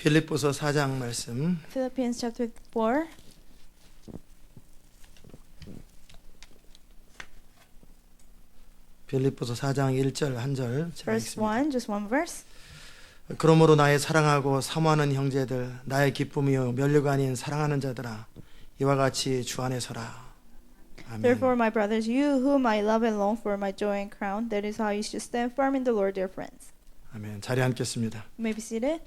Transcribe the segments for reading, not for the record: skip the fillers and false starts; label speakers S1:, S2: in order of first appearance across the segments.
S1: 빌립보서 4장 말씀
S2: Philippians chapter 4,
S1: 빌립보서 4장 1절 한 절 제가
S2: verse
S1: 읽습니다.
S2: 1, just one verse.
S1: 그러므로 나의 사랑하고 사모하는 형제들 나의 기쁨이요 면류가 아닌 사랑하는 자들아 이와 같이 주 안에 서라. 아멘.
S2: Therefore, my brothers, you whom I love and long for, my joy and crown, that is how you should stand firm in the Lord, dear friends.
S1: 아멘. 자리에 앉겠습니다.
S2: You may be seated.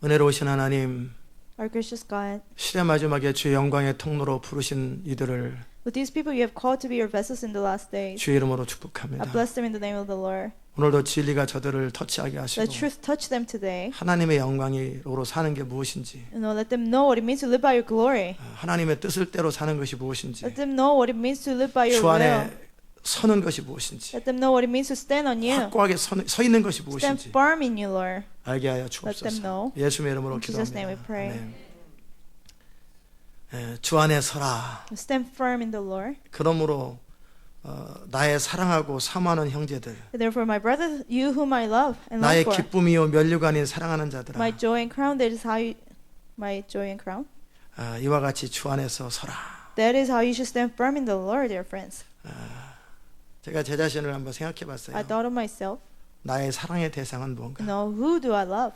S1: 은혜로우신 하나님,
S2: Our gracious God,
S1: 시대 마지막에 주의 영광의 통로로 부르신 이들을
S2: with these people you have called to be your vessels in the last days,
S1: 주의 이름으로
S2: I
S1: 축복합니다.
S2: bless them in the name of the Lord.
S1: 오늘도 진리가 저들을 터치하게 하시고
S2: Let truth touch them today.
S1: 하나님의 영광으로 사는 게 무엇인지,
S2: Let them know what it means to live by your glory.
S1: 하나님의 뜻을 대로 사는 것이 무엇인지,
S2: Let them know what it means to live by your
S1: 주 안에
S2: will.
S1: 서는 것이 무엇인지,
S2: Let them know what it means to stand on you.
S1: 확고하게 서 있는 것이
S2: Stand
S1: 무엇인지
S2: firm in you, Lord.
S1: 알게 하여
S2: Let them
S1: 주옵소서.
S2: know.
S1: 예수님의 이름으로
S2: In Jesus'
S1: 기도합니다.
S2: name we pray.
S1: 아멘. 주 안에 서라.
S2: Stand firm in the Lord.
S1: 그러므로 나의 사랑하고 사모하는 형제들,
S2: Therefore, my brothers, you whom I love and long
S1: 나의
S2: for,
S1: 기쁨이요 면류가 아닌 사랑하는 자들아,
S2: my joy and crown, that is how you, my joy and crown.
S1: 이와 같이 주 안에서 서라.
S2: That is how you should stand firm in the Lord, dear friends.
S1: 제가 제 자신을 한번 생각해
S2: I
S1: 봤어요.
S2: thought of myself.
S1: 나의 사랑의 대상은 뭔가?
S2: Who do I love?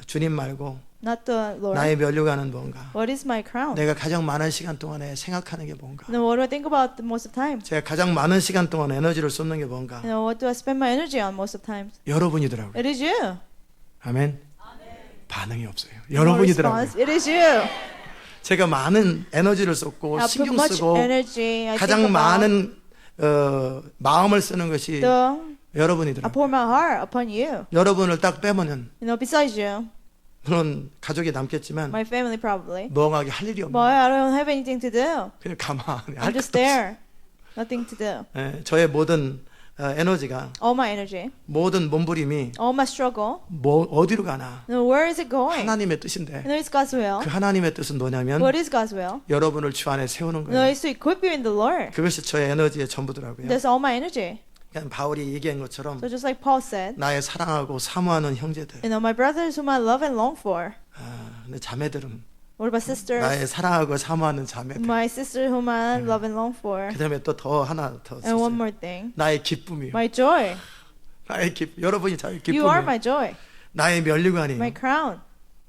S1: 주님 말고
S2: Not the Lord.
S1: 나의 면류가는 뭔가?
S2: What is my crown?
S1: 내가 가장 많은 시간 동안에 생각하는 게 뭔가?
S2: What do I think about the most of the time?
S1: 제가 가장 많은 시간 동안 에너지를 쏟는 게 뭔가?
S2: What do I spend my energy on most of the times?
S1: 여러분이더라고요.
S2: It is you.
S1: 아멘. 반응이 없어요.
S2: No
S1: 여러분이더라고요.
S2: response. It is you.
S1: 제가 많은 에너지를 쏟고
S2: I put
S1: 신경
S2: much
S1: 쓰고
S2: energy. I think
S1: 가장
S2: about
S1: 많은 마음을 쓰는 것이
S2: I
S1: 여러분이더라고요.
S2: pour my heart upon you.
S1: 여러분을 딱 빼면은
S2: Besides you,
S1: 물론 가족이 남겠지만
S2: my family probably.
S1: 멍하게 할 일이
S2: But
S1: 없는
S2: I don't have anything to do.
S1: 그냥 가만히
S2: I'm
S1: 할
S2: just
S1: 것도 없어요.
S2: there. Nothing to do.
S1: 저의 모든 에너지가
S2: All my energy,
S1: 모든 몸부림이
S2: all my struggle.
S1: 어디로 가나
S2: Where is it going?
S1: 하나님의 뜻인데
S2: It's God's will.
S1: 그 하나님의 뜻은 뭐냐면
S2: What is God's will?
S1: 여러분을 주 안에 세우는 거예요.
S2: It's to equip you in the Lord.
S1: 그것이 저의 에너지의 전부더라고요.
S2: That's all my energy.
S1: 그러니까 바울이 얘기한 것처럼
S2: So just like Paul said,
S1: 나의 사랑하고 사모하는 형제들,
S2: my brothers whom I love and long for.
S1: 내 자매들은
S2: What about sisters?
S1: 나의 사랑하고 사모하는 자매들.
S2: My sister whom I love and long for.
S1: 그다음에 또 더 하나 더
S2: And one
S1: 있어요.
S2: more thing,
S1: 나의 기쁨이요.
S2: my joy.
S1: 나의 기쁨. 여러분이 저의
S2: You are
S1: 기쁨이요.
S2: my joy,
S1: 나의 면류관이요.
S2: my crown.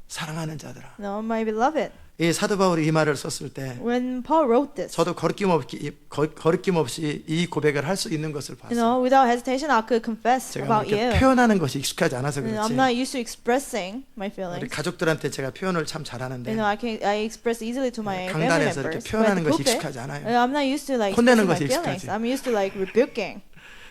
S1: 사랑하는 자들아.
S2: My beloved.
S1: 이 사도 바울이 이 말을 썼을 때
S2: When Paul wrote this,
S1: 저도 거리낌 없이 이 고백을 할 수 있는 것을 봤어요.
S2: without hesitation, I could confess
S1: 제가 뭐
S2: about
S1: 이렇게
S2: you.
S1: 표현하는 것이 익숙하지 않아서
S2: I'm
S1: 그렇지.
S2: not used to expressing my
S1: 우리
S2: feelings.
S1: 가족들한테 제가 표현을 참 잘하는데
S2: I express easily to my family
S1: 강단에서 이렇게
S2: members.
S1: 표현하는
S2: But
S1: 것이
S2: at the
S1: 익숙하지 않아요.
S2: pulpit, I'm not used to like
S1: 혼내는
S2: expressing my
S1: 것이
S2: feelings.
S1: 익숙하지.
S2: I'm used to like rebuking.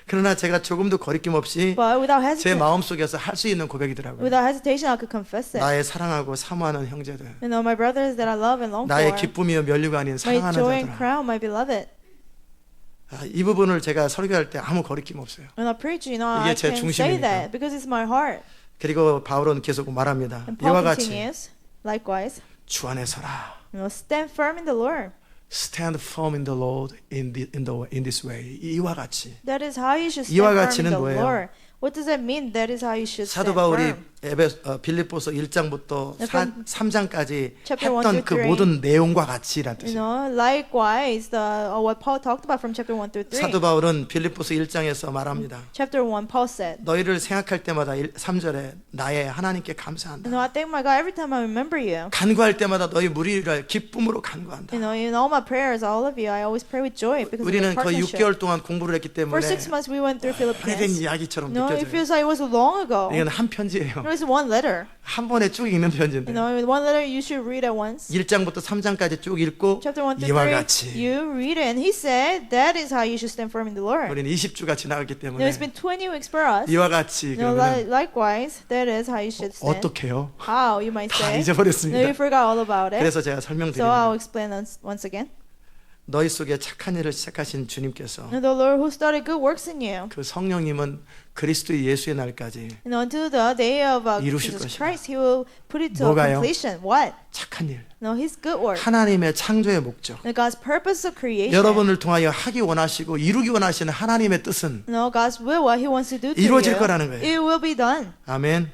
S1: 그러나 제가 조금도 거리낌 없이
S2: But without
S1: 제
S2: hesitation,
S1: 마음 속에서 할 수 있는 고백이더라고요.
S2: without hesitation, I could confess it.
S1: 나의 사랑하고 사모하는 형제들,
S2: My brothers that I love and long
S1: 나의
S2: for,
S1: 기쁨이요 면류가 아닌
S2: my
S1: 사랑하는
S2: joy and
S1: 자들아.
S2: crown, my beloved.
S1: 이 부분을 제가 설교할 때 아무 거리낌 없어요.
S2: When I preach,
S1: 이게
S2: I
S1: 제
S2: can say
S1: 중심이니까.
S2: that because it's my heart.
S1: 그리고 바울은 계속 말합니다.
S2: And
S1: 이와
S2: Paul
S1: 같이
S2: continues, likewise,
S1: 주 안에 서라.
S2: stand firm in the Lord.
S1: Stand firm in the Lord in this way. 이와 같이.
S2: That is how you should
S1: 이와
S2: stand firm in
S1: 같이는
S2: the
S1: 뭐예요?
S2: Lord. What does that mean? That is how you should
S1: 사도
S2: stand
S1: 바울이
S2: firm.
S1: 빌립보서 1장부터
S2: from
S1: 3장까지
S2: chapter 1
S1: 했던
S2: through
S1: 그
S2: 3.
S1: 모든 내용과 같이란 뜻이에요.
S2: Likewise, what Paul talked about from chapter 1 through 3.
S1: 사도 바울은 빌립보서 1장에서 말합니다.
S2: Chapter 1, Paul said,
S1: 너희를 생각할 때마다 3절에 나의 하나님께 감사한다.
S2: I thank my God every time I remember you.
S1: 간구할 때마다 너희 무리를 기쁨으로 간구한다.
S2: In all my prayers, all of you, I always pray with joy because of
S1: 우리는
S2: your
S1: 거의
S2: partnership.
S1: 6개월 동안 공부를 했기
S2: For
S1: 때문에
S2: 6 months, we went through
S1: 오래된
S2: Philippines.
S1: 이야기처럼
S2: It
S1: 느껴져요.
S2: feels like it was long ago.
S1: 이건 한 편지예요.
S2: It was one letter.
S1: 한 번에 쭉 읽는 편지인데
S2: One letter you should read at once.
S1: 1장부터 3장까지 쭉 읽고
S2: Chapter 1 through
S1: 이와
S2: 3,
S1: 같이
S2: you read it. And he said, that is how you should stand firm in the Lord.
S1: 우리는 20주가 지나갔기 때문에
S2: It's been 20 weeks for us.
S1: 이와 같이 그러면
S2: Likewise, that is how you should stand.
S1: 어떻게요?
S2: How, you might
S1: 다
S2: say. No, you
S1: 잊어버렸습니다.
S2: forgot all about it.
S1: 그래서 제가
S2: So
S1: 설명드립니다.
S2: I'll explain once again.
S1: 너희 속에 착한 일을 시작하신 주님께서
S2: The Lord who started good works in you.
S1: 그 성령님은 그리스도 예수의 날까지
S2: Until the day of
S1: 이루실
S2: Jesus
S1: 것이다.
S2: Christ, He will put it to
S1: 뭐가요?
S2: completion. What?
S1: 착한 일,
S2: No, His good work.
S1: 하나님의 창조의 목적,
S2: God's purpose of creation.
S1: 여러분을 통하여 하기 원하시고 이루기 원하시는 하나님의 뜻은
S2: No, God's will, what He wants to do to
S1: 이루어질
S2: you,
S1: 거라는 거예요.
S2: it will be done.
S1: 아멘.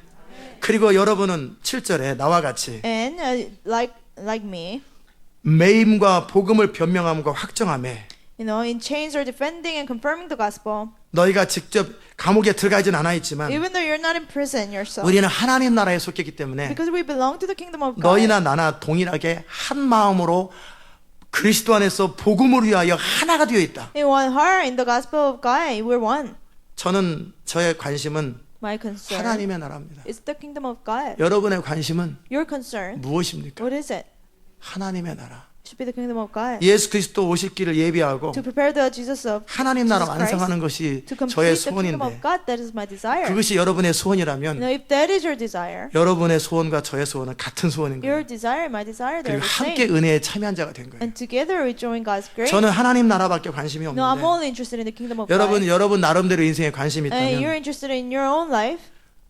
S1: 그리고 여러분은 7절에 나와 같이
S2: And like me,
S1: 매임과 복음을 변명함과 확정함에
S2: in chains or defending and confirming the gospel,
S1: 너희가 직접 감옥에 들어가진 않아 있지만
S2: even though you're not in prison yourself,
S1: 우리는 하나님 나라에 속했기 때문에
S2: because we belong to the kingdom of God.
S1: 너희나 나나 동일하게 한 마음으로 그리스도 안에서 복음을 위하여 하나가 되어 있다.
S2: In one heart, in the gospel of God, we're one.
S1: 저는 저의 관심은
S2: My concern
S1: 하나님의 나라입니다.
S2: is the kingdom of God.
S1: 여러분의 관심은
S2: Your concern,
S1: 무엇입니까?
S2: what is it?
S1: 하나님의 나라.
S2: It should be the kingdom of God.
S1: 예수 그리스도 오실 길을 예비하고
S2: To prepare the Jesus of
S1: 하나님 나라
S2: Jesus Christ,
S1: 완성하는 것이
S2: to
S1: 저의
S2: complete the kingdom of
S1: 소원인데
S2: God, that is my desire.
S1: 그것이 여러분의 소원이라면
S2: If that is your desire,
S1: 여러분의 소원과 저의 소원은 같은 소원인 거예요.
S2: your desire, my desire, they're
S1: 그리고
S2: the
S1: 함께
S2: same.
S1: 은혜에 참여한 자가 된 거예요.
S2: And together we join God's grace.
S1: 저는 하나님 나라밖에 관심이
S2: No, I'm
S1: 없는데
S2: only interested in the kingdom of
S1: 여러분
S2: God.
S1: 나름대로 인생에 관심이
S2: And you're
S1: 있다면
S2: interested in your own life.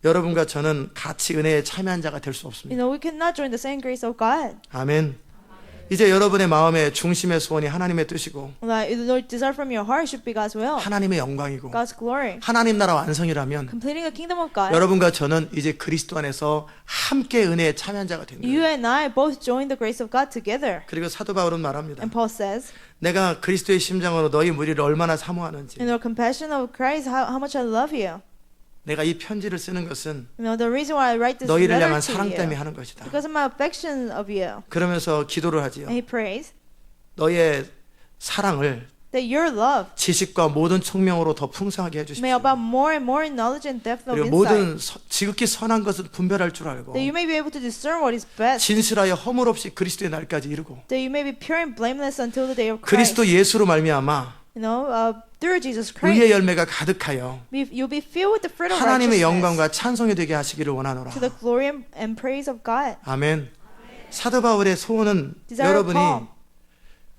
S1: 여러분과 저는 같이 은혜에 참여한 자가 될 수 없습니다.
S2: We cannot join the same grace of God.
S1: 아멘. 이제 여러분의 마음의 중심의 소원이 하나님의 뜻이고
S2: Like, the desire from your heart should be God's will,
S1: 하나님의 영광이고
S2: God's glory.
S1: 하나님 나라 완성이라면
S2: Completing the kingdom of God.
S1: 여러분과 저는 이제 그리스도 안에서 함께 은혜에 참여한 자가 된
S2: You
S1: 거예요.
S2: and I both join the grace of God together.
S1: 그리고 사도 바울은 말합니다.
S2: And Paul says,
S1: 내가 그리스도의 심장으로 너희 무리를 얼마나 사모하는지.
S2: in the compassion of Christ, how much I love you.
S1: 내가 이 편지를 쓰는 것은
S2: The reason why I write this
S1: 너희를
S2: letter
S1: 향한
S2: to
S1: 사랑 때문에
S2: you,
S1: 하는 것이다.
S2: because of my affection of you.
S1: 그러면서 기도를 하지요.
S2: And he prays
S1: 너의 사랑을
S2: that your love
S1: 지식과 모든 총명으로 더 풍성하게
S2: may
S1: 해주십시오.
S2: abound more and more in knowledge and depth of
S1: 그리고
S2: insight.
S1: 모든 지극히 선한 것을 분별할 줄 알고
S2: That you may be able to discern what is best.
S1: 진실하여 허물 없이 그리스도의 날까지 이루고
S2: That you may be pure and blameless until the day of Christ.
S1: 그리스도 예수로 말미암아
S2: Through Jesus
S1: 의의
S2: Christ,
S1: 열매가 가득하여
S2: you'll be filled with the fruit of
S1: 하나님의
S2: righteousness
S1: 영광과 찬송이 되게 하시기를 원하노라.
S2: to the glory and praise of God.
S1: 아멘. 사도 바울의 소원은
S2: Desire of
S1: 여러분이
S2: Paul.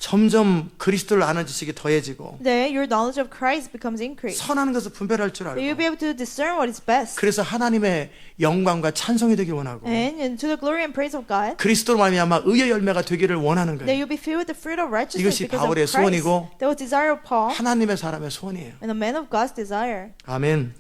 S1: 점점 그리스도를 아는 지식이 더해지고
S2: That your knowledge of Christ becomes increased.
S1: 선한 것을 분별할 줄
S2: That you'll
S1: 알고
S2: be able to discern what is best.
S1: 그래서 하나님의 영광과 찬송이 되길 원하고
S2: And to the glory and praise of God,
S1: 그리스도로 말미암아 의의 열매가 되기를 원하는
S2: that
S1: 거예요.
S2: you'll be filled with the fruit of righteousness
S1: 이것이
S2: because of
S1: 바울의
S2: Christ.
S1: 소원이고
S2: That was desire of Paul
S1: 하나님의 사람의 소원이에요.
S2: and the man of God's desire.
S1: 아멘.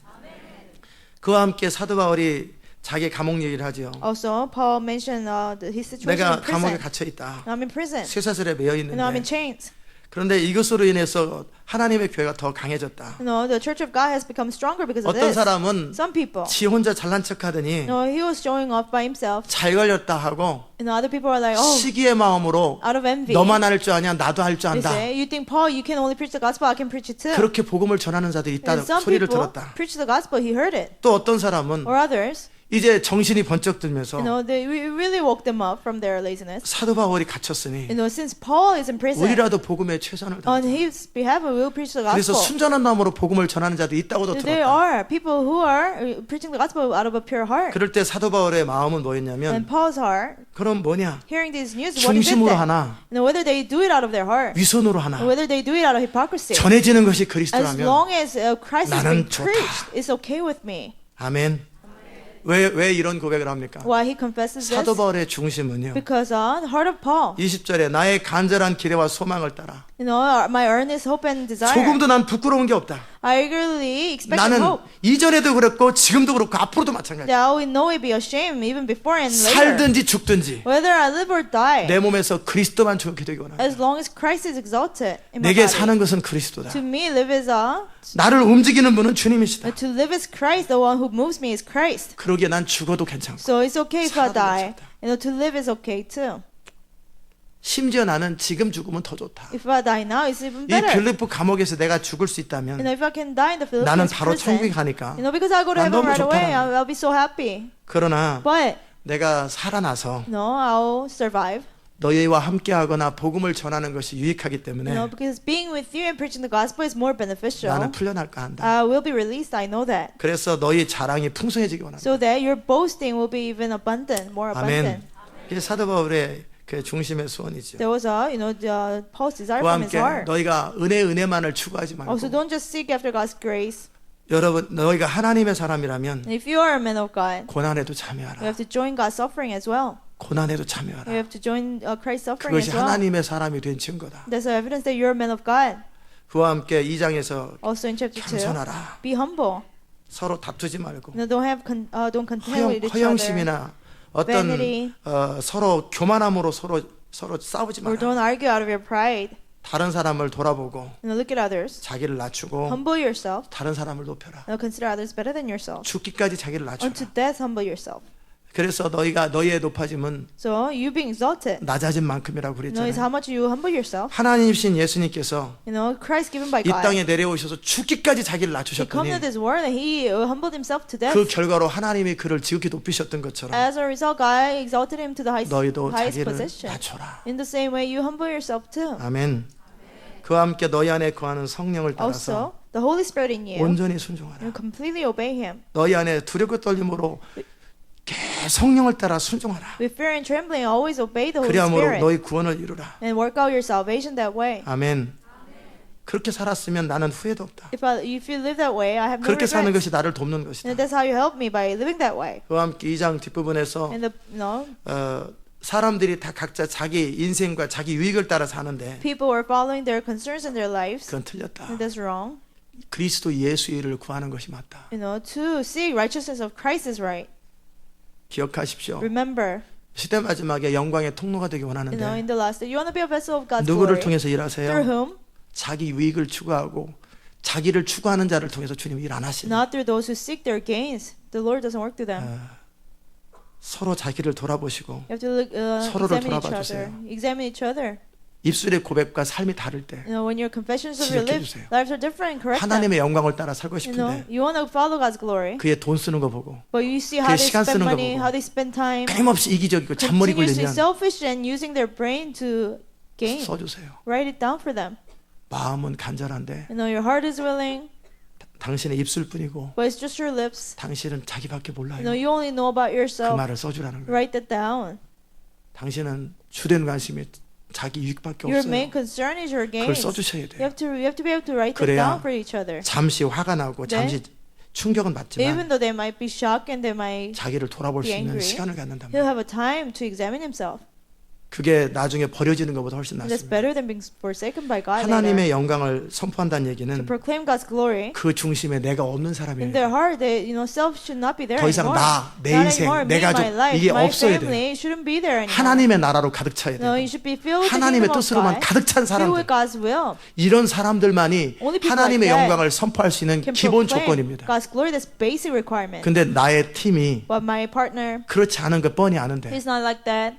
S1: 그와 함께 사도 바울이 자기 감옥 얘기를 하죠.
S2: Also, Paul mentioned his situation
S1: 내가
S2: in prison.
S1: 감옥에 갇혀 있다.
S2: I'm in prison.
S1: 쇠사슬에 매여
S2: And I'm in
S1: 있는데
S2: chains.
S1: 그런데 이것으로 인해서 하나님의 교회가 더 강해졌다.
S2: The Church of God has become stronger because of
S1: 어떤
S2: this.
S1: 사람은
S2: Some people,
S1: 지 혼자 잘난 척하더니
S2: he was showing off by himself,
S1: 잘 걸렸다 하고
S2: and other people are like, oh,
S1: 시기의 마음으로
S2: out of envy.
S1: 너만 할 줄 아냐 나도 할 줄
S2: They
S1: 안다.
S2: say, you think Paul, you can only preach the gospel, I can preach it too.
S1: 그렇게 복음을 전하는 자들이 있다
S2: And some
S1: 소리를
S2: people
S1: 들었다.
S2: preach the gospel, he heard it.
S1: 또 어떤 사람은
S2: Or others,
S1: 이제 정신이 번쩍 들면서
S2: they really woke them up from their laziness.
S1: 사도 바울이 갇혔으니
S2: Since Paul is in prison,
S1: 우리라도 복음에 최선을
S2: on
S1: 다하자.
S2: his behalf, we will preach the
S1: 그래서
S2: gospel.
S1: 순전한 마음으로 복음을 전하는 자도 있다고도
S2: There
S1: 들었다.
S2: are people who are preaching the gospel out of a pure heart.
S1: 그럴 때 사도 바울의 마음은
S2: And
S1: 뭐였냐면
S2: Paul's heart,
S1: 그럼 뭐냐?
S2: hearing this news, what is it
S1: 중심으로
S2: then?
S1: 하나
S2: Whether they do it out of their heart,
S1: 위선으로
S2: or
S1: 하나
S2: whether they do it out of hypocrisy.
S1: 전해지는 것이
S2: As
S1: 그리스도라면
S2: long as Christ is
S1: 나는
S2: being
S1: 좋다.
S2: preached, it's okay with me.
S1: 아멘. 왜 이런 고백을 합니까?
S2: Why he confesses
S1: 사도
S2: this?
S1: 바울의 중심은요.
S2: Because the heart of Paul,
S1: 20절에 나의 간절한 기대와 소망을 따라
S2: my earnest hope and desire.
S1: 조금도 난 부끄러운 게 없다.
S2: I eagerly expect and
S1: 나는
S2: hope
S1: 이전에도 그랬고 지금도 그렇고 앞으로도 마찬가지야.
S2: that I will no way be ashamed even before and later.
S1: 살든지 죽든지
S2: Whether I live or die,
S1: 내 몸에서 그리스도만 좋게 되기 원한다.
S2: as long as Christ is exalted in my
S1: 내게
S2: body.
S1: 사는 것은 그리스도다.
S2: To me, live is
S1: 나를 움직이는 분은 주님이시다.
S2: to live is Christ. The one who moves me is Christ.
S1: 그러기에 난 죽어도 괜찮고
S2: So it's okay if I
S1: 살아도
S2: die.
S1: 괜찮다.
S2: To live is okay too.
S1: 심지어 나는 지금 죽으면 더 좋다.
S2: If I die now, it's even
S1: 이
S2: better.
S1: 빌립보 감옥에서 내가 죽을 수 있다면
S2: If I can die in the
S1: 나는
S2: Philippines
S1: 바로 천국에
S2: prison,
S1: 가니까.
S2: because I go to
S1: 난
S2: heaven
S1: 너무
S2: right away,
S1: 좋다라는
S2: I'll be so happy.
S1: 그러나
S2: But
S1: 내가 살아나서
S2: I'll survive.
S1: 너희와 함께하거나 복음을 전하는 것이 유익하기 때문에
S2: Because being with you and preaching the gospel is more beneficial.
S1: 나는 풀려날까 한다.
S2: I will be released. I know that.
S1: 그래서 너희 자랑이 풍성해지기 원한다.
S2: So that your boasting will be even abundant, more abundant.
S1: 아멘. 이게 사도 바울의 그 중심의 소원이죠.
S2: There was Paul's desire
S1: 그와
S2: from his
S1: 함께
S2: heart.
S1: 너희가 은혜만을 추구하지 말고
S2: Also, don't just seek after God's grace.
S1: 여러분 너희가 하나님의 사람이라면
S2: And if you are a man of God,
S1: 고난에도
S2: you
S1: 참여하라.
S2: have to join God's suffering as well.
S1: 고난에도
S2: You
S1: 참여하라.
S2: have to join Christ's suffering
S1: 그것이
S2: as well.
S1: 하나님의 사람이 된 증거다.
S2: That's evidence that you're a man of God.
S1: 그와 함께 2장에서
S2: Also in chapter 2,
S1: 겸손하라.
S2: be humble.
S1: 서로 다투지 말고
S2: No, don't contend with each other.
S1: 허영심이나 어떤
S2: Vanity.
S1: 서로 교만함으로 서로 싸우지
S2: Or
S1: 마라.
S2: don't argue out of your pride.
S1: 다른 사람을 돌아보고
S2: You know, look at others.
S1: 자기를 낮추고
S2: Humble yourself.
S1: 다른 사람을 높여라.
S2: You know, consider others better than yourself.
S1: 죽기까지 자기를 낮춰라.
S2: Unto death, humble yourself.
S1: 그래서 너희의 높아짐은
S2: So you being exalted.
S1: 낮아진 만큼이라고
S2: You know, is
S1: 그랬잖아요.
S2: how much you humble yourself.
S1: 하나님이신 예수님께서
S2: You know, Christ given by
S1: 이
S2: God.
S1: 땅에 내려오셔서 죽기까지 자기를
S2: He come to
S1: 낮추셨더니
S2: this world and he humbled himself to death.
S1: 그 결과로 하나님이 그를 지극히 높이셨던 것처럼
S2: As a result, God exalted him to the
S1: 너희도
S2: highest
S1: 자기를
S2: position.
S1: 낮춰라.
S2: In the same way, you humble yourself too.
S1: 아멘. 그와 함께 너희 안에 거하는 성령을 따라서
S2: Also, the Holy Spirit in you,
S1: 온전히
S2: you
S1: 순종하라.
S2: completely obey Him.
S1: 너희 안에 두렵고 떨림으로 성령을 따라 순종하라.
S2: With fear and trembling, always obey the Holy
S1: 그리함으로
S2: Spirit
S1: 너희 구원을 이루라.
S2: and work out your salvation that way.
S1: 아멘. 그렇게 살았으면 나는 후회도 없다.
S2: If you live that way, I have no
S1: 그렇게 사는
S2: regrets.
S1: 것이 나를 돕는 것이다.
S2: And that's how you help me by living that way.
S1: 그와 함께 2장 뒷부분에서
S2: And
S1: 사람들이 다 각자 자기 인생과 자기 유익을 따라 사는데
S2: people were following their concerns in their lives,
S1: 그건 틀렸다.
S2: and that's wrong.
S1: 그리스도 예수의 일을 구하는 것이 맞다.
S2: You know, to seek righteousness of Christ is right.
S1: 기억하십시오.
S2: Remember,
S1: 시대 마지막에 영광의 통로가 되기
S2: you know,
S1: 원하는데
S2: in the last day, you want to be a vessel of God's
S1: 누구를
S2: glory.
S1: 통해서
S2: Through
S1: 일하세요?
S2: whom?
S1: 자기 유익을 추구하고 자기를 추구하는 자를 통해서 주님 일 안 하시는
S2: Not through those who seek their gains. The Lord doesn't work through them.
S1: 서로 자기를 돌아보시고
S2: You have to look,
S1: 서로를
S2: examine each
S1: 돌아봐
S2: other.
S1: 주세요.
S2: Examine each other.
S1: 입술의 고백과 삶이 다를 때
S2: You know, when your confessions of your
S1: 지적해
S2: lips,
S1: 주세요.
S2: lives are different, correct them.
S1: 하나님의 영광을 따라 살고
S2: You know,
S1: 싶은데
S2: you want to follow God's glory,
S1: 그의 돈 쓰는 거 보고
S2: but you see
S1: 그의
S2: how they
S1: 시간
S2: spend
S1: 쓰는 거
S2: money,
S1: 보고
S2: how they spend time,
S1: 끊임없이 이기적이고 잔머리
S2: continuously
S1: 굴리면
S2: selfish and using their brain to gain.
S1: 써주세요.
S2: Write it down for them.
S1: 마음은 간절한데
S2: You know, your heart is willing,
S1: 당신의 입술뿐이고
S2: but it's just your lips.
S1: 당신은 자기밖에
S2: You know,
S1: 몰라요.
S2: you only know about
S1: 그
S2: yourself.
S1: 말을 써주라는 거예요.
S2: Write that down.
S1: 당신은 주된 관심이 자기 유익밖에
S2: Your main
S1: 없어요.
S2: concern is your
S1: 그걸
S2: gains.
S1: 써주셔야
S2: You
S1: 돼요.
S2: have to be able to write that
S1: 그래야
S2: down for each other.
S1: 잠시 화가 나고 잠시 충격은 받지만
S2: Even though they might be shocked and they might,
S1: 자기를 돌아볼 수
S2: be
S1: 있는
S2: angry,
S1: 시간을 갖는다.
S2: he'll have a time to examine himself.
S1: 그게 나중에 버려지는 것보다 훨씬
S2: And that's
S1: 낫습니다.
S2: better than being forsaken by God later.
S1: 하나님의 영광을 선포한다는
S2: To
S1: 얘기는
S2: proclaim God's glory.
S1: 그 중심에 내가 없는
S2: In
S1: 사람이에요.
S2: their heart, they, you know, self should not be there
S1: 더 이상
S2: anymore.
S1: 나, 내
S2: Not
S1: 인생,
S2: anymore.
S1: 내
S2: Me,
S1: 가족
S2: my life,
S1: 이게
S2: my
S1: 없어야
S2: family shouldn't be there anymore.
S1: 하나님의 나라로 가득 차야
S2: No,
S1: 돼요.
S2: you should be filled with the
S1: 하나님의
S2: kingdom of
S1: 뜻으로만
S2: God.
S1: 가득 찬
S2: Filled
S1: 사람들,
S2: with God's will.
S1: 이런 사람들만이
S2: Only people
S1: 하나님의
S2: like that
S1: 영광을 선포할 수 있는
S2: Can
S1: 기본
S2: proclaim
S1: 조건입니다.
S2: God's glory. That's basic requirement.
S1: 근데 나의 팀이
S2: But my partner,
S1: 그렇지 않은 거 뻔히 아는데
S2: he's not like that.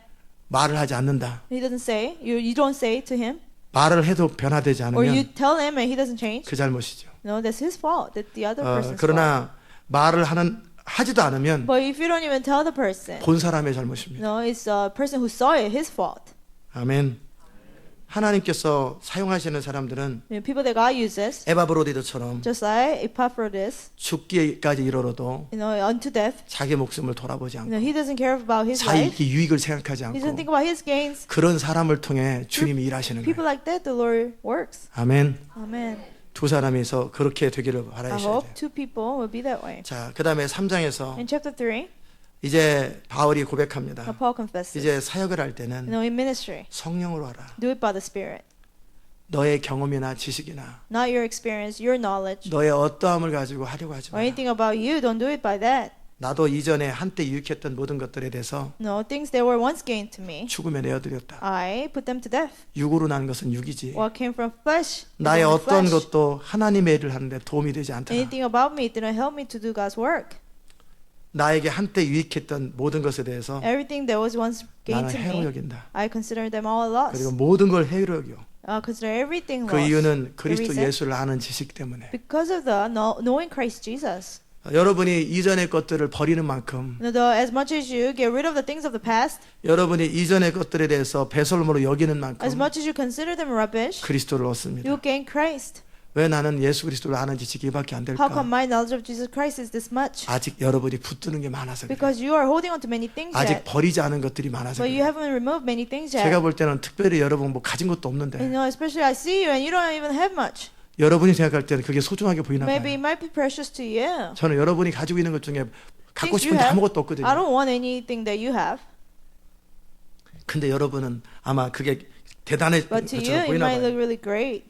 S1: 말을 하지 않는다.
S2: He doesn't say. You don't say to him,
S1: 말을 해도 변화되지
S2: or you
S1: 않으면
S2: tell him and he doesn't change.
S1: 그 잘못이죠.
S2: No, that's his fault. That's the other person's fault.
S1: 그러나 말을 하지도 않으면
S2: But if you don't even tell the person,
S1: 본 사람의 잘못입니다.
S2: no, it's the person who saw it, his fault.
S1: 아멘. 하나님께서 사용하시는 사람들은
S2: You know, people that God uses,
S1: 에바브로디드처럼
S2: just like Epaphroditus,
S1: 죽기까지 이르러도
S2: you know, unto death.
S1: 자기 목숨을 돌아보지
S2: You
S1: 않고
S2: know, he doesn't care about his life.
S1: 자기 유익을 생각하지
S2: He doesn't
S1: 않고
S2: think about his gains.
S1: 그런 사람을 통해 주님이 일하시는
S2: People
S1: 거예요.
S2: like that, the Lord works.
S1: 아멘.
S2: Amen.
S1: 두 사람이서 그렇게 되기를
S2: I
S1: 바라셔야
S2: hope
S1: 돼요.
S2: two people will be that way.
S1: 자, 그다음에 3장에서
S2: In chapter 3,
S1: 이제 바울이 고백합니다.
S2: Paul confesses,
S1: 이제 사역을 할
S2: you
S1: 때는
S2: know, in ministry,
S1: 성령으로 하라.
S2: do it by the Spirit.
S1: 너의 경험이나 지식이나
S2: Not your experience, your knowledge,
S1: 너의 어떠함을 가지고 하려고 하지
S2: or
S1: 마라.
S2: anything about you. Don't do it by that.
S1: 나도 이전에 한때 유익했던 모든 것들에 대해서
S2: No, things that were once gained to me,
S1: 죽음에 내어드렸다.
S2: I put them to death.
S1: 육으로 난 것은 육이지.
S2: What came from flesh, is
S1: 나의
S2: only
S1: 어떤
S2: flesh.
S1: 것도 하나님의 일을 하는데 도움이 되지 않더라.
S2: Anything about me didn't help me to do God's work.
S1: 나에게 한때 유익했던 모든 것에 대해서
S2: Everything that was once gained
S1: 나는
S2: to
S1: 해로
S2: me,
S1: 여긴다.
S2: I consider them all a
S1: 그리고
S2: loss.
S1: 모든 걸 해로 여겨.
S2: Consider everything
S1: 그
S2: lost.
S1: 이유는 그리스도
S2: reason?
S1: 예수를 아는 지식 때문에.
S2: Because of the knowing Christ Jesus.
S1: 여러분이 이전의 것들을 버리는 만큼
S2: You know, as much as you get rid of the things of the past,
S1: 여러분이 이전의 것들에 대해서 배설물로 여기는
S2: as
S1: 만큼
S2: much as you consider them rubbish,
S1: 그리스도를 얻습니다.
S2: you gain Christ.
S1: 왜 나는 예수 그리스도를 아는 지식이 이밖에 안
S2: How come
S1: 될까?
S2: my knowledge of Jesus Christ is this much?
S1: 아직 여러분이 붙드는 게 많아서 그래요.
S2: Because you are holding on to many things
S1: 아직
S2: yet,
S1: 버리지 않은 것들이 많아서
S2: but you
S1: 그래요.
S2: haven't removed many things yet.
S1: 제가 볼 때는 특별히 여러분 뭐 가진 것도
S2: You
S1: 없는데
S2: know, especially I see you and you don't even have much.
S1: 여러분이 생각할 때는 그게 소중하게 보이나
S2: Maybe it
S1: 봐요.
S2: might be precious to you.
S1: 저는 여러분이 가지고 있는 것 중에 갖고
S2: Things
S1: 싶은
S2: you
S1: 게
S2: have,
S1: 아무것도 없거든요.
S2: I don't want anything that you have.
S1: 근데 여러분은 아마 그게 대단해
S2: But to you,
S1: 것처럼
S2: it
S1: 보이나
S2: might look
S1: 봐요.
S2: really great.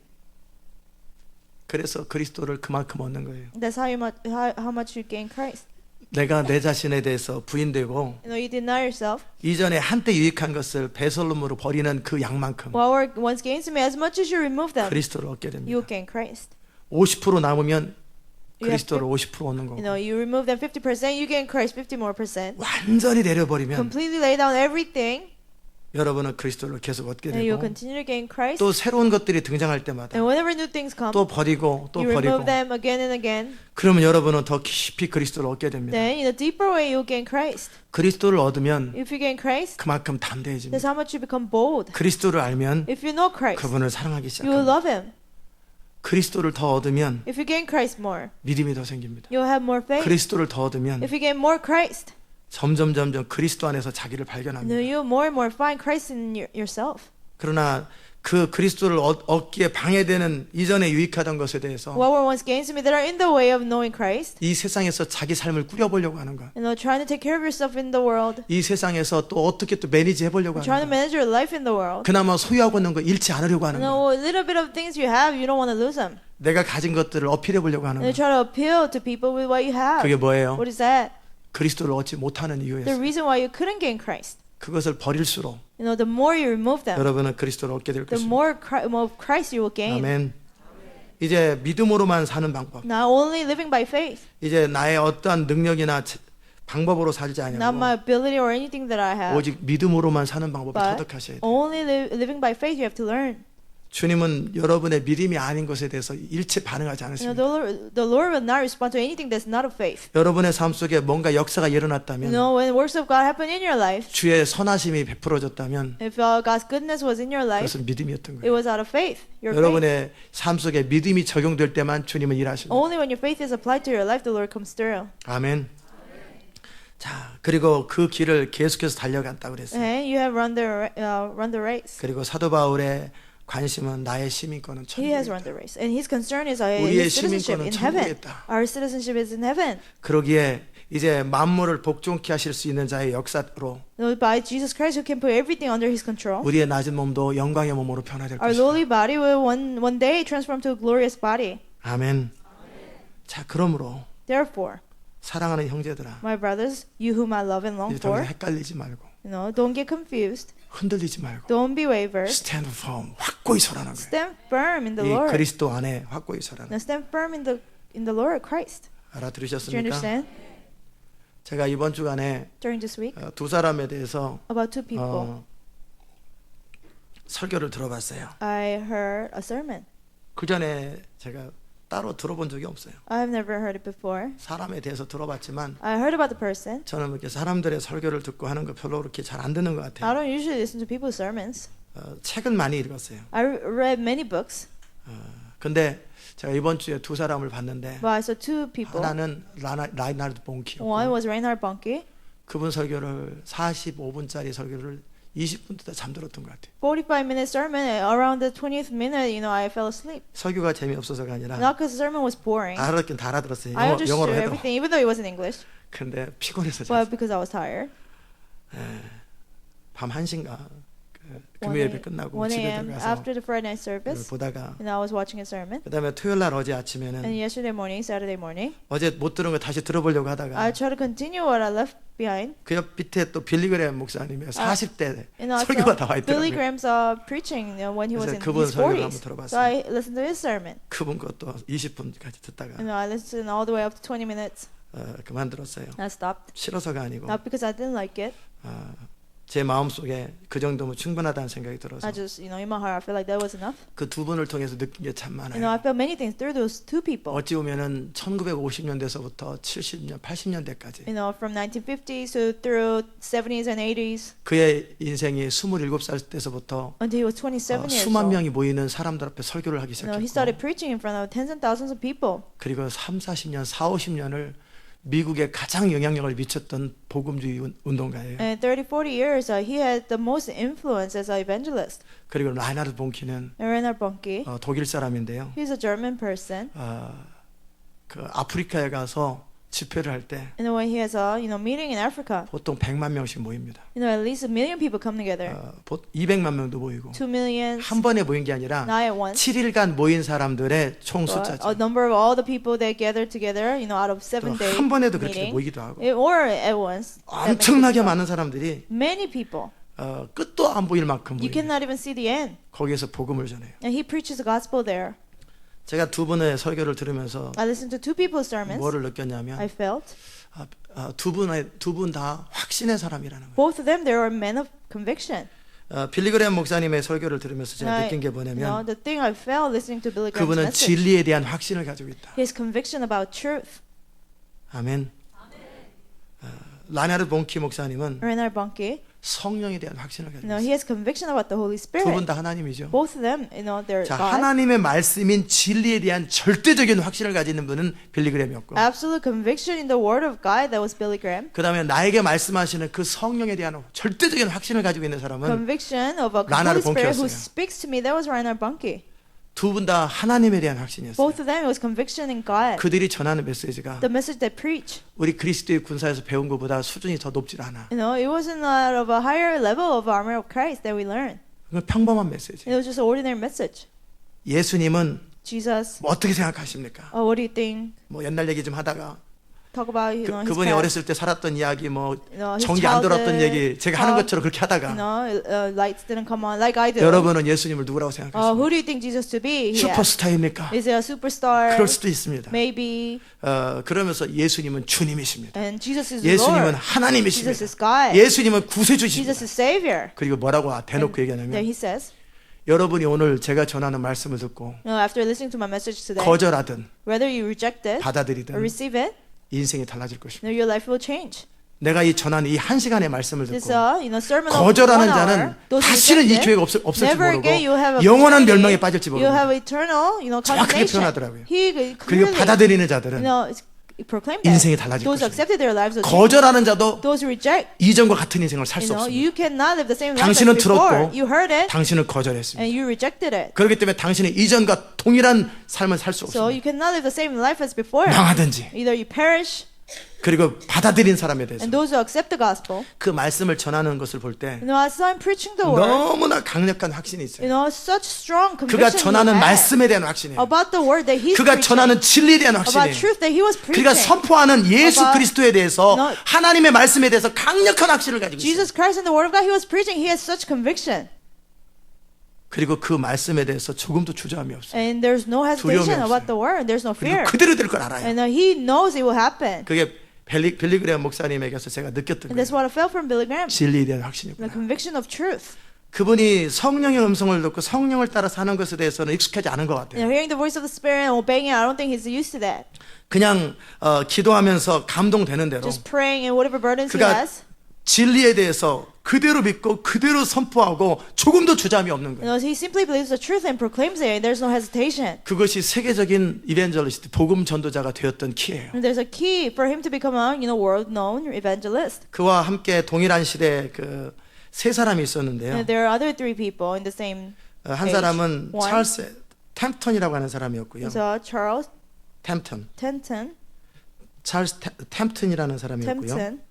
S1: 그래서 그리스도를 그만큼 얻는 거예요.
S2: That's how much you gain Christ.
S1: 내가 내 자신에 대해서 부인되고
S2: You know, you deny yourself.
S1: 이전에 한때 유익한 것을 배설물로 버리는 그 양만큼
S2: What were once gained to me, as much as you remove them,
S1: 그리스도를 얻게 됩니다.
S2: you will gain Christ.
S1: 50% 남으면
S2: You have
S1: 그리스도를 50% 얻는 거고
S2: You know, you remove them 50%, you gain Christ 50 more percent.
S1: 완전히 내려버리면
S2: Completely lay down everything,
S1: 여러분은 그리스도를 계속 얻게
S2: and you'll
S1: 되고
S2: continue to gain Christ.
S1: 또 새로운 것들이 등장할 때마다
S2: And whenever new things come,
S1: 또 버리고 또
S2: you
S1: 버리고
S2: remove them again and again.
S1: 그러면 여러분은 더 깊이 그리스도를 얻게 됩니다.
S2: Then, in a deeper way, you'll gain Christ.
S1: 그리스도를 얻으면
S2: If you gain Christ,
S1: 그만큼
S2: that's
S1: 담대해집니다.
S2: how much you become bold.
S1: 그리스도를 알면
S2: If you know Christ,
S1: 그분을 사랑하기
S2: you will
S1: 시작합니다.
S2: love Him.
S1: 그리스도를 더 얻으면
S2: If you gain Christ more,
S1: 믿음이 더 생깁니다.
S2: you'll have more faith.
S1: 그리스도를 더 얻으면
S2: If you gain more Christ,
S1: 점점 그리스도 안에서 자기를
S2: then
S1: 발견합니다.
S2: you'll more and more find Christ in yourself.
S1: 그러나 그 그리스도를 얻기에 방해되는 이전에 유익하던 것에 대해서
S2: What were once gained to me that are in the way of knowing Christ,
S1: 이 세상에서 자기 삶을 꾸려보려고 하는 것,
S2: you know, trying to take care of yourself in the world,
S1: 이 세상에서 또 어떻게 또 매니지 해보려고
S2: trying to
S1: 하는 것,
S2: manage your life in the world.
S1: 그나마 소유하고 있는 거 잃지 않으려고
S2: You
S1: 하는 것,
S2: know, a little bit of things you have, you don't want to lose them.
S1: 내가 가진 것들을 어필해보려고 하는
S2: And you
S1: 것,
S2: try to appeal to people with what you have.
S1: 그게 뭐예요?
S2: What is that?
S1: 그리스도를 얻지 못하는
S2: The
S1: 이유였어요.
S2: reason why you couldn't gain Christ.
S1: 그것을 버릴수록
S2: You know, the more you remove them,
S1: 여러분은 그리스도를 얻게 될
S2: the
S1: 것입니다.
S2: more Christ you will gain.
S1: 아멘. 이제 믿음으로만 사는 방법.
S2: Not only living by faith,
S1: 이제 나의 어떠한 능력이나 방법으로 살지
S2: not my
S1: 아니하고
S2: ability or anything that I have,
S1: 오직 믿음으로만 사는 방법을
S2: but
S1: 터득하셔야 돼요.
S2: only living by faith you have to learn.
S1: 주님은 여러분의 믿음이 아닌 것에 대해서 일체 반응하지
S2: You know,
S1: 않으십니다.
S2: the Lord will not respond to anything that's not of faith.
S1: 여러분의 삶 속에 뭔가 역사가
S2: You
S1: 일어났다면
S2: know, when works of God happen in your life,
S1: 주의 선하심이 베풀어졌다면
S2: if God's goodness was in your life,
S1: 그것은 믿음이었던
S2: it
S1: 거예요.
S2: was out of faith. Your faith.
S1: 여러분의 삶 속에 믿음이 적용될 때만 주님은 일하십니다.
S2: Only when your faith is applied to your life, the Lord comes through.
S1: 아멘. 자, 그리고 그 길을 계속해서 달려갔다 그랬어요.
S2: And you have run the race.
S1: 그리고 사도 바울의 관심은 나의 시민권은
S2: He has
S1: 천국이다.
S2: run the race, and his concern is
S1: 우리의
S2: his citizenship
S1: 시민권은
S2: in heaven.
S1: 천국이다.
S2: Our citizenship is in heaven.
S1: 그러기에 이제 만물을 복종케 하실 수 있는 자의 역사로
S2: You know, by Jesus Christ, who can put everything under His control.
S1: 우리의 낮은 몸도 영광의 몸으로 변화될
S2: Our
S1: 것이다.
S2: lowly body will one day transform to a glorious body.
S1: 아멘. 자, 그러므로
S2: Therefore,
S1: 사랑하는 형제들아,
S2: my brothers, you whom I love and long
S1: 이제 더
S2: for,
S1: 이상 헷갈리지 말고
S2: you know, don't get confused,
S1: 흔들리지 말고
S2: don't be wavered.
S1: 스탠드 펌 확고히 서라는 거예요.
S2: Stand firm in the
S1: 이
S2: Lord.
S1: 그리스도 안에 확고히 서라는
S2: Now stand firm in the Lord Christ. Do you
S1: 알아들으셨습니까?
S2: understand?
S1: 제가 이번 주간에
S2: During this week,
S1: 두 사람에 대해서
S2: about two people,
S1: 설교를 들어봤어요.
S2: I heard a sermon.
S1: 그 전에 제가 따로 들어본 적이 없어요.
S2: I have never heard it before.
S1: 사람에 대해서 들어봤지만
S2: I heard about the person.
S1: 저는 이렇게 사람들의 설교를 듣고 하는 거 별로 그렇게 잘 안 듣는 것
S2: I
S1: 같아요.
S2: don't usually listen to people's sermons.
S1: 책은 많이 읽었어요.
S2: I read many books,
S1: 근데 제가 이번 주에 두 사람을 봤는데
S2: but I saw two people.
S1: 하나는 라이나르드
S2: One
S1: 봉키였고
S2: was Reinhard Bonnke.
S1: 그분 설교를 45분짜리 설교를 20분 듣다 잠들었던 것 같아요.
S2: 45-minute sermon. Around the 20th minute, you know, I fell asleep.
S1: 설교가 재미없어서가 아니라
S2: Not because the sermon was boring.
S1: 알았긴 다 알아들었어요.
S2: I understood
S1: 영어로 해도.
S2: everything, even though it was in English,
S1: 근데 피곤해서
S2: but
S1: 잤어요.
S2: because I was tired.
S1: 밤 1시인가
S2: 1
S1: 금요 예배 끝나고 집에
S2: a.m.
S1: 들어가서
S2: after the Friday night service,
S1: 보다가
S2: and I was watching a sermon.
S1: 그다음에 토요일 날 어제
S2: And
S1: 아침에는
S2: yesterday morning, Saturday morning,
S1: 어제 못 들은 거 다시 들어보려고 하다가
S2: I tried to continue what I left behind.
S1: 그 옆 밑에 또 빌리그램 목사님의 40대
S2: You know, I
S1: 설교가
S2: saw
S1: 나와
S2: Billy
S1: 있더라고요.
S2: Graham's preaching, you know, when he was
S1: 그래서
S2: in
S1: 그분
S2: his
S1: 설교를 한번
S2: 40s.
S1: 들어봤어요.
S2: So I listened to his sermon.
S1: 그분 것도 20분까지 듣다가
S2: You know, I listened all the way up to 20 minutes.
S1: 그만 들었어요.
S2: I stopped.
S1: 싫어서가 아니고
S2: Not because I didn't like it.
S1: 제 마음속에 그 정도면 충분하다는 생각이 들어서
S2: I just, you know, in my heart, I felt like that was enough.
S1: 그 두 분을 통해서 느낀 게 참
S2: You know, I
S1: 많아요.
S2: felt many things through those two people.
S1: 어찌 보면은 1950년대서부터 70년, 80년대까지
S2: You know, from 1950s to through 70s and 80s
S1: 그의 인생이 27살 때서부터
S2: until he was 27 years
S1: 수만
S2: old.
S1: 명이 모이는 사람들 앞에 설교를 하기
S2: You know, he started
S1: 시작했고
S2: preaching in front of tens and thousands of people.
S1: 그리고 3, 40년, 4, 50년을 미국에 가장 영향력을 미쳤던 복음주의 운동가예요.
S2: And 30, 40 years, he had the most influence as an evangelist.
S1: 그리고 라이나르드 봉키는
S2: And Reinhard Bonnke,
S1: 독일 사람인데요.
S2: he's a German person.
S1: 그 아프리카에 가서 집회를 할 때
S2: And when he has a meeting in Africa,
S1: 보통 100만 명씩 모입니다.
S2: at least 1 million people come together.
S1: 200만 명도 모이고
S2: 2 million
S1: 한 번에 모인 게 아니라
S2: not at once.
S1: 7일간 모인 사람들의 총
S2: But
S1: 숫자죠.
S2: a number of all the people that gathered together, out of 7 days
S1: 한 번에도 그렇게
S2: meeting,
S1: 모이기도 하고
S2: or at once.
S1: 엄청나게 많은 사람들이
S2: Many people.
S1: 끝도 안 보일 만큼
S2: You
S1: 모입니다.
S2: cannot even see the end.
S1: 거기에서 복음을 전해요.
S2: And he preaches the gospel there.
S1: 제가 두 분의 설교를 들으면서
S2: I listened to 2 people's sermons.
S1: 뭐를 느꼈냐면
S2: I felt
S1: 두 분 다 확신의 사람이라는 거예요.
S2: both of them they were men of conviction.
S1: 빌리그레임 목사님의 설교를 들으면서 제가 느낀 게 뭐냐면
S2: The thing I felt listening to Billy Graham's
S1: 그분은
S2: message,
S1: 진리에 대한 확신을 가지고 있다.
S2: his conviction about truth.
S1: 아멘. 라나르 본키 목사님은
S2: Reinhard Bonnke,
S1: 성령에 대한 확신을 가지고
S2: he
S1: 있어요.
S2: has conviction about the Holy
S1: 두
S2: Spirit.
S1: 분 다 하나님이죠.
S2: Both of them, they're
S1: 자,
S2: God.
S1: 하나님의 말씀인 진리에 대한 절대적인 확신을 가지는 분은 빌리그램이었고,
S2: Absolute conviction in the Word of God. That was Billy Graham.
S1: 그 다음에 나에게 말씀하시는 그 성령에 대한 절대적인 확신을 가지고 있는 사람은
S2: Conviction of a
S1: 라나르
S2: Holy Spirit who
S1: 본케였어요.
S2: speaks to me. That was Reinhard Bonnke.
S1: 두 분 다 하나님에 대한 확신이었어요.
S2: Both of them, it was conviction in God.
S1: 그들이 전하는 메시지가
S2: The message they preach.
S1: 우리 그리스도의 군사에서 배운 것보다 수준이 더 높질 않아.
S2: It wasn't out of a higher level of armor of Christ that we learned.
S1: 그건 평범한 메시지.
S2: It was just an ordinary message.
S1: 예수님은
S2: Jesus,
S1: 어떻게 생각하십니까?
S2: what do you think?
S1: 뭐 옛날 얘기 좀 하다가
S2: Talk about his
S1: 그분이
S2: past.
S1: 어렸을 때 살았던 이야기, 뭐
S2: his
S1: 전기 안 돌았던
S2: childhood,
S1: 얘기 제가 하는 것처럼 그렇게 하다가
S2: lights didn't come on like I do.
S1: 여러분은 예수님을 누구라고 생각하십니까?
S2: Who do you think Jesus to be? He asked.
S1: 슈퍼스타입니까?
S2: Is he a superstar?
S1: 그럴 수도 있습니다.
S2: Maybe.
S1: 그러면서 예수님은 주님이십니다.
S2: And Jesus is
S1: 예수님은
S2: Lord.
S1: 하나님이십니다.
S2: Jesus is God.
S1: 예수님은 구세주십니다.
S2: Jesus is Savior.
S1: 그리고 뭐라고 대놓고
S2: Then
S1: 얘기하냐면
S2: he says,
S1: 여러분이 오늘 제가 전하는 말씀을 듣고
S2: after listening to my message today,
S1: 거절하든
S2: whether you reject it or
S1: 받아들이든
S2: receive it,
S1: 인생이 달라질 것입니다.
S2: your life will change.
S1: 내가 이 전하는 이 한 시간의 말씀을
S2: This
S1: 듣고
S2: sermon of 1
S1: 거절하는
S2: hour,
S1: 자는
S2: those who
S1: 다시는 이
S2: reject
S1: 교회가
S2: it,
S1: 없을지
S2: never
S1: 모르고
S2: again you have a
S1: 영원한
S2: opportunity,
S1: 멸망에 빠질지
S2: you have
S1: 모릅니다.
S2: eternal,
S1: 정확하게
S2: condemnation.
S1: 표현하더라고요.
S2: He
S1: 그리고
S2: clearly,
S1: 받아들이는 자들은
S2: proclaimed
S1: 인생이
S2: that.
S1: 달라질
S2: Those who
S1: 것입니다.
S2: accepted their lives will change.
S1: 거절하는 자도
S2: Those who reject,
S1: 이전과 같은 인생을 살 수 없습니다.
S2: you cannot live the same life as
S1: 당신은
S2: before.
S1: 들었고
S2: You heard it
S1: 당신은 거절했습니다.
S2: and you rejected it.
S1: 그렇기 때문에 당신은 이전과 동일한 삶을 살 수
S2: So
S1: 없습니다.
S2: you cannot live the same life as before.
S1: 망하든지
S2: Either you perish,
S1: 그리고 받아들인 사람에 대해서
S2: and those who accept the gospel.
S1: 그 말씀을 전하는 것을 볼 때
S2: As I'm preaching the word,
S1: 너무나 강력한 확신이 있어요.
S2: such strong
S1: 그가
S2: conviction he
S1: 전하는
S2: had
S1: 말씀에 대한 확신이에요.
S2: about the word that he's
S1: 그가
S2: preaching,
S1: 전하는 진리에 대한
S2: about
S1: 확신이에요.
S2: truth that he was preaching.
S1: 그가 선포하는 예수
S2: about
S1: 그리스도에 대해서
S2: no-
S1: 하나님의 말씀에 대해서 강력한 확신을 가지고 있어요.
S2: Jesus Christ and the word of God he was preaching, he has such conviction.
S1: 그리고 그 말씀에 대해서 조금도 주저함이 없어요.
S2: And there's no hesitation
S1: 두려움이
S2: about the word. There's no
S1: 그리고
S2: fear.
S1: 그대로 될 걸 알아요.
S2: And he knows it will happen.
S1: 그게 빌리그레임 목사님에게서 제가 느꼈던
S2: And that's
S1: 거예요.
S2: what I felt from Billy Graham.
S1: 진리에 대한
S2: The
S1: 확신이구나.
S2: conviction of truth.
S1: 그분이 성령의 음성을 듣고 성령을 따라 사는 것에 대해서는 익숙하지 않은 것 같아요.
S2: Hearing the voice of the Spirit and obeying it, I don't think he's used to that.
S1: 그냥 기도하면서 감동되는 대로
S2: Just praying and whatever burdens he
S1: 그가
S2: has.
S1: 진리에 대해서 그대로 믿고 그대로 선포하고 조금도 주저함이 없는 거예요.
S2: He simply believes the truth and proclaims it. And there's no hesitation.
S1: 그것이 세계적인 이벤젤리스트, 복음 전도자가 되었던 키예요.
S2: And there's a key for him to become a world-known evangelist.
S1: 그와 함께 동일한 시대에 그 세 사람이 있었는데요.
S2: And there are other 3 people in the same.
S1: 한 사람은
S2: One.
S1: 찰스 템턴이라고 하는 사람이었고요.
S2: So Charles
S1: 템턴,
S2: Tempton.
S1: 찰스 템턴이라는 사람이었고요.
S2: Tempton.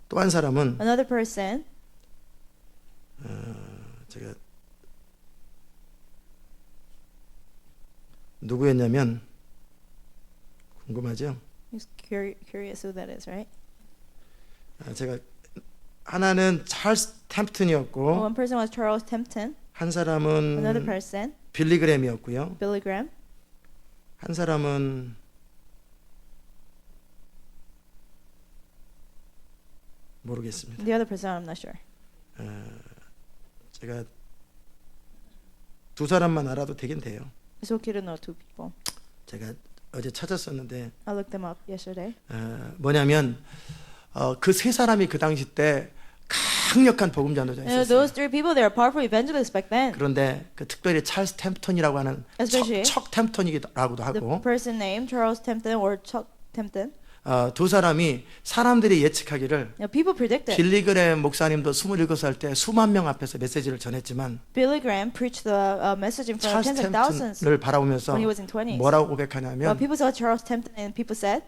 S1: 또 한 사람은
S2: Another person.
S1: 제가 누구였냐면 궁금하죠?
S2: He's curious who that is, right?
S1: 제가 하나는 찰스 템튼이었고
S2: One person was Charles Tempton.
S1: 한
S2: Another
S1: 사람은
S2: person,
S1: 빌리그램이었고요.
S2: Billy Graham.
S1: 한 사람은 모르겠습니다.
S2: The other person, I'm not sure.
S1: 제가 두 사람만 알아도 되긴 돼요.
S2: It's okay to know 2 people.
S1: 제가 어제 찾았었는데
S2: I looked them up yesterday.
S1: 뭐냐면 그 세 사람이 그 당시 때 강력한 복음 전도자 있었어요.
S2: Those 3 people, they are powerful evangelists back then.
S1: 그런데 그 특별히 찰스 템턴이라고 하는
S2: Especially
S1: 척 템턴이라고도
S2: The
S1: 하고
S2: person named Charles Tempton or Chuck Tempton.
S1: 두 사람이 사람들이 예측하기를
S2: People predicted.
S1: 빌리그램 목사님도 27살 때 수만 명 앞에서 메시지를 전했지만
S2: Billy Graham preached the message in front of
S1: 찰스
S2: tens of thousands
S1: 템튼을 바라보면서
S2: when he was in 20s.
S1: 뭐라고
S2: But
S1: 고백하냐면
S2: people saw Charles Tempton and people said,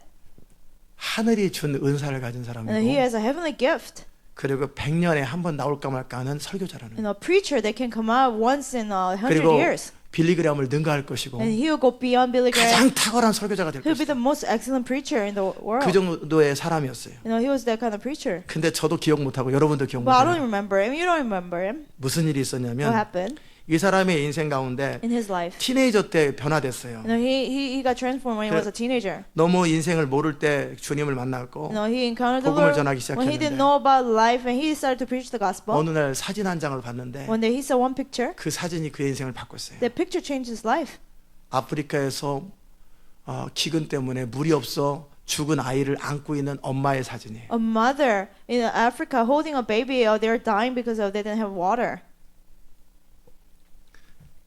S1: 하늘이 준 은사를 가진
S2: he
S1: 사람이고
S2: has a heavenly gift.
S1: 그리고 100년에 한 번 나올까 말까 하는 설교자라는 거예요.
S2: A preacher that can come out once in 100
S1: 그리고
S2: years.
S1: 빌리그램을 능가할 것이고
S2: And he will go beyond Billy Graham.
S1: 가장 탁월한 설교자가 될
S2: He'll be
S1: 것이다.
S2: the most excellent preacher in the world.
S1: 그 정도의 사람이었어요.
S2: He was that kind of preacher.
S1: 근데 저도 기억 못하고 여러분도 기억
S2: But I don't
S1: 못해요.
S2: remember him. You don't remember him.
S1: 무슨 일이
S2: What
S1: 있었냐면
S2: happened
S1: 이 사람의 인생 가운데
S2: in his life?
S1: 티네이저 때 변화됐어요.
S2: He got transformed when he was a teenager.
S1: 너무 인생을 모를 때 주님을 만났고
S2: He encountered the
S1: 복음을
S2: Lord
S1: 전하기
S2: when he
S1: 시작했는데
S2: didn't know about life and he started to preach the gospel.
S1: 어느 날 사진 한 장을 봤는데
S2: One day he saw one picture.
S1: 그 사진이 그의 인생을 바꿨어요.
S2: That picture changed his life.
S1: 아프리카에서 기근 때문에 물이 없어 죽은 아이를 안고 있는 엄마의 사진이에요.
S2: A mother in Africa holding a baby, they're dying because they didn't have water.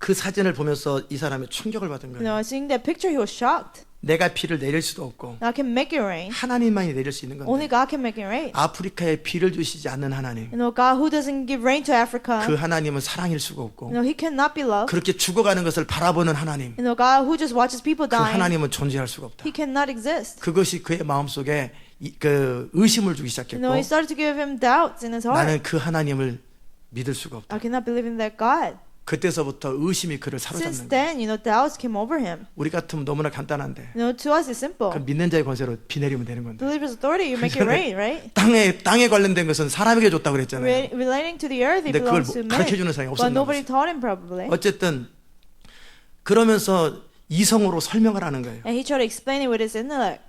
S1: 그 사진을 보면서 이 사람이 충격을 받은 거예요.
S2: Seeing that picture, he was shocked.
S1: 내가 비를 내릴 수도 없고
S2: I can make it rain.
S1: 하나님만이 내릴 수 있는
S2: Only
S1: 건데
S2: God can make it rain.
S1: 아프리카에 비를 주시지 않는 하나님,
S2: God who doesn't give rain to Africa,
S1: 그 하나님은 사랑일 수가 없고
S2: He cannot be loved.
S1: 그렇게 죽어가는 것을 바라보는 하나님,
S2: God who just watches people
S1: 그
S2: dying,
S1: 하나님은 존재할 수가 없다.
S2: He cannot exist.
S1: 그것이 그의 마음속에 그 의심을 주기 시작했고
S2: He started to give him doubts in his heart.
S1: 나는 그 하나님을 믿을 수가 없다.
S2: I cannot believe in that God.
S1: 그때서부터 의심이 그를
S2: Since
S1: 사로잡는 거예요.
S2: then, doubts came over him.
S1: 우리 같으면 너무나 간단한데
S2: To us, it's simple.
S1: 그 믿는 자의 권세로 비 내리면 되는 건데
S2: Believer's authority, you make it rain, right?
S1: 땅에 관련된 것은 사람에게 줬다고 그랬잖아요.
S2: Relating to the earth, it
S1: 근데 그걸
S2: belongs to men.
S1: 가르쳐주는 사람이
S2: But
S1: 없었나
S2: nobody
S1: 보죠.
S2: taught him probably.
S1: 어쨌든 그러면서 이성으로 설명을 하는 거예요.
S2: And he tried to explain it with his intellect.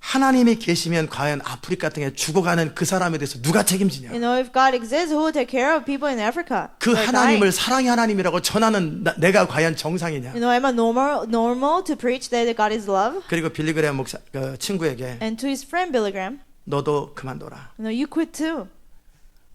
S1: 하나님이 계시면 과연 아프리카 등에 죽어가는 그 사람에 대해서 누가 책임지냐?
S2: If God exists, who will take care of people in Africa?
S1: 그
S2: who are
S1: 하나님을
S2: dying?
S1: 사랑의 하나님이라고 전하는 내가 과연 정상이냐?
S2: Am I normal to preach that God is love?
S1: 그리고 빌리그레임 목사 친구에게
S2: And to his friend Billy Graham,
S1: 너도 그만둬라.
S2: you quit too.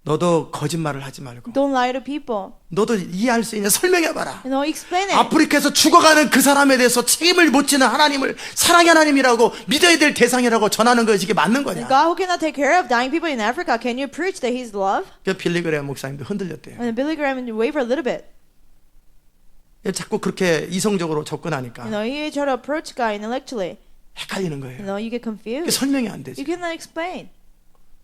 S1: 너도 거짓말을 하지 말고
S2: Don't lie to people.
S1: 너도 이해할 수 있냐 설명해봐라.
S2: Explain it.
S1: 아프리카에서 죽어가는 그 사람에 대해서 책임을 못 지는 하나님을 사랑의 하나님이라고 믿어야 될 대상이라고 전하는 것이 이게 맞는 거냐?
S2: God who cannot take care of dying people in Africa, can you preach that He's love?
S1: 그 빌리그레임 목사님도 흔들렸대요.
S2: And Billy Graham wavered a little bit.
S1: 자꾸 그렇게 이성적으로 접근하니까
S2: He tried to approach God intellectually.
S1: 헷갈리는 거예요.
S2: You get confused.
S1: 설명이 안 되지.
S2: You cannot explain.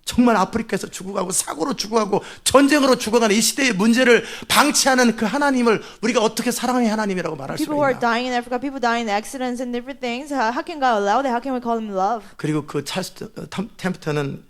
S1: 정말 아프리카에서 죽어가고 사고로 죽어가고 전쟁으로 죽어가는 이 시대의 문제를 방치하는 그 하나님을 우리가 어떻게 사랑의 하나님이라고 말할 수
S2: People who are
S1: 있나?
S2: dying in Africa, people dying in accidents and different things. How can God allow that? How can we call Him love?
S1: 그리고 그 찰스 템프턴은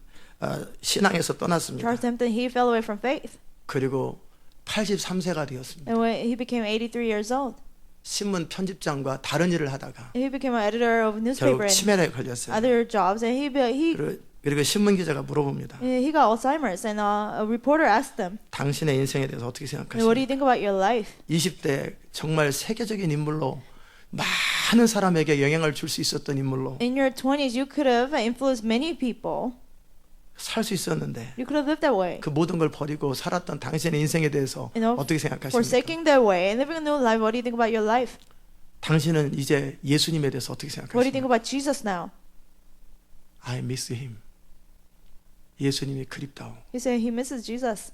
S1: 신앙에서 떠났습니다.
S2: Charles Hampton, he fell away from faith.
S1: 그리고 83세가 되었습니다.
S2: And when he became 83 years old,
S1: 신문 편집장과 다른 일을 하다가
S2: he became an editor of newspaper
S1: 결국
S2: and
S1: 치매에 걸렸어요.
S2: other jobs. And
S1: 그리고 신문 기자가 물어봅니다.
S2: he got Alzheimer's. And a reporter asked him,
S1: 당신의 인생에 대해서 어떻게
S2: what do you
S1: 생각하십니까?
S2: think about your life?
S1: 20대 정말 세계적인 인물로 많은 사람에게 영향을 줄 수 있었던 인물로
S2: In your 20s, you could have influenced many people.
S1: 살 수 있었는데
S2: You could have lived that way.
S1: 그 모든 걸 버리고 살았던 당신의 인생에 대해서 어떻게 생각하십니까?
S2: Forsaking that way and living a new life, what do you think about your life?
S1: 당신은 이제 예수님에 대해서 어떻게
S2: What do you think
S1: 생각하십니까?
S2: about Jesus now?
S1: I miss him. 예수님이 그립다오.
S2: He said he misses Jesus.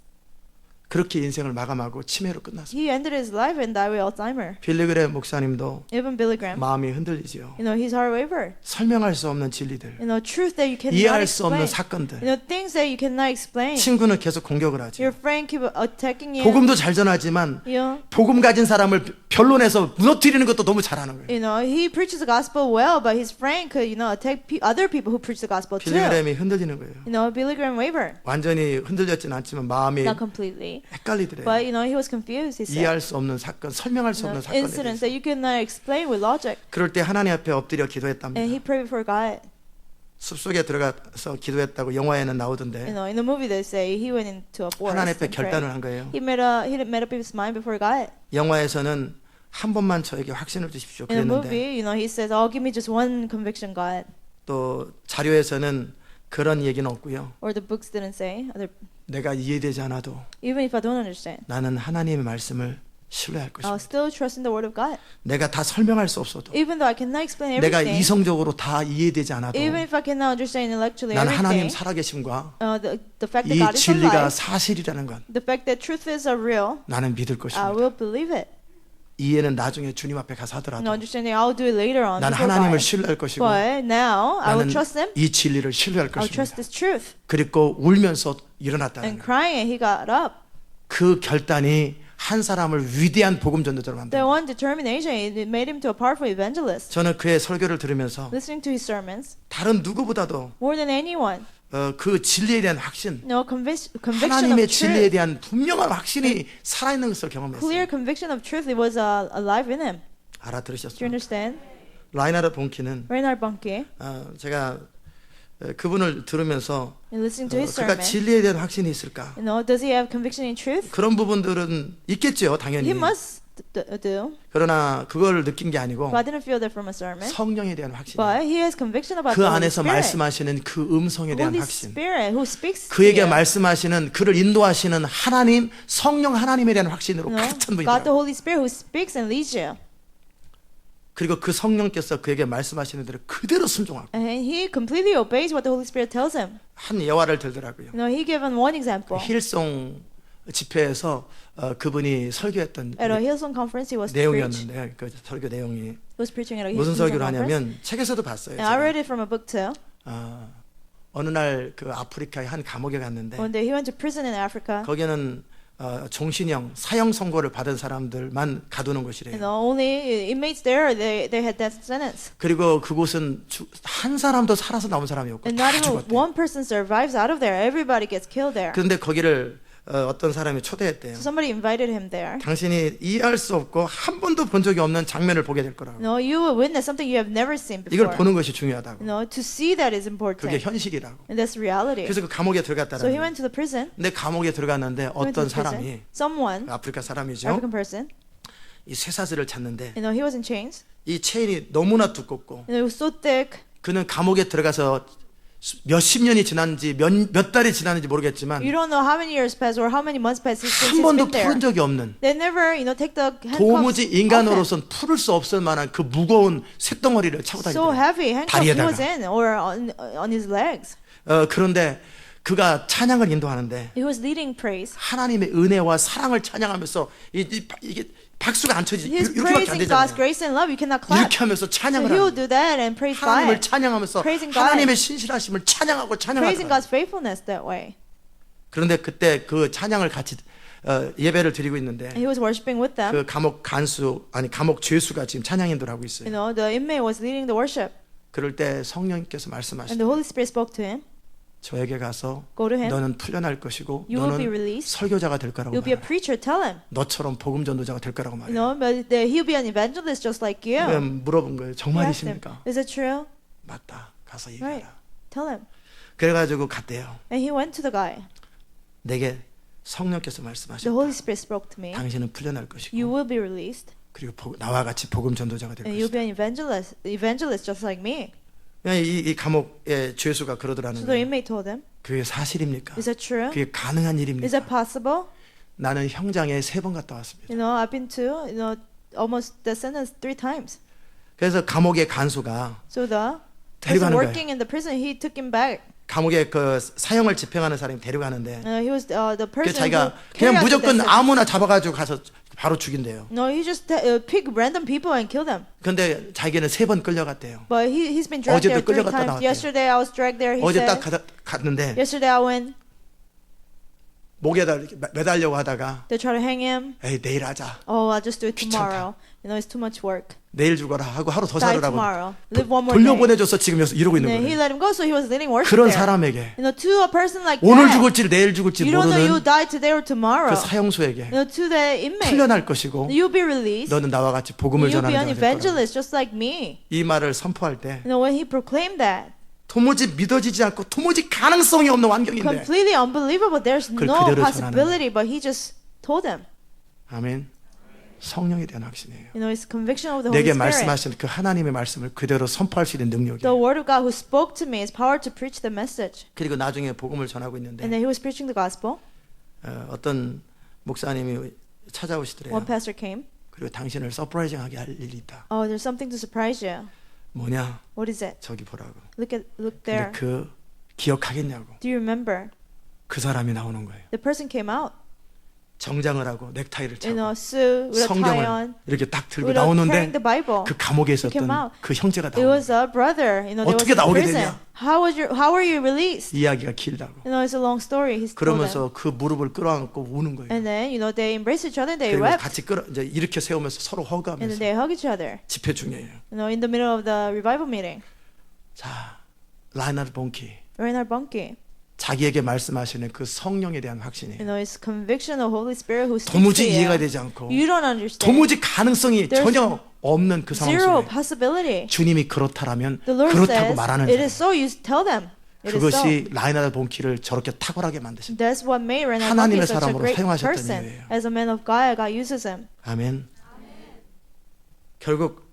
S1: 그렇게 인생을 마감하고 치매로 끝났습니다.
S2: He ended his life and died with Alzheimer.
S1: 빌리그레임 목사님도
S2: Even Billy Graham,
S1: 마음이 흔들리지요.
S2: his heart wavered.
S1: 설명할 수 없는 진리들,
S2: Truth that you cannot
S1: 이해할 수 없는
S2: explain.
S1: 사건들.
S2: Things that you cannot explain.
S1: 친구는 계속 공격을 하죠.
S2: Your friend keep attacking you.
S1: 복음도 잘 전하지만
S2: You
S1: 복음 가진 사람을 변론해서 무너뜨리는 것도 너무 잘하는 거예요.
S2: he preaches the gospel well, but his friend could, attack other people who preach the gospel too.
S1: 빌리그레임이 흔들리는 거예요.
S2: Billy Graham wavered.
S1: 완전히 흔들렸진 않지만 마음이
S2: Not completely.
S1: 헷갈리더래요.
S2: But, he was confused, he said.
S1: 이해할 수 없는 사건, 설명할 수 없는 사건에
S2: Incidents
S1: 대해서.
S2: that you cannot explain with logic.
S1: 그럴 때 하나님 앞에 엎드려
S2: And he
S1: 기도했답니다.
S2: prayed before God.
S1: 숲속에 들어가서 기도했다고 영화에는 나오던데
S2: In the movie they say he went into a forest
S1: 하나님 앞에
S2: and
S1: 결단을
S2: prayed.
S1: 한 거예요.
S2: He made up his mind before God.
S1: 영화에서는 한 번만 저에게 확신을 주십시오
S2: In the
S1: 그랬는데
S2: movie, he says, "Oh, give me just one conviction, God."
S1: 또 자료에서는 그런 얘기는 없고요.
S2: Or the books didn't say.
S1: 내가 이해되지 않아도
S2: Even if I don't understand,
S1: 나는 하나님의 말씀을 신뢰할 것입니다.
S2: I'll still trust in the word of God.
S1: 내가 다 설명할 수 없어도
S2: Even though I cannot explain
S1: 내가
S2: everything,
S1: 이성적으로 다 이해되지 않아도
S2: even if I cannot understand intellectually
S1: 나는 하나님
S2: everything,
S1: 살아계심과
S2: the fact that
S1: 이
S2: God is
S1: 진리가
S2: alive,
S1: 사실이라는 건
S2: the fact that truth is real,
S1: 나는 믿을
S2: I
S1: 것입니다.
S2: will believe it.
S1: 이해는 나중에 주님 앞에 가서
S2: And
S1: 하더라도
S2: understanding, I'll do it later on.
S1: 난
S2: before
S1: 하나님을
S2: God.
S1: 신뢰할 것이고
S2: But now I will
S1: 나는
S2: trust Him.
S1: 이 진리를 신뢰할
S2: I'll trust
S1: 것입니다.
S2: this truth.
S1: 그리고 울면서 일어났다는
S2: And
S1: 거예요.
S2: crying, he got up.
S1: 그 결단이 한 사람을 위대한 복음 전도자로
S2: That
S1: 만듭니다.
S2: one determination, it made him to a powerful evangelist.
S1: 저는 그의 설교를 들으면서
S2: Listening to his sermons,
S1: 다른 누구보다도
S2: more than anyone,
S1: 그 진리에 대한 확신,
S2: no conviction
S1: 하나님의
S2: of
S1: 진리에
S2: truth,
S1: 대한 분명한 확신이 살아있는 것을 경험했어요.
S2: clear conviction of truth, it was alive in him. Do you
S1: 알아들으셨어요?
S2: understand?
S1: 라이나르 본키는
S2: Reinhard Bonnke,
S1: 제가 그분을 들으면서
S2: in listening to his
S1: 그가
S2: sermon,
S1: 진리에 대한 확신이 있을까?
S2: does he have conviction in truth?
S1: 그런 부분들은 있겠죠, 당연히.
S2: He must do.
S1: 그러나 그걸 느낀 게 아니고
S2: But I didn't feel that from a sermon.
S1: 성령에 대한 확신.
S2: But he has conviction about
S1: 그
S2: the Holy
S1: 안에서
S2: Spirit.
S1: 말씀하시는 그 음성에 대한
S2: Holy
S1: 확신.
S2: Spirit who speaks to
S1: 그에게
S2: you.
S1: 말씀하시는 그를 인도하시는 하나님, 성령 하나님에 대한 확신으로
S2: No?
S1: 가득 찬
S2: God the
S1: 분이더라고요.
S2: Holy Spirit who speaks and leads you.
S1: 그리고 그 성령께서 그에게 말씀하시는 대로 그대로 순종하고
S2: And he completely obeys what the Holy Spirit tells him.
S1: 한 예화를 들더라고요.
S2: He given one example.
S1: 힐송 집회에서 그분이 설교했던
S2: At a Hillsong conference, he was to preach.
S1: 내용이었는데 그 설교 내용이
S2: He was preaching at a
S1: 무슨
S2: Hillsong
S1: 설교를
S2: conference.
S1: 하냐면 책에서도 봤어요.
S2: And I
S1: 제가.
S2: read it from a book too.
S1: 어느 날 그 아프리카의 한 감옥에 갔는데
S2: One day he went to prison in Africa.
S1: 거기는 종신형 사형 선고를 받은 사람들만 가두는 곳이래요.
S2: Only inmates there, they had death sentence.
S1: 그리고 그곳은 한 사람도 살아서 나온 사람이 없고
S2: And
S1: 다
S2: not even
S1: 죽었대.
S2: one person survives out of there. Everybody gets killed there.
S1: 그런데 거기를 어떤 사람이 초대했대요.
S2: So somebody invited him there.
S1: 당신이 이해할 수 없고 한 번도 본 적이 없는 장면을 보게 될 거라고.
S2: You will witness something you have never seen
S1: 이걸
S2: before.
S1: 보는 것이 중요하다고.
S2: To see that is
S1: 그게
S2: important.
S1: 현실이라고.
S2: And that's reality.
S1: 그래서 그 감옥에
S2: So he
S1: 들어갔다는 거예요.
S2: went to the prison.
S1: 근데 감옥에 들어갔는데
S2: He went
S1: 어떤
S2: to the prison.
S1: 사람이
S2: Someone,
S1: 아프리카 사람이죠.
S2: African person,
S1: 이 쇠사슬을 찾는데
S2: he was in chains.
S1: 이 체인이 너무나 두껍고
S2: It was so thick.
S1: 그는 감옥에 들어가서 몇십 년이 지났는지 몇 달이 지났는지 모르겠지만
S2: You don't know how many years passed or how many months passed since
S1: 한
S2: he's
S1: 번도
S2: been there.
S1: 풀은 적이 없는
S2: They never, take the handcuffs
S1: 도무지
S2: off him.
S1: 인간으로선 풀을 수 없을 만한 그 무거운 쇳덩어리를 차고
S2: So
S1: 다니더라고요.
S2: heavy handcuffs he was
S1: 다리에다가.
S2: in or on his legs.
S1: 그런데 그가 찬양을 인도하는데
S2: He was leading praise.
S1: 하나님의 은혜와 사랑을 찬양하면서 이게 박수가 안 쳐지지.
S2: He's
S1: 이렇게밖에 안
S2: praising God's
S1: 되잖아요.
S2: grace and love. You cannot clap.
S1: 이렇게 하면서
S2: So
S1: 찬양을
S2: he will
S1: 하는
S2: do that and praise
S1: 하나님을
S2: God.
S1: 찬양하면서
S2: Praising God.
S1: 하나님의 신실하심을 찬양하고
S2: Praising
S1: 찬양하고
S2: God's faithfulness that way.
S1: 그런데 그때 그 찬양을 같이 예배를 드리고 있는데
S2: And he was worshiping with them.
S1: 그 감옥 죄수가 지금 찬양 인도를 하고 있어요.
S2: The inmate was leading the worship.
S1: 그럴 때 성령께서
S2: And
S1: 말씀하시되
S2: the Holy Spirit spoke to him.
S1: 저에게 가서
S2: Go to him.
S1: 너는 풀려날 것이고
S2: You will be
S1: 너는
S2: released.
S1: 설교자가 될 거라고
S2: You'll be a
S1: 말해.
S2: preacher. Tell him.
S1: 너처럼 복음 전도자가 될 거라고 말해.
S2: But he'll be an evangelist just like you.
S1: 물어본 거예요.
S2: He asked him,
S1: 정말이십니까?
S2: is it true?
S1: 맞다. 가서
S2: Right.
S1: 얘기해라.
S2: Tell him.
S1: 그래가지고 갔대요.
S2: And he went to the guy.
S1: 내게 성령께서
S2: The
S1: 말씀하셨다.
S2: Holy Spirit spoke to me.
S1: 당신은 풀려날
S2: You
S1: 것이고
S2: will be released.
S1: 그리고 나와 같이 복음 전도자가 될
S2: And you'll
S1: 것이다.
S2: be an evangelist just like me.
S1: 이 감옥의 죄수가 그러더라는
S2: So the
S1: 거예요.
S2: inmate told him,
S1: 그게 사실입니까?
S2: is that true?
S1: 그게 가능한
S2: Is
S1: 일입니까?
S2: that possible?
S1: 나는 형장에 3번 갔다 왔습니다.
S2: I've been to, almost the sentence 3 times.
S1: 그래서 감옥의 간수가
S2: So the
S1: 데려가는
S2: person
S1: 거예요.
S2: working in the prison, he took him back.
S1: 감옥에 그 사형을 집행하는 사람이 데려가는데
S2: He was the
S1: 그
S2: person
S1: 자기가
S2: who
S1: 그냥
S2: carried out the
S1: 무조건
S2: sentence.
S1: 아무나 잡아가지고 가서 바로 죽인대요.
S2: No, he just pick random people and kill them.
S1: 근데 자기는 3번 끌려갔대요.
S2: But he's been dragged
S1: 어제도
S2: there 3
S1: 끌려갔다
S2: times.
S1: 나왔대요.
S2: Yesterday I was dragged there. He
S1: 어제
S2: said.
S1: 딱 갔는데
S2: Yesterday I went.
S1: 목에다 이렇게 매달려고 하다가
S2: They try to hang him.
S1: 에이 내일 하자.
S2: Oh, I'll just do it
S1: 귀찮다.
S2: tomorrow. It's too much work.
S1: 내일 죽어라 하고 하루 더
S2: Die
S1: 살으라고
S2: tomorrow. Live one more day.
S1: 돌려보내줘서 지금 여기서 이러고 있는
S2: And he
S1: 거예요.
S2: let him go, so he was leading worship
S1: 그런
S2: there.
S1: 사람에게
S2: To a person like
S1: 오늘
S2: that,
S1: 죽을지 내일 죽을지
S2: you don't know you
S1: 모르는
S2: die today or tomorrow.
S1: 그 사형수에게
S2: To the inmate,
S1: 풀려날 것이고
S2: you'll be released.
S1: 너는 나와 같이 복음을
S2: You'll be
S1: 전하는
S2: an
S1: 자가 될 거라고.
S2: evangelist just like me.
S1: 이 말을 선포할 때
S2: When he proclaimed that,
S1: 도무지 믿어지지 않고 도무지 가능성이 없는 환경인데
S2: completely unbelievable. There's
S1: 그걸
S2: no
S1: 그대로
S2: possibility, but he just told them.
S1: 아멘. 성령에 대한 확신이에요.
S2: It's conviction of the Holy
S1: 내게
S2: Spirit.
S1: 말씀하신 그 하나님의 말씀을 그대로 선포할 수 있는
S2: The
S1: 능력이에요.
S2: word of God who spoke to me is power to preach the message.
S1: 그리고 나중에 복음을 전하고 있는데
S2: And then he was preaching the gospel.
S1: 어떤 목사님이 찾아오시더래요.
S2: One pastor came.
S1: 그리고 당신을 서프라이징하게 할 일이 있다.
S2: Oh, there's something to surprise you.
S1: 뭐냐?
S2: What is it?
S1: 저기 보라고.
S2: Look
S1: 근데
S2: there.
S1: 그 기억하겠냐고.
S2: Do you remember?
S1: 그 사람이 나오는 거예요.
S2: The person came out.
S1: 정장을 하고 넥타이를
S2: in a
S1: 차고
S2: suit with a tie
S1: 성경을
S2: on,
S1: 이렇게 딱 들고
S2: without carrying
S1: 나오는데
S2: the Bible.
S1: 그 감옥에
S2: came
S1: 있었던
S2: out.
S1: 그 형제가
S2: It
S1: 나오는
S2: was a brother. You know, they was
S1: 어떻게
S2: in
S1: 나오게
S2: prison.
S1: 되냐?
S2: How were you released?
S1: 이야기가 길다고.
S2: You know, it's a long story. He's told them.
S1: 그러면서 그 무릎을 끌어안고 우는 거예요.
S2: And then, you know, they embraced each other and they
S1: 그리고
S2: wept.
S1: 같이 이제 이렇게 세우면서 서로
S2: And then
S1: 허그하면서
S2: they hug each other.
S1: 집회 중이에요.
S2: You know, in the middle of the revival meeting.
S1: 자, 라이나르 본키
S2: Reinhard Bonnke.
S1: 자기에게 말씀하시는 그 성령에 대한
S2: You
S1: 확신이에요.
S2: know, it's conviction of Holy Spirit who speaks to
S1: 도무지 이해가
S2: you.
S1: 되지 않고
S2: You don't understand.
S1: 도무지 가능성이
S2: There's
S1: 전혀 없는 그 상황
S2: Zero
S1: 속에
S2: possibility.
S1: 주님이 그렇다라면
S2: The Lord
S1: 그렇다고
S2: says,
S1: 말하는
S2: it is
S1: 사람.
S2: so, you tell them. It is so.
S1: 그것이 라이나르 본키를 저렇게 탁월하게 만드신
S2: That's what made Reinhard
S1: 하나님의
S2: Bonnke such a
S1: 사람으로
S2: great
S1: 사용하셨던
S2: person.
S1: 일이에요.
S2: As a man of God, God uses him.
S1: 아멘. 결국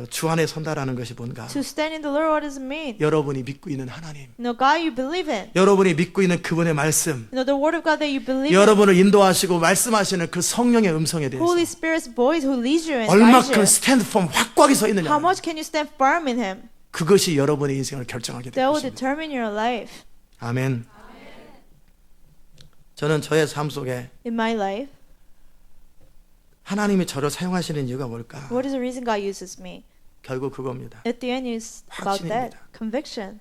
S1: 주 안에 선다라는 것이 뭔가?
S2: To stand in the Lord, what does it mean?
S1: 여러분이 믿고 있는 하나님,
S2: You know, God you believe in.
S1: 여러분이 믿고 있는 그분의 말씀,
S2: You know, the word of God that you believe in.
S1: 여러분을 인도하시고 말씀하시는 그 성령의 음성에 대해서
S2: Holy Spirit's voice who leads you and guides
S1: 얼마큼
S2: you.
S1: 스탠드 폼 확고하게 서
S2: How
S1: 있느냐.
S2: much can you stand firm in Him?
S1: 그것이 여러분의 인생을 결정하게 될
S2: That will
S1: 것입니다.
S2: determine your life.
S1: 아멘. 저는 저의 삶 속에
S2: In my life,
S1: 하나님이 저를 사용하시는 이유가 뭘까?
S2: what is the reason God uses me?
S1: 결국 그겁니다.
S2: At the end, is about that.
S1: 확신입니다.
S2: Conviction.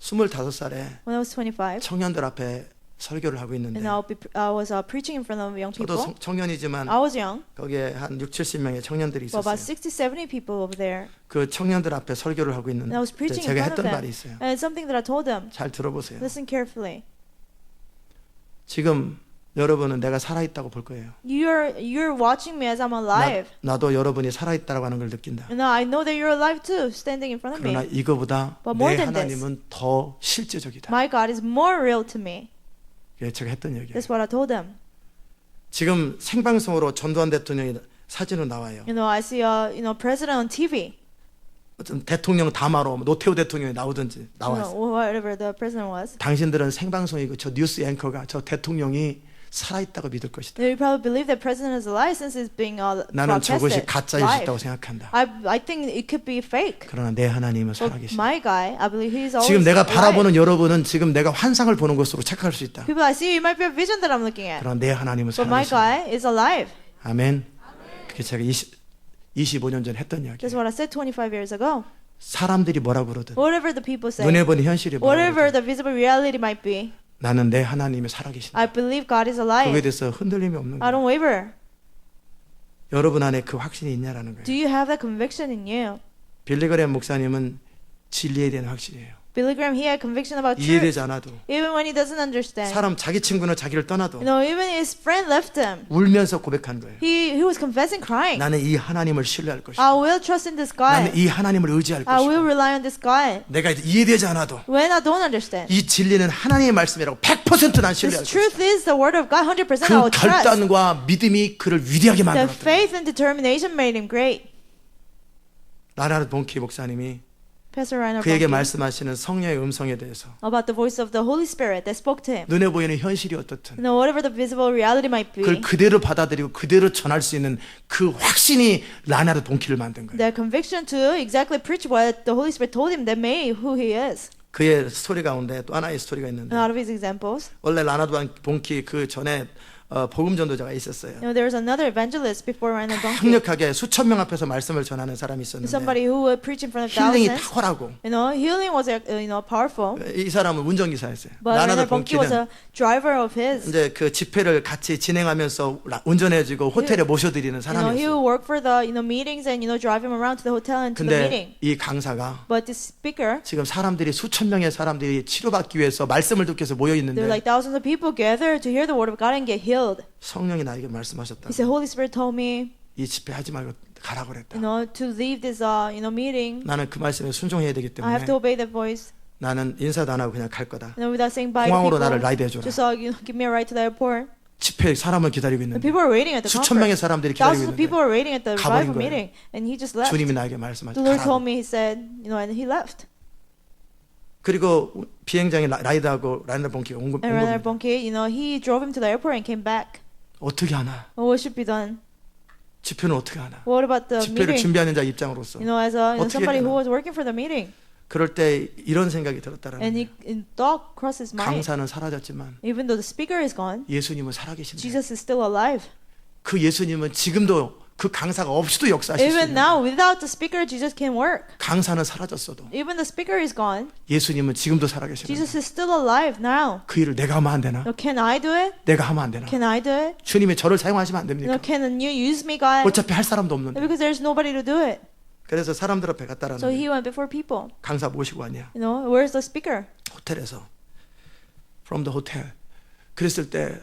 S1: 25살에
S2: When I was 25,
S1: 청년들 앞에 설교를 하고 있는데
S2: and I was preaching in front of young
S1: 저도
S2: people.
S1: 청년이지만
S2: I was young,
S1: 거기에 한 6, 70명의 청년들이
S2: well, about
S1: 있었어요.
S2: 60, 70 people over there.
S1: 그 청년들 앞에 설교를 하고
S2: And I was
S1: 있는데
S2: preaching in
S1: 제가
S2: front of
S1: 했던
S2: them.
S1: 말이 있어요.
S2: And it's something that I told them.
S1: 잘 들어보세요.
S2: Listen carefully.
S1: 지금 여러분은 내가 살아있다고 볼 거예요.
S2: You're watching me as I'm alive.
S1: 나도 여러분이 살아있다고 하는 걸 느낀다.
S2: And I know that you're alive too, standing in front of
S1: 그러나
S2: me.
S1: 이거보다
S2: But more
S1: 내
S2: than this.
S1: 하나님은 더 실제적이다.
S2: My God is more real to me.
S1: 예, 제가 했던 얘기예요.
S2: That's what I told them.
S1: 지금 생방송으로 전두환 대통령이 사진으로 나와요.
S2: You know, I see president on TV.
S1: 어떤 대통령 담화로 노태우 대통령이 나오든지
S2: You
S1: 나왔어요.
S2: know, whatever the president was.
S1: 당신들은 생방송이고 저 뉴스 앵커가 저 대통령이 살아있다고 믿을 것이다.
S2: You probably believe that president is alive since it's being
S1: 나는 저것이
S2: broadcasted
S1: 가짜
S2: live.
S1: 뉴스다고 생각한다.
S2: I think it could be fake.
S1: 그러나 내 하나님은
S2: But
S1: 살아계시다.
S2: my guy, I believe he's always
S1: 지금 내가
S2: alive.
S1: 바라보는 여러분은 지금 내가 환상을 보는 것으로 착각할 수 있다.
S2: People I see, it might be a vision that I'm looking at.
S1: 그러나 내 하나님은
S2: But my
S1: 살아계시다.
S2: guy is alive.
S1: 아멘. 그게 제가 25년 전 했던 이야기예요.
S2: That's what I said 25 years ago.
S1: 사람들이 뭐라 그러든
S2: Whatever the people say,
S1: 눈에 보는 현실이 뭐라
S2: whatever
S1: 그러든
S2: the visible reality might be,
S1: 나는 내 하나님이 살아계신다.
S2: I believe God is
S1: 그거에
S2: alive.
S1: 대해서 흔들림이 없는
S2: I
S1: 거예요.
S2: don't waver.
S1: 여러분 안에 그 확신이 있냐라는
S2: Do
S1: 거예요.
S2: you have that conviction in you?
S1: 빌리그램 목사님은 진리에 대한 확신이에요.
S2: Billy Graham, he had conviction about truth.
S1: 이해되지 않아도
S2: Even when he doesn't understand.
S1: 사람 자기 친구는 자기를 떠나도
S2: You know, even his friend left him.
S1: 울면서 고백한 거예요.
S2: He was confessing, crying.
S1: 나는 이 하나님을 신뢰할 것이다.
S2: I will trust in this
S1: 나는
S2: God.
S1: 이 하나님을 의지할
S2: I will
S1: 것이다.
S2: rely on this God.
S1: 내가 이해되지 않아도
S2: When I don't understand.
S1: 이 진리는 하나님의 말씀이라고 100%난 신뢰할
S2: This
S1: 것이다.
S2: truth is the word of God. 100% I
S1: 그
S2: will trust.
S1: 결단과 믿음이 그를 위대하게
S2: The
S1: 만들었다.
S2: faith and determination made him great.
S1: 라나르 본키 목사님이
S2: Pastor Reinhard
S1: 그에게
S2: Bonnke,
S1: 말씀하시는 성령의 음성에 대해서
S2: about the voice of the Holy Spirit that spoke to him.
S1: 눈에 보이는 현실이 어떻든
S2: You know, whatever the visible reality might be,
S1: 그걸 그대로 받아들이고 그대로 전할 수 있는 그 확신이 라나르 본키를 만든 거예요.
S2: the conviction to exactly preach what the Holy Spirit told him that made who he is.
S1: 그의 스토리 가운데 또 하나의 스토리가 있는데
S2: And out of his examples,
S1: 원래 라나르 본키 그 전에 복음 전도자가 있었어요.
S2: you know, there was another evangelist before Reinhard Bonnke.
S1: 강력하게 수천 명 앞에서 말씀을 전하는 사람이 있었는데
S2: Somebody who would preach in front of
S1: 힐링이
S2: thousands.
S1: 탁월하고
S2: You know, healing was powerful.
S1: 이 사람은 운전기사였어요.
S2: But
S1: 라나르
S2: Reinhard Bonnke was
S1: 본키는
S2: a driver of his.
S1: 이제 그 집회를 같이 진행하면서 운전해주고 호텔에 모셔드리는
S2: You know, he
S1: 사람이었어요.
S2: would work for the meetings and drive him around to the hotel and to the
S1: 근데
S2: meeting.
S1: 이 강사가
S2: But this speaker,
S1: 지금 사람들이 수천 명의 사람들이 치료받기 위해서 말씀을 듣기 위해서 모여
S2: there were
S1: 있는데
S2: like thousands of people gathered to hear the word of God and get healed.
S1: 성령이 나에게 말씀하셨다.
S2: He said, Holy Spirit told me,
S1: 이 집회 하지 말고 가라 그랬다.
S2: to leave this, meeting.
S1: 나는 그 말씀에 순종해야 되기
S2: I have
S1: 때문에
S2: to obey that voice.
S1: 나는 인사도 안 하고 그냥 갈 거다.
S2: Without saying bye to
S1: 공항으로
S2: people.
S1: 나를 라이드 해줘라.
S2: Just give me a ride to the airport.
S1: 집회 사람을 기다리고
S2: The
S1: 있는데
S2: people were waiting at the
S1: 수천 명의
S2: conference.
S1: 사람들이 기다리고
S2: Thousands of
S1: 있는데
S2: people were waiting at the
S1: 가버린
S2: revival
S1: 거예요.
S2: meeting, and he just left.
S1: 주님이 나에게
S2: The
S1: 말씀하셨다.
S2: Lord told
S1: 가라고.
S2: me, he said, and he left.
S1: 그리고 비행장에 라이드하고 라이더 본키가 온
S2: And Reinhard
S1: 겁니다.
S2: Bonnke, he drove him to the airport and came back.
S1: 어떻게 하나?
S2: What should be done?
S1: 집회는 어떻게 하나?
S2: What about the
S1: 집회를
S2: meeting?
S1: 준비하는 자 입장으로서
S2: As
S1: 어떻게
S2: somebody who
S1: 되나?
S2: was working for the meeting.
S1: 그럴 때 이런 생각이 들었다라는
S2: And
S1: 거예요.
S2: he thought crossed his mind.
S1: 강사는 사라졌지만
S2: Even though the speaker is gone,
S1: 예수님은 살아계신다.
S2: Jesus is still alive.
S1: 그 예수님은 지금도 그 강사가 없이도 역사하실 수
S2: Even
S1: 있는.
S2: now, without the speaker, Jesus can work.
S1: 강사는 사라졌어도
S2: Even the speaker is gone,
S1: 예수님은 지금도 살아계시는.
S2: Jesus is still alive now.
S1: 그 일을 내가 하면 안 되나?
S2: No, can I do it?
S1: 내가 하면 안 되나?
S2: Can I do it?
S1: 주님이 저를 사용하시면 안
S2: No,
S1: 됩니까?
S2: can you use me, God?
S1: 어차피 할 사람도 없는데.
S2: Because there's nobody to do it.
S1: 그래서 사람들 앞에 갔다라는
S2: So he
S1: 거예요.
S2: went before people.
S1: 강사 모시고 왔냐?
S2: You know, where's the speaker?
S1: 호텔에서. From the hotel. 그랬을 때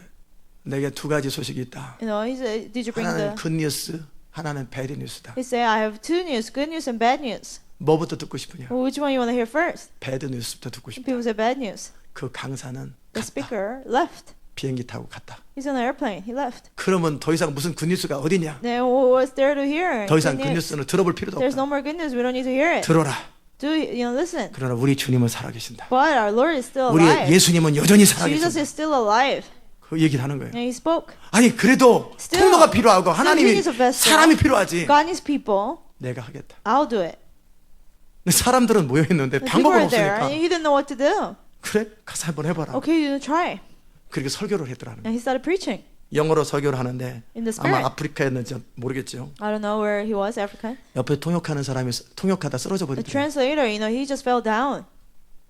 S1: 내게 두 가지 소식이 있다.
S2: You know, he said, did you bring
S1: 하나는
S2: the...
S1: 굿뉴스, 하나는 배드 뉴스다.
S2: He said, I have two news, good news and bad news.
S1: 뭐부터 듣고 싶으냐?
S2: Well, which one you want to hear first?
S1: 배드 뉴스부터 듣고 싶다.
S2: People said bad news.
S1: 그 강사는
S2: The
S1: 갔다.
S2: speaker left.
S1: 비행기 타고 갔다.
S2: He's on an airplane. He left.
S1: 그러면 더 이상 무슨 굿뉴스가 어디냐?
S2: Then what's there to hear?
S1: 더 이상
S2: Good news.
S1: 굿뉴스는 들어볼 필요도
S2: There's
S1: 없다.
S2: no more good news. We don't need to hear it.
S1: 들어라.
S2: Do you know? Listen.
S1: 그러나 우리 주님은 살아계신다.
S2: But our Lord is still
S1: 우리
S2: alive.
S1: 예수님은 여전히
S2: Jesus
S1: 살아계신다.
S2: is still alive.
S1: 그 얘기를 하는 거예요.
S2: And he spoke.
S1: 아니 그래도
S2: Still,
S1: 통로가 필요하고 하나님이
S2: he needs a vessel.
S1: 사람이 필요하지.
S2: God needs people.
S1: 내가 하겠다.
S2: I'll do it.
S1: 근데 사람들은 모여 있는데
S2: The people
S1: 방법은
S2: are there,
S1: 없으니까
S2: and he didn't know what to do.
S1: 그래 가서 한번 해봐라.
S2: Okay, you try.
S1: 그렇게 설교를 했더라는 거예요.
S2: And he started preaching
S1: 영어로 설교를 하는데
S2: in the
S1: 아마
S2: spirit.
S1: 아프리카였는지 모르겠죠.
S2: I don't know where he was, African.
S1: 옆에 통역하는 사람이 통역하다 쓰러져
S2: The
S1: 버리더라고요.
S2: translator, you know, he just fell down.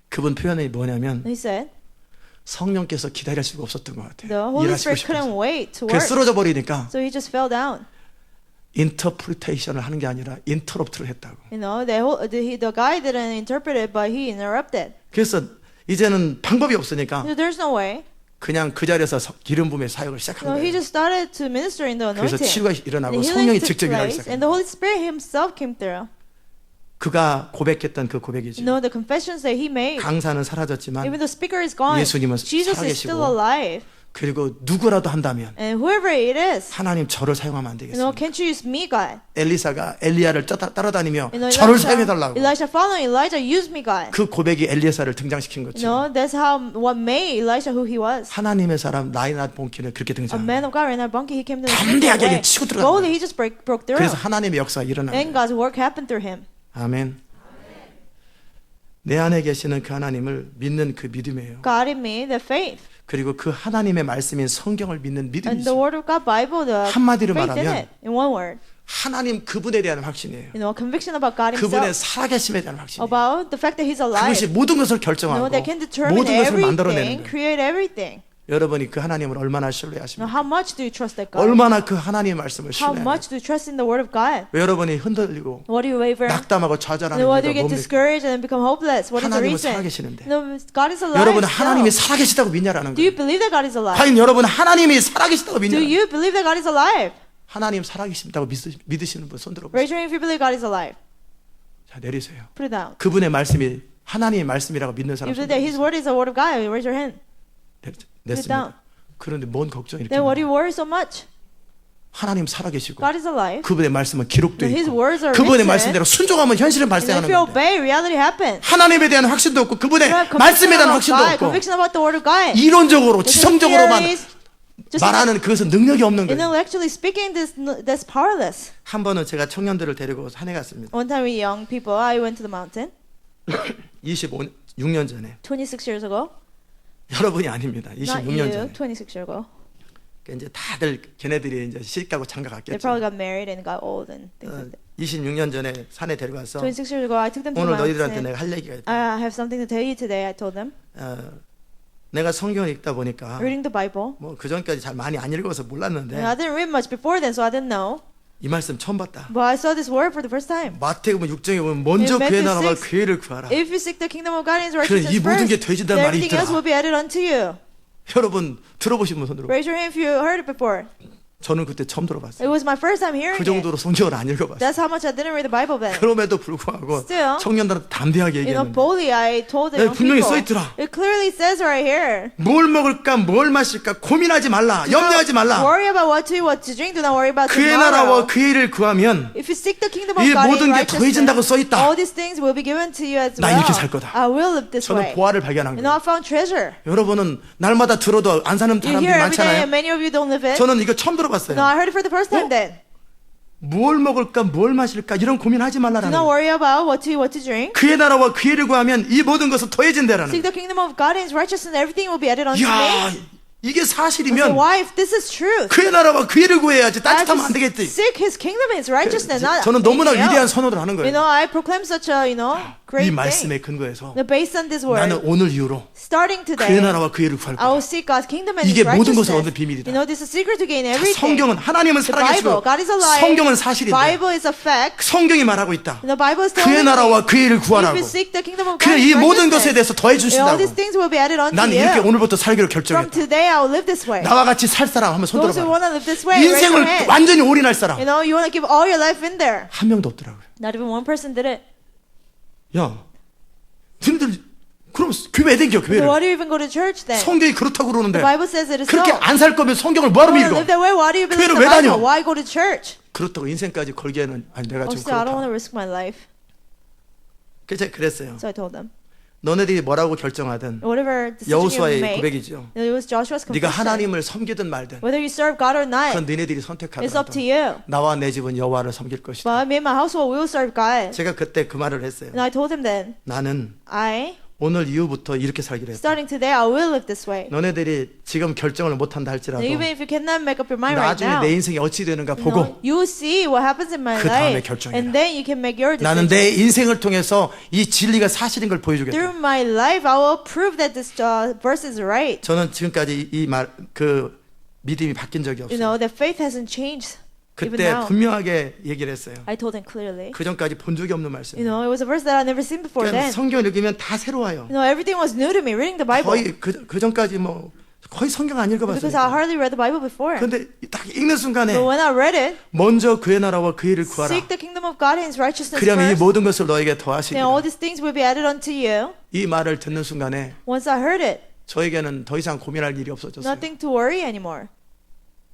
S1: 그분 표현이 뭐냐면
S2: And he said,
S1: 성령께서 기다릴 수가 없었던 것 같아요.
S2: the Holy
S1: 일하시고
S2: Spirit couldn't
S1: 싶어서.
S2: wait to
S1: 그래서
S2: work.
S1: 쓰러져 버리니까
S2: So he just fell down.
S1: 인터프리테이션을 하는 게 아니라 인터럽트를 했다고.
S2: You know, the guy didn't interpret it, but he interrupted.
S1: 그래서 이제는 방법이 없으니까
S2: So there's no way.
S1: 그냥 그 자리에서 기름 부음의 사역을 시작한
S2: So he
S1: 거예요.
S2: just started to minister in the
S1: 그래서
S2: anointing.
S1: 치유가
S2: And
S1: 일어나고
S2: the
S1: 성령이
S2: healing took
S1: 직접 일하기
S2: place,
S1: 시작한
S2: and the
S1: 거예요.
S2: Holy Spirit himself came through.
S1: 그가 고백했던 그 고백이죠.
S2: You know, the confessions that he made.
S1: 강사는 사라졌지만
S2: Even the speaker is gone,
S1: 예수님은
S2: Jesus is still
S1: 살아계시고
S2: alive.
S1: 그리고 누구라도 한다면
S2: And whoever it is,
S1: 하나님 저를 사용하면 안
S2: you know,
S1: 되겠습니까?
S2: can't you use me, God?
S1: 엘리사가 엘리야를 따라다니며
S2: You know,
S1: 저를 사용해달라고.
S2: Elijah following Elijah, use me, God.
S1: 그 고백이 엘리사를 등장시킨
S2: You
S1: 거죠.
S2: know, that's how what made Elisha who he was.
S1: 하나님의 사람 라이낫 본키는 그렇게
S2: A
S1: 등장합니다.
S2: man of God, Reinhard Bonnke, he came to the
S1: 담대하게
S2: way.
S1: 치고 들어가는
S2: Boldly,
S1: 거예요.
S2: he just broke through.
S1: 그래서 하나님의 역사가 일어나는
S2: And
S1: 거예요.
S2: God's work happened through him.
S1: 아멘. 내 안에 계시는 그 하나님을 믿는 그 믿음이에요.
S2: God in me, the faith.
S1: 그리고 그 하나님의 말씀인 성경을 믿는
S2: And the
S1: 믿음이죠.
S2: word of God, Bible, the
S1: 한마디로
S2: faith in
S1: 말하면
S2: it. In one word.
S1: 하나님 그분에 대한 확신이에요.
S2: You know, conviction about God
S1: 그분의
S2: himself.
S1: 살아계심에 대한 확신이에요.
S2: About the fact that he's alive.
S1: 그것이 모든 것을
S2: You know,
S1: 결정하고
S2: that can determine
S1: 모든 것을 만들어내는
S2: everything,
S1: 거예요.
S2: create everything.
S1: 여러분이 그 하나님을 얼마나
S2: Now,
S1: 신뢰하십니까?
S2: how much do you trust that God?
S1: 얼마나 그 하나님의 말씀을
S2: How
S1: 신뢰하십니까?
S2: much do you trust in the word of God?
S1: 왜 여러분이 흔들리고
S2: What do you waver?
S1: 낙담하고
S2: And
S1: 좌절하는
S2: why do
S1: 이유가
S2: you get
S1: 뭡니까?
S2: discouraged and become hopeless? What is the
S1: 하나님은
S2: reason?
S1: 살아계시는데
S2: No, God is alive.
S1: 여러분은
S2: still.
S1: 하나님이 살아계시다고 믿냐라는
S2: Do you
S1: 거예요.
S2: believe that God is alive?
S1: 과연 여러분은 하나님이 살아계시다고
S2: Do
S1: 믿냐?
S2: you believe that God is alive?
S1: 하나님 살아계신다고 믿으시는 분 손 들어보세요.
S2: Raise your hand if you believe God is alive.
S1: 자 내리세요.
S2: Put it down.
S1: 그분의 말씀이 하나님의 말씀이라고 믿는 사람
S2: If you
S1: 손
S2: believe that His
S1: 들어보세요.
S2: word is the word of God, raise your hand.
S1: 냈습니다. 그런데 뭔 걱정이 이렇게
S2: Then what do
S1: 많아요?
S2: you worry so much?
S1: 하나님 살아계시고
S2: God is alive.
S1: 그분의 말씀은 기록되어
S2: And His
S1: 있고
S2: words are
S1: 그분의
S2: written.
S1: 말씀대로 순종하면 현실은
S2: And if
S1: 발생하는
S2: you
S1: 건데
S2: obey, reality happens.
S1: 하나님에 대한 확신도 없고 그분의
S2: You have
S1: 말씀에
S2: conviction
S1: 대한
S2: about
S1: 확신도
S2: God,
S1: 없고
S2: conviction about the word of God.
S1: 이론적으로
S2: Just
S1: 지성적으로만
S2: theories, just
S1: 말하는 그것은 능력이 없는 거예요.
S2: intellectually speaking, that's powerless.
S1: 한 번은 제가 청년들을 데리고 산에 갔습니다.
S2: One time we young people, I went to the mountain
S1: 26년 전에
S2: 26 years ago.
S1: 여러분이 아닙니다.
S2: Not
S1: 26년
S2: you,
S1: 전에
S2: 26 years ago.
S1: 그러니까 이제 다들 걔네들이 이제 시집가고 장가
S2: They probably
S1: 갔겠죠.
S2: got married and got old and things like that.
S1: 26년 전에 산에 데려가서
S2: 26 years ago, I took them to the
S1: 오늘 너희들한테
S2: mountain.
S1: 내가 할 얘기가 있다.
S2: I have something to tell you today, I told them.
S1: 내가 성경을 읽다 보니까
S2: Reading the Bible.
S1: 뭐 그 전까지 잘 많이 안 읽어서 몰랐는데
S2: And I didn't read much before then, so I didn't know.
S1: 이 말씀 처음 봤다.
S2: But I saw this word for the first time.
S1: 마태복음 6장에 보면 먼저
S2: In
S1: 그의
S2: Matthew
S1: 나라와
S2: 6,
S1: 그의를 구하라.
S2: If you seek the kingdom of God and His
S1: 그래, 이
S2: righteousness
S1: 모든 게
S2: first,
S1: 되어진다는 말이
S2: everything else
S1: 있더라.
S2: will be added unto you.
S1: 여러분 들어보신 분 손들어.
S2: Raise your hand if you heard it before.
S1: 저는 그때 처음 들어봤어요.
S2: It was my first time hearing
S1: 그
S2: it.
S1: 정도로 성경을 안 읽어봤어요.
S2: That's how much I didn't read the Bible then.
S1: 그럼에도 불구하고
S2: Still,
S1: 청년들한테 담대하게
S2: You know,
S1: 얘기했는데
S2: boldly I told the
S1: 네,
S2: young
S1: 분명히
S2: people.
S1: 써있더라.
S2: It clearly says right here.
S1: 뭘 먹을까 뭘 마실까 고민하지 말라
S2: Do not
S1: 염려하지 말라.
S2: worry about what to eat, what to drink. Do not worry about
S1: 그의 나라와
S2: tomorrow.
S1: 그의 일을 구하면
S2: If you seek the kingdom of
S1: 이
S2: God
S1: 모든
S2: and
S1: 게 더해진다고
S2: righteousness,
S1: 써있다.
S2: all these things will be given to you as
S1: 나
S2: well.
S1: 이렇게 살 거다.
S2: I will live this
S1: 저는
S2: way.
S1: 보화를 발견한
S2: You know,
S1: 거예요.
S2: I found treasure.
S1: 여러분은 날마다 들어도 안 사는
S2: You
S1: 사람들이
S2: hear every day,
S1: 많잖아요.
S2: and many of you don't live it.
S1: 저는 이거 처음
S2: No,
S1: 들어봤어요.
S2: I heard it for the first time then.
S1: 뭘 먹을까 뭘 마실까 이런 고민하지
S2: Do
S1: 말라라는
S2: not
S1: 거예요.
S2: worry about what to drink.
S1: 그의 나라와 그의 일을 구하면 이 모든 것은 더해진다라는
S2: Seek
S1: 거예요.
S2: the kingdom of God and His righteousness, and everything will be added unto
S1: 이야,
S2: me.
S1: 이게
S2: So
S1: 사실이면
S2: why, if this is truth,
S1: 그의 나라와 그의 일을 구해야지
S2: I have
S1: 딴짓하면 안
S2: to
S1: 되겠지.
S2: seek His kingdom and His righteousness, not
S1: 저는 너무나
S2: anything
S1: 위대한
S2: else.
S1: 선언을 하는
S2: You
S1: 거예요.
S2: know, I proclaim such a
S1: 이
S2: great
S1: 말씀에
S2: thing.
S1: 근거해서
S2: Based on this
S1: 나는
S2: word,
S1: 오늘 이후로
S2: starting
S1: 그의
S2: today,
S1: 나라와 그의 일을 구할
S2: I will
S1: 거야.
S2: seek God's kingdom and
S1: 이게
S2: His
S1: 모든 것을
S2: righteousness.
S1: 얻는 비밀이다.
S2: You know, this is a secret to gain
S1: 자,
S2: everything.
S1: 성경은 하나님은
S2: The Bible,
S1: 살아계시고
S2: God is alive.
S1: 성경은
S2: The
S1: 사실인데
S2: Bible is a fact.
S1: 성경이 말하고 있다.
S2: And the Bible is
S1: 그의
S2: telling
S1: 나라와
S2: me,
S1: 그의 일을
S2: if
S1: 구하라고.
S2: you seek the kingdom of God
S1: 그
S2: and
S1: 이
S2: His
S1: 모든 것에
S2: righteousness,
S1: 대해서 더해
S2: and all
S1: 주신다고.
S2: these things will be added unto
S1: 난 이렇게
S2: you.
S1: 오늘부터 살기로
S2: From
S1: 결정했다.
S2: today, I will live this way.
S1: 나와 같이 살 사람 한번 손
S2: Those who
S1: 들어봐.
S2: want to live this way, raise your
S1: 인생을
S2: hand.
S1: 완전히 올인할 사람
S2: You know, you want to give all your life in there.
S1: 한 명도 없더라고요.
S2: Not even one person did it.
S1: 야, 너희들 그럼 교회 왜 댕겨
S2: So why
S1: 교회를?
S2: do you even go to church then?
S1: 성경이 그렇다고 그러는데
S2: The Bible says it is so.
S1: 그렇게 안 살 거면 성경을 뭐하러
S2: You want to
S1: 읽어?
S2: live that way? Why do you believe
S1: 교회를
S2: the
S1: 왜 다녀?
S2: Bible? Why go to church?
S1: 그렇다고 인생까지 걸기에는 아니 내가
S2: Oh,
S1: 좀
S2: still, I don't want
S1: 그렇다.
S2: to risk my life.
S1: 그래서 제가 그랬어요.
S2: So I told them,
S1: 너네들이 뭐라고 결정하든
S2: whatever decision you
S1: 여호수아의
S2: make,
S1: 고백이죠.
S2: it was Joshua's
S1: 네가
S2: confession.
S1: 하나님을 섬기든 말든
S2: Whether you serve God or
S1: 그건
S2: not,
S1: 너네들이
S2: it's up
S1: 선택하더라도
S2: to you.
S1: 나와 내 집은 여호와를 섬길 것이다.
S2: But me and my household will serve God.
S1: 제가 그때 그 말을 했어요.
S2: And I told him then,
S1: 나는
S2: I,
S1: 오늘 이후부터 이렇게 살기로 했다.
S2: starting today, I will live this way.
S1: 너네들이 지금 결정을 못한다 할지라도
S2: And even if you cannot make up your mind right
S1: 나중에
S2: now,
S1: 내 인생이 어찌 되는가
S2: you
S1: 보고
S2: know, you will see what happens in my
S1: 그 다음에
S2: life,
S1: 결정해라.
S2: and then you can make your
S1: 나는
S2: decision.
S1: 내 인생을 통해서 이 진리가 사실인 걸 보여주겠다.
S2: Through my life, I will prove that this verse is right.
S1: 저는 지금까지 이 말 그 믿음이 바뀐 적이
S2: You
S1: 없어요.
S2: know, that faith hasn't changed even
S1: 그때
S2: now.
S1: 분명하게 얘기를 했어요.
S2: I told him clearly.
S1: 그 전까지 본 적이 없는 말씀.
S2: You know, it was a verse that I'd never seen before
S1: 그러니까
S2: then.
S1: 성경을 읽으면 다 새로워요.
S2: You know, everything was new to me, reading the Bible.
S1: 거의 그 전까지 뭐 거의 성경 안
S2: Because I
S1: 읽어봤어요.
S2: hardly read the Bible before.
S1: 그런데 딱 읽는 순간에
S2: But when I read it,
S1: 먼저 그의 나라와 그의 일을 구하라.
S2: seek the kingdom of God and His righteousness
S1: 그러면 이
S2: first,
S1: 모든 것을 너에게
S2: then all
S1: 더하시리라.
S2: these things will be added unto you.
S1: 이 말을 듣는 순간에
S2: Once I heard it,
S1: 저에게는 더 이상 고민할 일이 없어졌어요.
S2: nothing to worry anymore.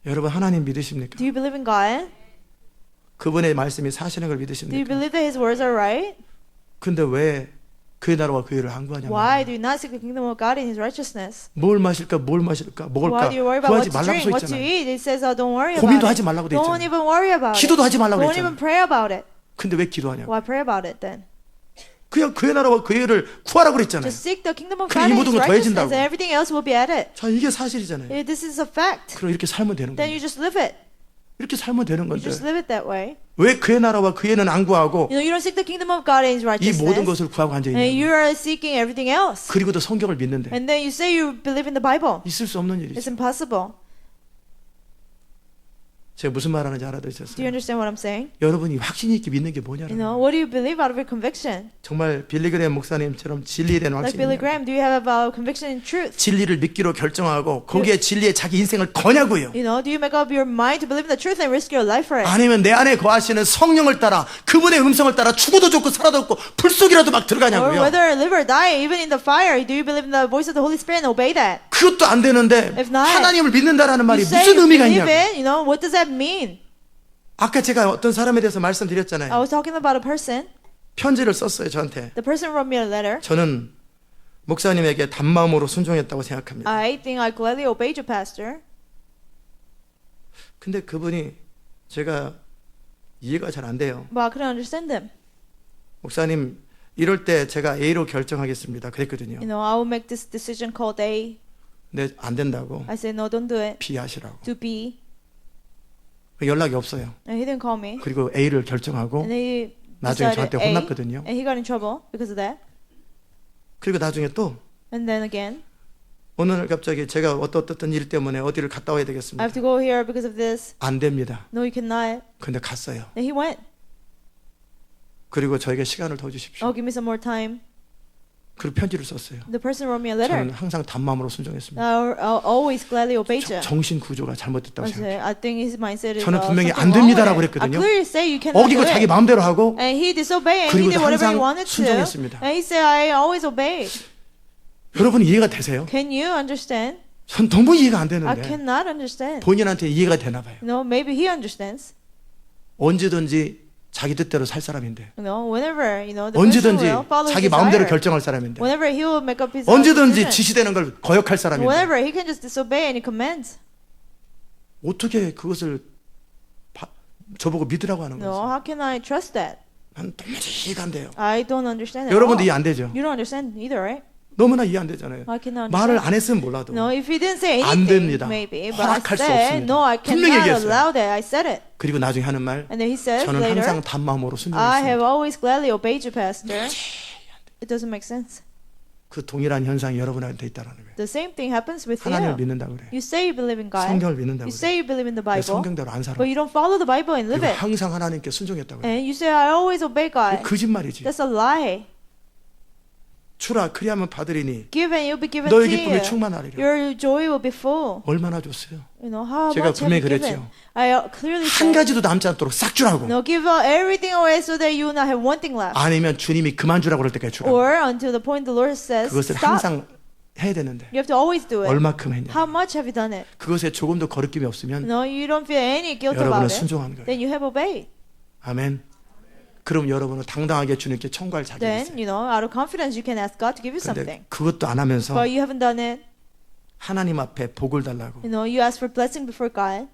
S1: 여러분 하나님 믿으십니까?
S2: Do you believe in God?
S1: 그분의 말씀이 사실인 걸
S2: Do you
S1: 믿으십니까?
S2: believe that His words are right?
S1: 근데 왜 그의 나라와 그의 일을 안 구하냐면
S2: Why do you not seek the kingdom of God and His righteousness?
S1: 뭘 마실까 뭘 마실까
S2: Why
S1: 먹을까
S2: do you worry about
S1: 구하지
S2: what to
S1: 말라고
S2: drink,
S1: 써
S2: what to
S1: 있잖아요.
S2: eat? It says, don't worry
S1: 고민도
S2: about
S1: 하지
S2: it.
S1: 말라고 돼
S2: Don't
S1: 있잖아요.
S2: even worry about
S1: 기도도
S2: it.
S1: 하지 말라고
S2: Don't even
S1: 했잖아요.
S2: pray about it.
S1: 근데 왜 기도하냐고.
S2: Why pray about it then?
S1: 그냥 그의 나라와 그의 일을 구하라고 그랬잖아요.
S2: Just seek the kingdom of
S1: 그래, 이
S2: God and
S1: 모든
S2: His
S1: 거
S2: righteousness,
S1: 더해진다고.
S2: and everything else will be added.
S1: 자 이게 사실이잖아요.
S2: This is a fact.
S1: 그럼 이렇게 살면 되는
S2: Then
S1: 거예요.
S2: you just live it.
S1: 이렇게 살면 되는
S2: You
S1: 건데
S2: just live it that way.
S1: 왜 그의 나라와 그의 일은 안 구하고
S2: You know, you don't seek the kingdom of God and His
S1: 이 모든
S2: righteousness,
S1: 것을 구하고 앉아
S2: and
S1: 있냐?
S2: you are seeking everything else.
S1: 그리고도 성경을 믿는데
S2: And then you say you believe in the Bible.
S1: 있을 수 없는
S2: It's
S1: 일이죠.
S2: impossible.
S1: 제가 무슨 말하는지
S2: Do you
S1: 알아들으셨어요?
S2: understand what I'm saying?
S1: 여러분이 확신이 있게 믿는 게
S2: You
S1: 뭐냐는
S2: know, what do you believe out of your conviction?
S1: 정말 빌리그램 목사님처럼 진리에 대한
S2: Like Billy
S1: 확신이
S2: Graham, do you have a conviction in truth?
S1: 진리를 믿기로 결정하고 거기에 진리에 자기 인생을 거냐고요.
S2: You know, do you make up your mind to believe in the truth and risk your life for it?
S1: 아니면 내 안에 거하시는 성령을 따라 그분의 음성을 따라 죽어도 좋고 살아도 없고 불 속이라도 막
S2: Or
S1: 들어가냐고요.
S2: whether live or die, even in the fire, do you believe in the voice of the Holy Spirit and obey that?
S1: 그것도 안 되는데
S2: If not,
S1: 하나님을 믿는다라는 말이
S2: You say
S1: 무슨
S2: you
S1: 의미가
S2: believe
S1: 있냐고.
S2: it, you know, what does that mean?
S1: 아까 제가 어떤 사람에 대해서
S2: I
S1: 말씀드렸잖아요.
S2: was talking about a person.
S1: 편지를 썼어요 저한테.
S2: The person wrote me a letter.
S1: 저는 목사님에게 단마음으로 순종했다고 생각합니다.
S2: I think I gladly obeyed you, Pastor.
S1: 근데 그분이 제가 이해가 잘 안 돼요.
S2: But I couldn't understand them.
S1: 목사님 이럴 때 제가 A로 결정하겠습니다. 그랬거든요.
S2: You know, I will make this decision called A.
S1: 근데 안 된다고
S2: I said, no, don't do it.
S1: B 하시라고.
S2: Do B.
S1: 연락이 없어요.
S2: And he didn't call me.
S1: 그리고 A를 결정하고
S2: And he
S1: 나중에
S2: decided
S1: 저한테
S2: A.
S1: 혼났거든요.
S2: And he got in trouble because of that.
S1: 그리고 나중에 또
S2: And then again,
S1: 오늘 갑자기 제가 어떤 일 때문에 어디를 갔다 와야
S2: I
S1: 되겠습니다.
S2: have to go here because of this.
S1: 안 됩니다.
S2: No, you cannot.
S1: 근데 갔어요.
S2: And he went.
S1: 그리고 저에게 시간을 더 주십시오.
S2: Oh, give me some more time.
S1: 그리고 편지를 썼어요.
S2: The person wrote me a
S1: 저는
S2: letter.
S1: 항상 단마음으로 순종했습니다.
S2: I'll always gladly obey you.
S1: 정신 구조가 잘못됐다고
S2: I
S1: 생각해요.
S2: said, I think his mindset is
S1: 저는 분명히
S2: something
S1: 안
S2: wrong with
S1: 됩니다라고
S2: it. I
S1: 그랬거든요.
S2: clearly say you cannot do
S1: 어기고 자기
S2: it.
S1: 마음대로 하고
S2: And he disobeyed and he
S1: 그리고도
S2: did whatever he
S1: 항상
S2: wanted to.
S1: 순종했습니다.
S2: And he said, I always obeyed.
S1: 여러분 이해가 되세요?
S2: Can you understand?
S1: 전 너무 이해가 안
S2: I
S1: 되는데
S2: cannot understand.
S1: 본인한테 이해가 되나 봐요.
S2: You know, maybe he understands.
S1: 언제든지 자기 뜻대로 살 사람인데
S2: You know, whenever, you know, the person
S1: 언제든지
S2: will follow his
S1: 자기 마음대로
S2: desire.
S1: 결정할 사람인데
S2: Whenever he will make up his own
S1: 언제든지
S2: decision.
S1: 지시되는 걸 거역할 사람인데
S2: Whenever he can just disobey any commands.
S1: 어떻게 그것을 저보고 믿으라고 하는
S2: No,
S1: 거죠.
S2: how can I trust that?
S1: 난 도무지 이해가 안 돼요.
S2: I don't understand it.
S1: 여러분도 이해 안 되죠?
S2: You don't understand either, right?
S1: 너무나 이해 안 되잖아요.
S2: I cannot
S1: 말을
S2: understand.
S1: 안 했으면 몰라도
S2: No, if he didn't say
S1: 안
S2: anything,
S1: 됩니다.
S2: maybe, but I
S1: 허락할 수
S2: said,
S1: 없습니다.
S2: no, I
S1: 분명히
S2: cannot
S1: 얘기했어요.
S2: allow that. I said it.
S1: 그리고 나중에 하는 말
S2: And then he says
S1: 저는
S2: later,
S1: 항상 단마음으로
S2: I
S1: 순종했습니다.
S2: have always gladly obeyed you, Pastor. It doesn't make sense.
S1: 그 동일한 현상이 여러분한테 있다는 거예요.
S2: The same thing happens with
S1: 하나님을
S2: you.
S1: 믿는다고 그래요.
S2: You say you believe in God.
S1: 성경을 믿는다고
S2: You
S1: 그래요.
S2: say you believe in the
S1: 근데
S2: Bible,
S1: 성경대로 안 살아.
S2: but you don't follow the Bible and live
S1: 그리고
S2: it.
S1: 항상 하나님께 순종했다고 그래요.
S2: And you say, I always obey God.
S1: 거짓말이지.
S2: That's a lie.
S1: 주라 그리하면 받으리니
S2: Give and you'll be given
S1: 너의
S2: to
S1: 기쁨이
S2: you.
S1: 충만하리라.
S2: Your joy will be full.
S1: 얼마나 줬어요.
S2: You know, how
S1: 제가
S2: much have you
S1: 분명히
S2: given?
S1: 그랬죠.
S2: I clearly
S1: 한
S2: said,
S1: 가지도 남지 않도록 싹 주라고.
S2: no, give everything away so that you will not have one thing left.
S1: 아니면 주님이 그만 주라고 그럴 때까지 주라고.
S2: Or until the point the Lord says,
S1: 그것을
S2: stop.
S1: 항상 해야 되는데
S2: You have to always do it.
S1: 얼마큼 했냐.
S2: How much have you done it?
S1: 그것에 조금도 거리낌이 없으면
S2: No, you don't feel any guilt
S1: 여러분은
S2: about it.
S1: 순종한 거예요.
S2: Then you have obeyed.
S1: 아멘. 그럼 여러분은 당당하게 주님께 청구할 자격이
S2: Then,
S1: 있어요.
S2: you know, out of confidence, you can ask God to give you
S1: 근데
S2: something.
S1: 그것도 안 하면서
S2: But you haven't done it.
S1: 하나님 앞에 복을 달라고
S2: You know, you ask for blessing before God.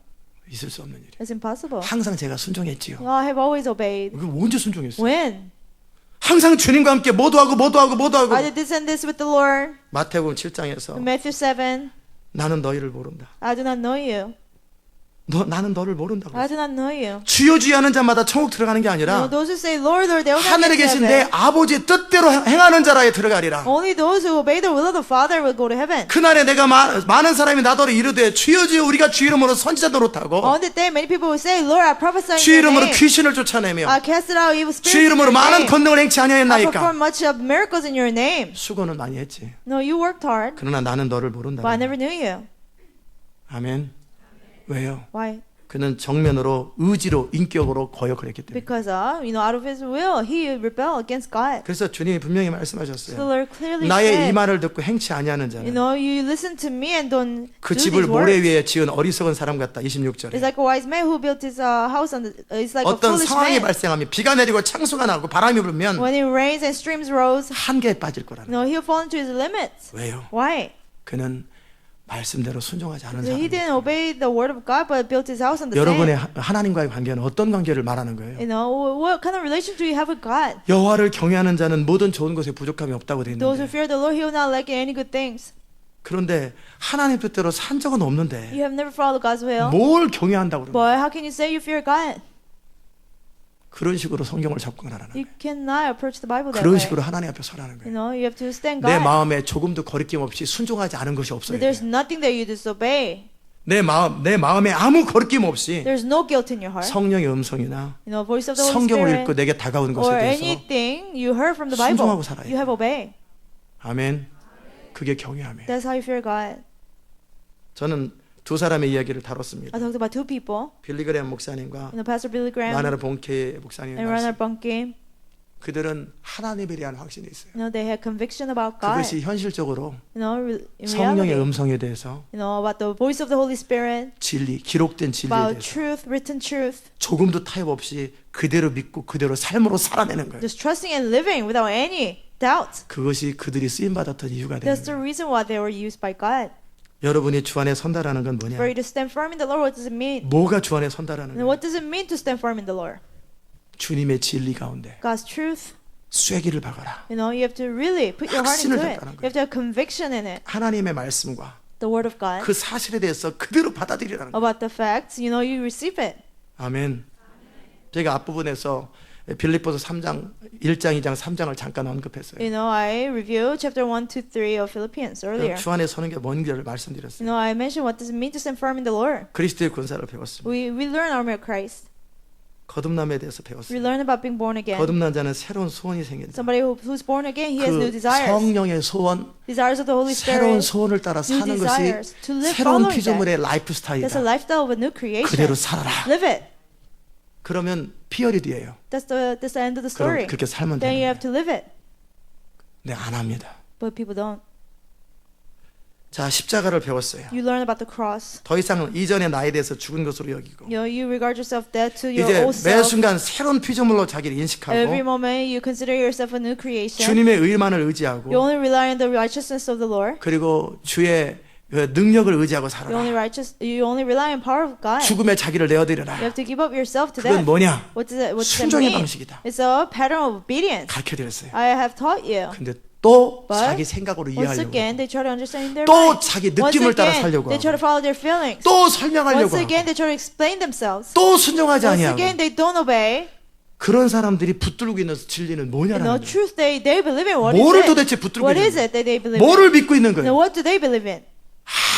S1: 있을 수 없는 일이에요.
S2: It's impossible.
S1: 항상 제가 순종했지요.
S2: No, I have always obeyed.
S1: 그 언제 순종했어요?
S2: When?
S1: 항상 주님과 함께 모두 하고
S2: I did this and this with the Lord.
S1: 마태복음 7장에서
S2: In Matthew 7,
S1: 나는 너희를 모른다.
S2: I do not know you.
S1: 나는 너를 모른다고.
S2: I do not know you.
S1: 주여 주여 하는 자마다 천국 들어가는 게
S2: No,
S1: 아니라
S2: those who say, Lord, Lord, they will not
S1: 하늘에
S2: get to
S1: 계신 내
S2: heaven.
S1: 아버지의 뜻대로 행하는 자라에 들어가리라.
S2: Only those who obey the will of the Father will go to heaven.
S1: 그날에 내가 많은 사람이 나더러 이르되 주여 주여 우리가 주 이름으로 선지자 노릇하고
S2: On that day, many people will say, Lord, I prophesy in
S1: 주
S2: your
S1: 이름으로
S2: name.
S1: 귀신을 쫓아내며
S2: I cast out evil
S1: 주
S2: spirits in
S1: 이름으로
S2: your
S1: 많은
S2: name.
S1: 권능을 행치
S2: I
S1: 아니하였나이까.
S2: perform much of miracles in your name.
S1: 수고는 많이 했지.
S2: No, you worked hard,
S1: 그러나 나는 너를 모른다.
S2: but I never knew you.
S1: 아멘. 왜요?
S2: Why?
S1: 그는 정면으로 의지로 인격으로 거역을 했기 때문에.
S2: Because, you know, out of his will, he rebelled against God.
S1: 그래서 주님이 분명히
S2: The
S1: 말씀하셨어요.
S2: Lord clearly
S1: 나의 이
S2: said,
S1: 말을 듣고 행치 아니하는
S2: you
S1: 자는
S2: know, you listen to me and don't
S1: 그
S2: do
S1: 집을
S2: these
S1: 모래
S2: works.
S1: 위에 지은 어리석은 사람 같다.
S2: It's
S1: 26절에.
S2: like a wise man who built his house on the. It's like a
S1: 어떤
S2: foolish
S1: 상황이
S2: man.
S1: 발생하면 비가 내리고 창수가 나고 바람이 불면
S2: When it rains and streams rose,
S1: 한계에 빠질 거라는.
S2: no, he'll fall into his limits.
S1: 왜요?
S2: Why?
S1: 그는 말씀대로 순종하지 않은
S2: So he
S1: 사람.
S2: didn't obey the word of God, but built his house on the
S1: 여러분의
S2: sand.
S1: 하나님과의 관계는 어떤 관계를 말하는 거예요?
S2: You know, what kind of relationship do you have with God?
S1: 여호와를 경외하는 자는 모든 좋은 것에 부족함이 없다고 되어
S2: Those who
S1: 있는데
S2: fear the Lord, he will not lack any good things.
S1: 그런데 하나님 뜻대로 산 적은 없는데
S2: You have never followed God's will.
S1: 뭘 경외한다고 그러는
S2: But how can you say you fear God?
S1: 그런 식으로 성경을 접근하라는
S2: You
S1: 거예요.
S2: cannot approach the Bible that
S1: 그런
S2: way.
S1: 식으로 하나님 앞에 서라는
S2: You
S1: 거예요.
S2: know, you have to stand
S1: 내
S2: God.
S1: 마음에 조금도 거리낌 없이 순종하지 않은 것이 없어요.
S2: There's nothing that you disobey.
S1: 내 마음에 아무 거리낌 없이
S2: There's no guilt in your heart.
S1: 성령의 음성이나
S2: You know, voice of the Holy
S1: 성경을
S2: Spirit
S1: 읽고 내게 다가오는 것에
S2: or
S1: 대해서
S2: anything you heard from the Bible.
S1: 순종하고 살아야
S2: You have obeyed.
S1: 아멘. 그게 경외함이에요.
S2: That's how you fear God.
S1: 저는 두 사람의 이야기를 다뤘습니다.
S2: I talked about two people.
S1: 빌리그레엄 목사님과
S2: You know, Pastor Billy Graham
S1: 라나르 본케 목사님
S2: and Reinhard Bonnke.
S1: 그들은 하나님에 대한 확신이 있어요.
S2: You know, they had conviction about God.
S1: 그것이 현실적으로
S2: You know, in
S1: 성령의
S2: reality.
S1: 음성에 대해서
S2: You know, about the voice of the Holy Spirit.
S1: 진리, 기록된 진리에
S2: About
S1: 대해서
S2: truth, written truth.
S1: 조금도 타협 없이 그대로 믿고 그대로 삶으로 살아내는 거예요.
S2: Just trusting and living without any doubt.
S1: 그것이 그들이 쓰임 받았던 이유가 되는
S2: That's the
S1: 거예요.
S2: reason why they were used by God.
S1: 여러분이 주 안에 선다라는 건 뭐냐?
S2: For you to stand firm in the Lord, what does it mean?
S1: 뭐가 주 안에 선다라는
S2: And
S1: 거예요?
S2: what does it mean to stand firm in the Lord?
S1: 주님의 진리 가운데
S2: God's truth.
S1: 쐐기를 박아라.
S2: You know, you have to really put your heart
S1: 확신을
S2: into it.
S1: 갖다는
S2: You have to have conviction in it.
S1: 하나님의 말씀과
S2: The word of God.
S1: 그 사실에 대해서 그대로 받아들이라는 거예요.
S2: About the facts, you know, you receive it.
S1: 아멘. 제가 앞부분에서 빌립보서 3장, 1장, 2장, 3장을 잠깐 언급했어요.
S2: You know, I reviewed chapter 1, 2, 3 of Philippians earlier.
S1: 주 안에 서는 게 뭔지를
S2: You
S1: 말씀드렸어요.
S2: know, I mentioned what does it mean to stand firm in the Lord.
S1: 그리스도의 군사를 배웠습니다.
S2: We learn armor of Christ.
S1: 거듭남에 대해서
S2: We
S1: 배웠어요.
S2: learn about being born again.
S1: 거듭난 자는 새로운 소원이 생긴다.
S2: Somebody who's born again, he has new
S1: 그
S2: desires.
S1: 성령의 소원,
S2: Desires of the Holy
S1: 새로운
S2: Spirit.
S1: 소원을 따라
S2: New
S1: 사는 것이
S2: desires. To live
S1: 새로운
S2: following that.
S1: 피조물의 라이프
S2: That's
S1: 스타일이다.
S2: a lifestyle of a new creation.
S1: 그대로 살아라.
S2: Live it.
S1: 그러면 피어리드예요.
S2: That's the end of the
S1: 그럼
S2: story.
S1: 그렇게 살면
S2: Then
S1: 되는
S2: you have
S1: 거예요.
S2: to live it.
S1: 네, 안 합니다.
S2: But people don't.
S1: 자, 십자가를 배웠어요.
S2: You learn about the cross.
S1: 더 이상 이전의 나에 대해서 죽은 것으로 여기고
S2: You know, you regard yourself dead to your
S1: 이제
S2: old
S1: 매
S2: self.
S1: 순간 새로운 피조물로 자기를
S2: Every
S1: 인식하고
S2: moment you consider yourself a new creation.
S1: 주님의 의만을
S2: You
S1: 의지하고
S2: only rely on the righteousness of the Lord.
S1: 그리고 주의 능력을 의지하고
S2: You only rely on power of God.
S1: 죽음에 자기를 내어드려라.
S2: You have to give up yourself to
S1: 그건
S2: death.
S1: 뭐냐?
S2: What does that
S1: 순종의
S2: mean?
S1: 방식이다.
S2: It's a pattern of obedience.
S1: 가르쳐드렸어요.
S2: I have taught you.
S1: 근데 또
S2: But
S1: 자기 생각으로
S2: Once
S1: 이해하려고
S2: again, they try to understand in their
S1: 또
S2: mind.
S1: 자기
S2: Once
S1: 느낌을 따라
S2: again,
S1: 살려고
S2: they try to
S1: 하고
S2: follow their feelings.
S1: 또 설명하려고
S2: Once again,
S1: 하고
S2: they try to explain themselves.
S1: 또 순종하지
S2: Once
S1: 아니하고
S2: again, they don't obey.
S1: 그런 사람들이 붙들고 있는 진리는
S2: And the
S1: 뭐냐라는 거예요.
S2: truth they believe in. What
S1: 뭐를
S2: is it?
S1: 도대체 붙들고
S2: What
S1: 있는
S2: is
S1: 거예요?
S2: it that they believe in?
S1: 뭐를 믿고 있는
S2: Now,
S1: 거예요?
S2: what do they believe in?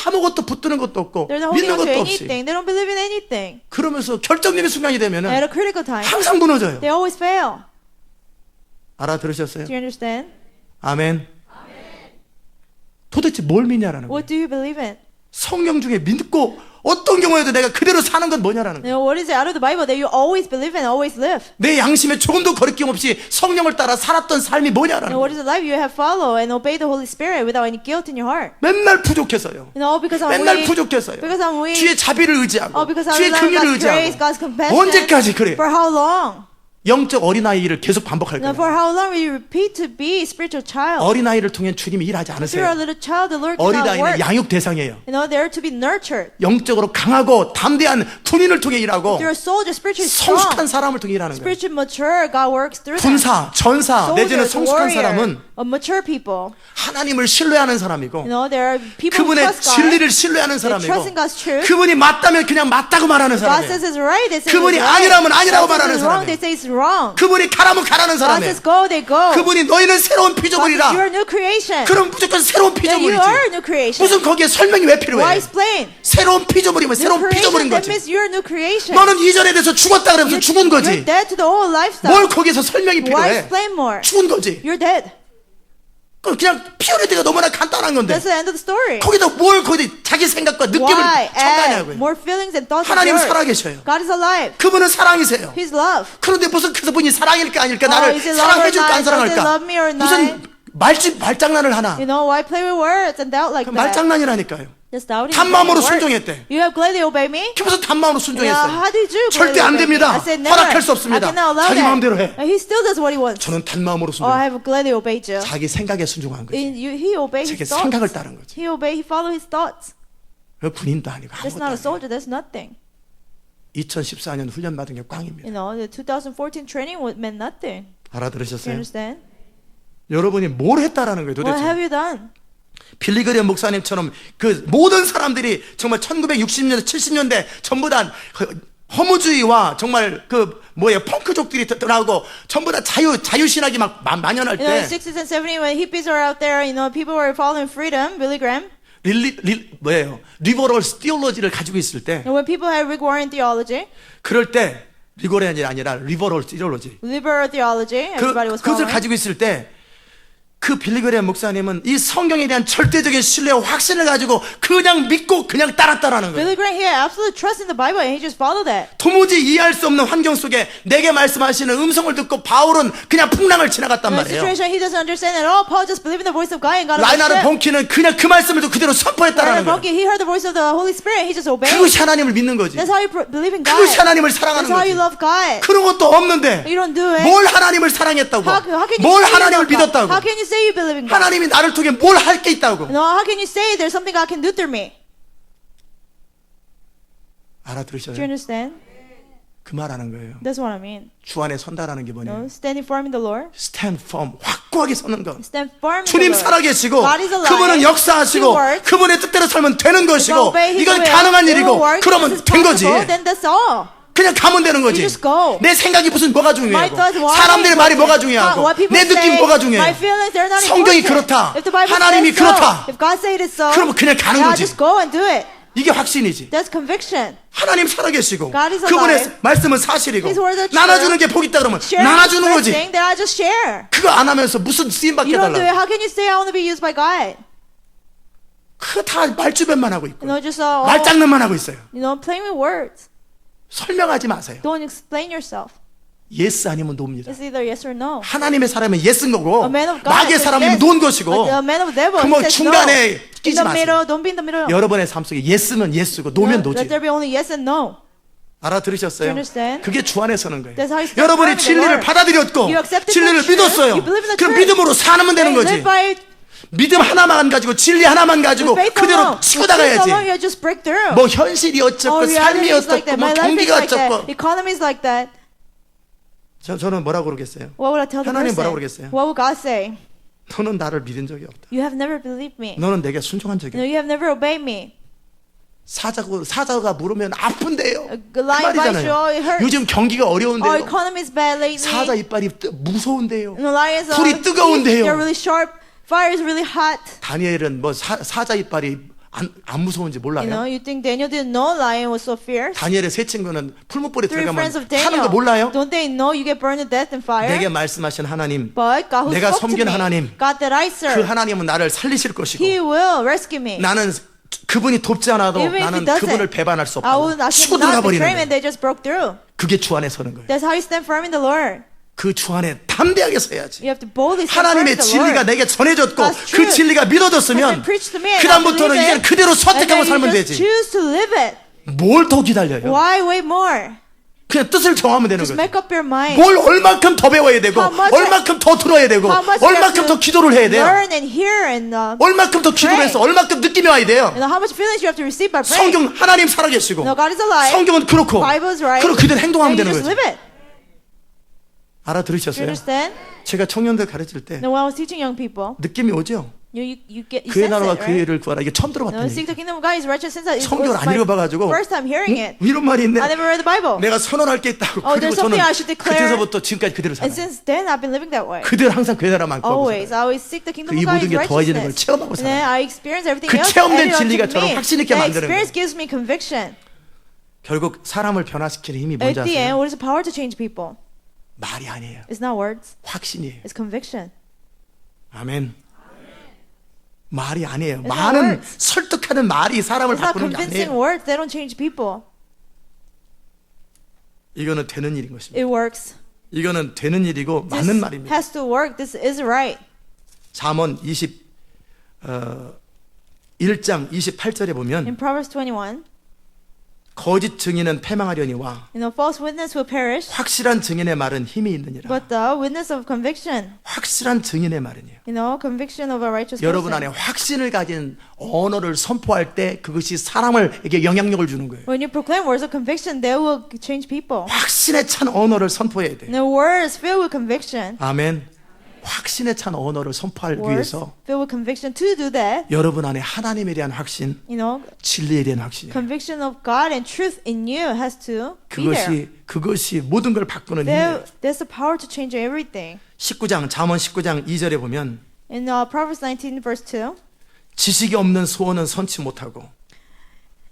S1: 아무것도 붙드는 것도 없고
S2: They're not holding
S1: 믿는
S2: on to
S1: 것도 없이
S2: anything. They don't believe in anything.
S1: 그러면서 결정적인 순간이
S2: At
S1: 되면은
S2: a critical time,
S1: 항상 무너져요.
S2: they always fail.
S1: 알아들으셨어요?
S2: Do you understand?
S1: 아멘. 도대체 뭘 믿냐라는 거예요.
S2: What do you believe in?
S1: 성경 중에 믿고 어떤 경우에도 내가 그대로 사는 건 뭐냐라는 거예요.
S2: Now, what is it out of the Bible that you always believe in, always live?
S1: 내 양심에 조금도 거리낌 없이 성령을 따라 살았던 삶이 뭐냐라는
S2: Now, what
S1: 거예요.
S2: is the life you have followed and obey the Holy Spirit without any guilt in your heart?
S1: 맨날 부족해서요.
S2: You know, because I'm
S1: 맨날
S2: weak.
S1: 부족해서요.
S2: Because I'm weak.
S1: 주의 자비를 의지하고
S2: Because I
S1: 주의
S2: rely on
S1: 긍휼을
S2: God's grace,
S1: 의지하고
S2: God's compassion.
S1: 언제까지 그래요?
S2: For how long?
S1: 영적 어린아이를 계속 반복할
S2: Now,
S1: 거예요.
S2: for how long will you repeat to be a spiritual child?
S1: 어린아이를 통해 주님이 일하지
S2: If you're a
S1: 않으세요.
S2: little child, the Lord cannot
S1: 어린아이는
S2: work.
S1: 양육 대상이에요.
S2: You know, they're to be nurtured.
S1: 영적으로 강하고 담대한 군인을 통해 일하고
S2: They're a soldier, spiritually strong.
S1: 성숙한 사람을 통해 일하는 거예요.
S2: Spiritually mature, God works through them.
S1: 군사, 전사 내지는
S2: Soldiers,
S1: 성숙한
S2: warrior,
S1: 사람은
S2: mature people.
S1: 하나님을 신뢰하는 사람이고
S2: You know, there are people who
S1: 그분의
S2: trust God.
S1: 진리를 신뢰하는
S2: They trust in
S1: 사람이고
S2: God's truth.
S1: 그분이 맞다면 그냥 맞다고 말하는
S2: God says
S1: 사람이에요.
S2: it's right, they say
S1: 그분이
S2: it's right.
S1: 아니라면 아니라고
S2: God
S1: 말하는
S2: says it's wrong,
S1: 사람이에요.
S2: they say it's wrong.
S1: 그분이 가라면 가라는
S2: God
S1: 사람이에요.
S2: says go, they go.
S1: 그분이 너희는 새로운
S2: God says
S1: 피조물이라.
S2: you're a new creation.
S1: 그럼 무조건 새로운
S2: Then you are a
S1: 피조물이지.
S2: new creation.
S1: 무슨 거기에 설명이 왜
S2: Why
S1: 필요해?
S2: explain?
S1: 새로운 피조물이면
S2: New
S1: 새로운
S2: creation,
S1: 피조물인
S2: that
S1: 거지.
S2: means you're a new creation.
S1: 너는 이전에 대해서 죽었다 그러면서 죽은
S2: You're
S1: 거지.
S2: dead to the old lifestyle.
S1: 뭘 거기서 설명이
S2: Why
S1: 필요해?
S2: explain more?
S1: 죽은 거지.
S2: You're dead.
S1: 그냥 피어리티가 너무나 간단한 건데
S2: That's the end of the story.
S1: 거기다 뭘 거기 자기 생각과 느낌을
S2: Why add
S1: 첨가하냐고요.
S2: more feelings and thoughts of
S1: 하나님은
S2: yours?
S1: 살아계셔요.
S2: God is alive.
S1: 그분은 사랑이세요.
S2: He's love.
S1: 그런데 무슨 그분이 사랑일까 아닐까
S2: is
S1: 나를
S2: it love or
S1: 사랑해줄까 안
S2: not? Does it
S1: 사랑할까
S2: love me or not?
S1: 무슨 말장난을 하나.
S2: You know, why play with words and doubt like that?
S1: 말장난이라니까요.
S2: Just doubting.
S1: 단마음으로
S2: is not a word.
S1: 순종했대.
S2: You have gladly obeyed me?
S1: 그래서 단마음으로
S2: Yeah,
S1: 순종했어요.
S2: how did you
S1: 절대
S2: gladly
S1: 안
S2: obey me?
S1: 됩니다.
S2: I said never.
S1: 허락할 수
S2: I
S1: 없습니다.
S2: cannot allow
S1: 자기
S2: that.
S1: 마음대로 해.
S2: And he still does what he wants.
S1: 저는 단마음으로
S2: Oh,
S1: 순종.
S2: I have gladly obeyed you.
S1: 자기 생각에 순종한 거지.
S2: He obeyed
S1: 자기
S2: his thoughts.
S1: 생각을 따른 거지.
S2: He followed his thoughts.
S1: 그 군인도 아니고
S2: That's
S1: 아무것도
S2: not a
S1: 아니고.
S2: soldier. That's nothing.
S1: 2014년 훈련 받은 게
S2: You
S1: 꽝입니다.
S2: know, the 2014 training meant nothing. Do you
S1: 알아들으셨어요?
S2: understand?
S1: 여러분이 뭘 했다라는 거예요
S2: What have
S1: 도대체.
S2: you done?
S1: 빌리그레 목사님처럼 그 모든 사람들이 정말 1960년대 70년대 전부 다 허무주의와 정말 그 펑크족들이 나오고 전부 다 자유신학이 막 만연할
S2: You know, in
S1: 때
S2: 60s and 70s when hippies were out there, you know, people were following freedom, Billy Graham.
S1: 리버럴 티올로지를 가지고 있을 때
S2: And when people had Rick Warren theology,
S1: 그럴 때 리버럴이 아니라 리버럴 티올로지
S2: liberal theology, everybody was
S1: 그것을
S2: following.
S1: 가지고 있을 때 그 빌리그레 목사님은 이 성경에 대한 절대적인 신뢰와 확신을 가지고 그냥 믿고 그냥 따랐다라는 거예요.
S2: Billy Graham, he had absolute trust in the Bible and he just followed that.
S1: 도무지 이해할 수 없는 환경 속에 내게 말씀하시는 음성을 듣고 바울은 그냥 풍랑을 지나갔단
S2: In a
S1: 말이에요.
S2: situation he doesn't understand at all, Paul just believed in the voice of God and got on the
S1: 라이나르
S2: ship.
S1: 봉키는 그냥 그 말씀을 듣고 그대로 선포했다라는
S2: Reinhard
S1: 거예요.
S2: Bonnke, he heard the voice of the Holy Spirit, he just obeyed.
S1: 그것이 하나님을 믿는 거지.
S2: That's how you believe in God.
S1: 그것이 하나님을 사랑하는
S2: That's how
S1: 거지.
S2: you love God.
S1: 그런 것도 없는데
S2: You don't do it.
S1: 뭘 하나님을 사랑했다고
S2: How can you
S1: 뭘
S2: say you
S1: 하나님을
S2: love God?
S1: 믿었다고
S2: How can you say you believe in God?
S1: 하나님이 나를 통해 뭘 할 게 있다고
S2: No, how can you say there's something God can do through me? Do you
S1: 알아들으셔요?
S2: understand?
S1: 그 말하는 거예요.
S2: That's what I mean.
S1: 주 안에 선다라는 게
S2: No,
S1: 뭐냐면
S2: standing firm in the Lord.
S1: stand firm 확고하게 서는 것.
S2: Stand firm in the
S1: 주님
S2: Lord.
S1: 살아계시고
S2: God is alive.
S1: 그분은 역사하시고
S2: He works.
S1: 그분의 뜻대로 살면 되는 것이고
S2: Obey His
S1: 이건
S2: will.
S1: 가능한
S2: He will
S1: 일이고
S2: work.
S1: 그러면
S2: This is
S1: 된 거지.
S2: possible. Then that's all.
S1: 그냥 가면 되는 거지.
S2: You just go.
S1: 내 생각이 무슨 뭐가
S2: My
S1: 중요하고
S2: thoughts, why
S1: 사람들의 말이 뭐가
S2: what
S1: 중요하고
S2: people
S1: 내 느낌
S2: say,
S1: 뭐가
S2: my
S1: 중요해.
S2: feelings, they're not
S1: 성경이
S2: important.
S1: 그렇다.
S2: If the Bible
S1: 하나님이
S2: says so,
S1: 그렇다.
S2: if God said it so,
S1: 그러면 그냥 가는
S2: yeah,
S1: 거지.
S2: just go and do it.
S1: 이게 확신이지.
S2: That's conviction.
S1: 하나님 살아계시고
S2: God is
S1: 그분의
S2: alive.
S1: 말씀은 사실이고
S2: His words are true.
S1: 나눠주는 게 복 있다 그러면
S2: Sharing
S1: 나눠주는
S2: is
S1: 거지.
S2: blessing, then I just share.
S1: 그거 안 하면서 무슨 쓰임 받게
S2: You don't do it.
S1: 달라.
S2: How can you say I want to be used by God?
S1: 그거 다 말주변만 하고 있고
S2: You know, just
S1: 말장난만 하고 있어요.
S2: you know, playing with words.
S1: 설명하지 마세요.
S2: Don't explain yourself.
S1: 예스 아니면 노입니다.
S2: It's either yes or no.
S1: 하나님의 사람은 예스인 거고
S2: A man of God
S1: 마귀의
S2: says
S1: 사람이면
S2: yes.
S1: 노인 것이고
S2: But a man of the devil,
S1: 그 뭐
S2: he says no.
S1: 중간에
S2: In
S1: 끼지
S2: the
S1: 마세요.
S2: middle, don't be in the middle.
S1: 여러분의 삶 속에 예스면 예스고 노면 노지.
S2: Let there be only yes and no.
S1: 알아들으셨어요?
S2: Do you understand?
S1: 그게 주 안에 서는 거예요.
S2: That's how you stand
S1: 여러분이
S2: firm in the
S1: 진리를
S2: Lord.
S1: 받아들였고
S2: You accepted
S1: 진리를
S2: the truth.
S1: 믿었어요.
S2: You believe in the
S1: 그럼
S2: truth.
S1: 믿음으로 살면 되는
S2: And you
S1: 거지.
S2: live by
S1: 믿음 하나만 가지고 진리 하나만 가지고
S2: With faith
S1: 그대로
S2: alone,
S1: 치고
S2: with faith alone,
S1: 나가야지.
S2: you just break through.
S1: 뭐 현실이 어쩌고
S2: reality
S1: 삶이
S2: is like
S1: 어쩌고
S2: that.
S1: 뭐
S2: My life is
S1: 경기가
S2: like that.
S1: 어쩌고.
S2: Economy is like that.
S1: 저는 뭐라고 그러겠어요?
S2: What would I tell the
S1: 하나님 뭐라고
S2: person?
S1: 그러겠어요?
S2: What would God say?
S1: 너는 나를 믿은 적이 없다.
S2: You have never believed me.
S1: 너는 내게 순종한 적이
S2: No,
S1: 없다.
S2: you have never obeyed me.
S1: 사자가 물으면 아픈데요. 그
S2: Lion bites you, oh, it
S1: 말이잖아요.
S2: hurts.
S1: 요즘 경기가
S2: Our
S1: 어려운데요.
S2: economy is bad lately.
S1: 사자 이빨이 무서운데요.
S2: And the lions are
S1: 불이 뜨거운데요.
S2: they're really sharp. Fire is really hot.
S1: 다니엘은 뭐 사자 이빨이 안 무서운지 몰라요.
S2: You know, you think Daniel didn't know lion was so fierce?
S1: 다니엘의 세 친구는 풀무불에
S2: Three friends
S1: 들어가면
S2: of
S1: 타는 거
S2: Daniel.
S1: 몰라요?
S2: Don't they know you get burned to death in fire?
S1: 내게 말씀하신 하나님,
S2: But God who
S1: 내가
S2: spoke to
S1: 섬긴
S2: me,
S1: 하나님,
S2: God that I
S1: 그
S2: serve,
S1: 하나님은 나를 살리실 것이고
S2: He will rescue me.
S1: 나는 그분이 돕지 않아도
S2: Even if
S1: 나는
S2: He doesn't,
S1: 그분을 배반할 수
S2: I will
S1: 없다고
S2: not
S1: 치고 들어가 버리는
S2: betray him,
S1: 거예요.
S2: and they just broke through.
S1: 그게 주 안에 서는 거예요.
S2: That's how you stand firm in the Lord.
S1: 그 주 안에 담대하게 서야지.
S2: You have to boldly stand firm in
S1: 하나님의
S2: the
S1: 진리가
S2: Lord.
S1: 내게 전해졌고
S2: God's
S1: 그
S2: truth
S1: 진리가
S2: has
S1: 믿어졌으면
S2: been preached to me, and I
S1: 그다음부터는
S2: believe
S1: 이제
S2: it.
S1: 그대로
S2: And
S1: 선택하고
S2: then
S1: 살면
S2: you just
S1: 되지.
S2: choose to live it.
S1: 뭘 더 기다려요?
S2: Why wait more?
S1: 그냥 뜻을 정하면 되는
S2: Just
S1: 거죠.
S2: make up your mind.
S1: 뭘 얼만큼 더 배워야 되고
S2: How much
S1: 얼만큼 더 들어야 되고
S2: How much you have
S1: 얼만큼
S2: to
S1: 더 기도를 해야 돼요.
S2: learn and hear and
S1: 얼만큼 더 기도를
S2: pray.
S1: 해서 얼만큼 느낌이 와야 돼요.
S2: you know how much feelings you have to receive by praying.
S1: 성경 하나님 살아계시고
S2: No, God is alive.
S1: 성경은 그렇고
S2: Bible is right.
S1: 그리고 그대로 행동하면
S2: And you
S1: 되는
S2: just
S1: 거죠.
S2: live it. Do you
S1: 알아들으셨어요?
S2: understand?
S1: 제가 청년들 가르칠 때
S2: No, when I was teaching young people,
S1: 느낌이 오죠?
S2: you
S1: 그의
S2: sense
S1: 나라와
S2: it,
S1: 그의
S2: right?
S1: 일을 구하라. 이게 처음
S2: No,
S1: 들어봤던
S2: seek
S1: 얘기.
S2: the kingdom of God is righteous since it
S1: 성경을
S2: was
S1: 안
S2: my
S1: 읽어봐가지고
S2: first time hearing it.
S1: 이런 말이 있네.
S2: I never read the Bible.
S1: 내가 선언할 게 있다고.
S2: Oh,
S1: 그리고
S2: there's
S1: 저는
S2: something I should declare.
S1: 그때서부터 지금까지 그대로
S2: And
S1: 살아요.
S2: since then, I've been living that way.
S1: 그대로 항상 그의 나라만 구하고
S2: Always,
S1: 살아요.
S2: I always seek the kingdom
S1: 이
S2: of God
S1: 모든
S2: is
S1: 게 더해지는 걸
S2: righteousness.
S1: 체험하고
S2: And then
S1: 살아요.
S2: I experience everything
S1: 그
S2: else
S1: 체험된
S2: added onto
S1: 진리가
S2: me.
S1: 저를 확신 있게
S2: That
S1: 만드는
S2: experience
S1: 거예요.
S2: gives me conviction.
S1: 결국 사람을 변화시키는 힘이 뭔지
S2: At the end,
S1: 아세요?
S2: what is the power to change people?
S1: 말이 아니에요.
S2: It's not words.
S1: 확신이에요.
S2: It's conviction.
S1: 아멘. 말이 아니에요.
S2: It's not
S1: 많은
S2: words.
S1: 설득하는 말이 사람을
S2: It's not
S1: 바꾸는 게
S2: convincing
S1: 아니에요.
S2: words. They don't change people.
S1: 이거는 되는 일인 것입니다.
S2: It works.
S1: 이거는 되는 일이고
S2: This
S1: 맞는 말입니다.
S2: has to work. This is right.
S1: 잠언 1장 28절에 보면
S2: In Proverbs 21,
S1: 거짓 증인은 패망하려니와
S2: you know, false witness will perish,
S1: 확실한 증인의 말은 힘이 있느니라.
S2: but the witness of conviction,
S1: 확실한 증인의 말은요.
S2: you know, conviction of a righteous
S1: 여러분 안에
S2: person.
S1: 확신을 가진 언어를 선포할 때 그것이 사람에게 영향력을 주는 거예요.
S2: When you proclaim words of conviction, they will change people.
S1: 확신에 찬 언어를 선포해야 돼요.
S2: The words filled with conviction,
S1: 아멘. 확신에 찬 언어를 선포하기
S2: words
S1: 위해서
S2: filled with conviction. To do that,
S1: 여러분 안에 하나님에 대한 확신,
S2: you know,
S1: 진리에 대한 확신이에요.
S2: conviction of God and truth in you has to be there.
S1: 그것이 모든 걸 바꾸는 힘이에요.
S2: There's the power to change everything.
S1: 19장 잠언 19장 2절에 보면
S2: In Proverbs 19, verse 2,
S1: 지식이 없는 소원은 선치 못하고.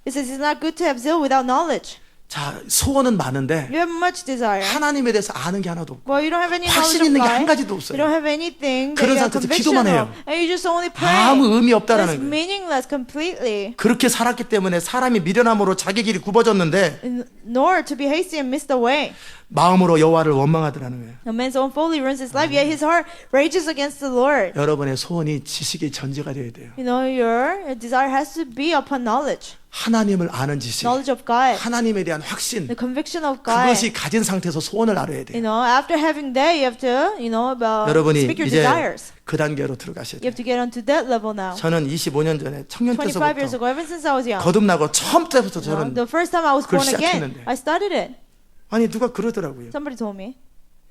S2: it says, "It's not good to have zeal without knowledge."
S1: 자, 소원은 많은데
S2: You have much desire.
S1: 하나님에 대해서 아는 게 하나도 없고
S2: Well, you don't have any knowledge
S1: 확신
S2: of
S1: 있는 게
S2: God.
S1: 한 가지도
S2: You
S1: 없어요.
S2: don't have anything that
S1: 그런
S2: you have
S1: 상태에서
S2: conviction
S1: 기도만 해요.
S2: of. And you just only pray.
S1: 아무 의미
S2: That's
S1: 없다라는 거예요.
S2: meaningless completely.
S1: 그렇게 살았기 때문에 사람이 미련함으로 자기 길이 굽어졌는데
S2: Nor to be hasty and miss the way.
S1: 마음으로 여호와를 원망하더라는 거예요.
S2: A man's own folly ruins his life, yet his heart rages against the Lord.
S1: 여러분의 소원이 지식의 전제가 되어야 돼요.
S2: You know, your desire has to be upon knowledge.
S1: 하나님을 아는 지식,
S2: Knowledge of God.
S1: 하나님에 대한 확신,
S2: The conviction of God.
S1: 그것이 가진 상태에서 소원을 알아야
S2: You
S1: 돼요.
S2: know, after having that, you have to, you know,
S1: 여러분이
S2: speak your
S1: 이제
S2: desires.
S1: 그 단계로 들어가셔야
S2: You
S1: 돼요.
S2: have to get onto that level now.
S1: 저는 25년 전에 청년
S2: 25 years
S1: 때서부터
S2: ago, ever since I was young.
S1: 거듭나고 처음 때부터
S2: You know,
S1: 저는
S2: the first time I was
S1: 그걸
S2: born again,
S1: 시작했는데.
S2: I started it.
S1: 아니 누가 그러더라고요.
S2: Somebody told me.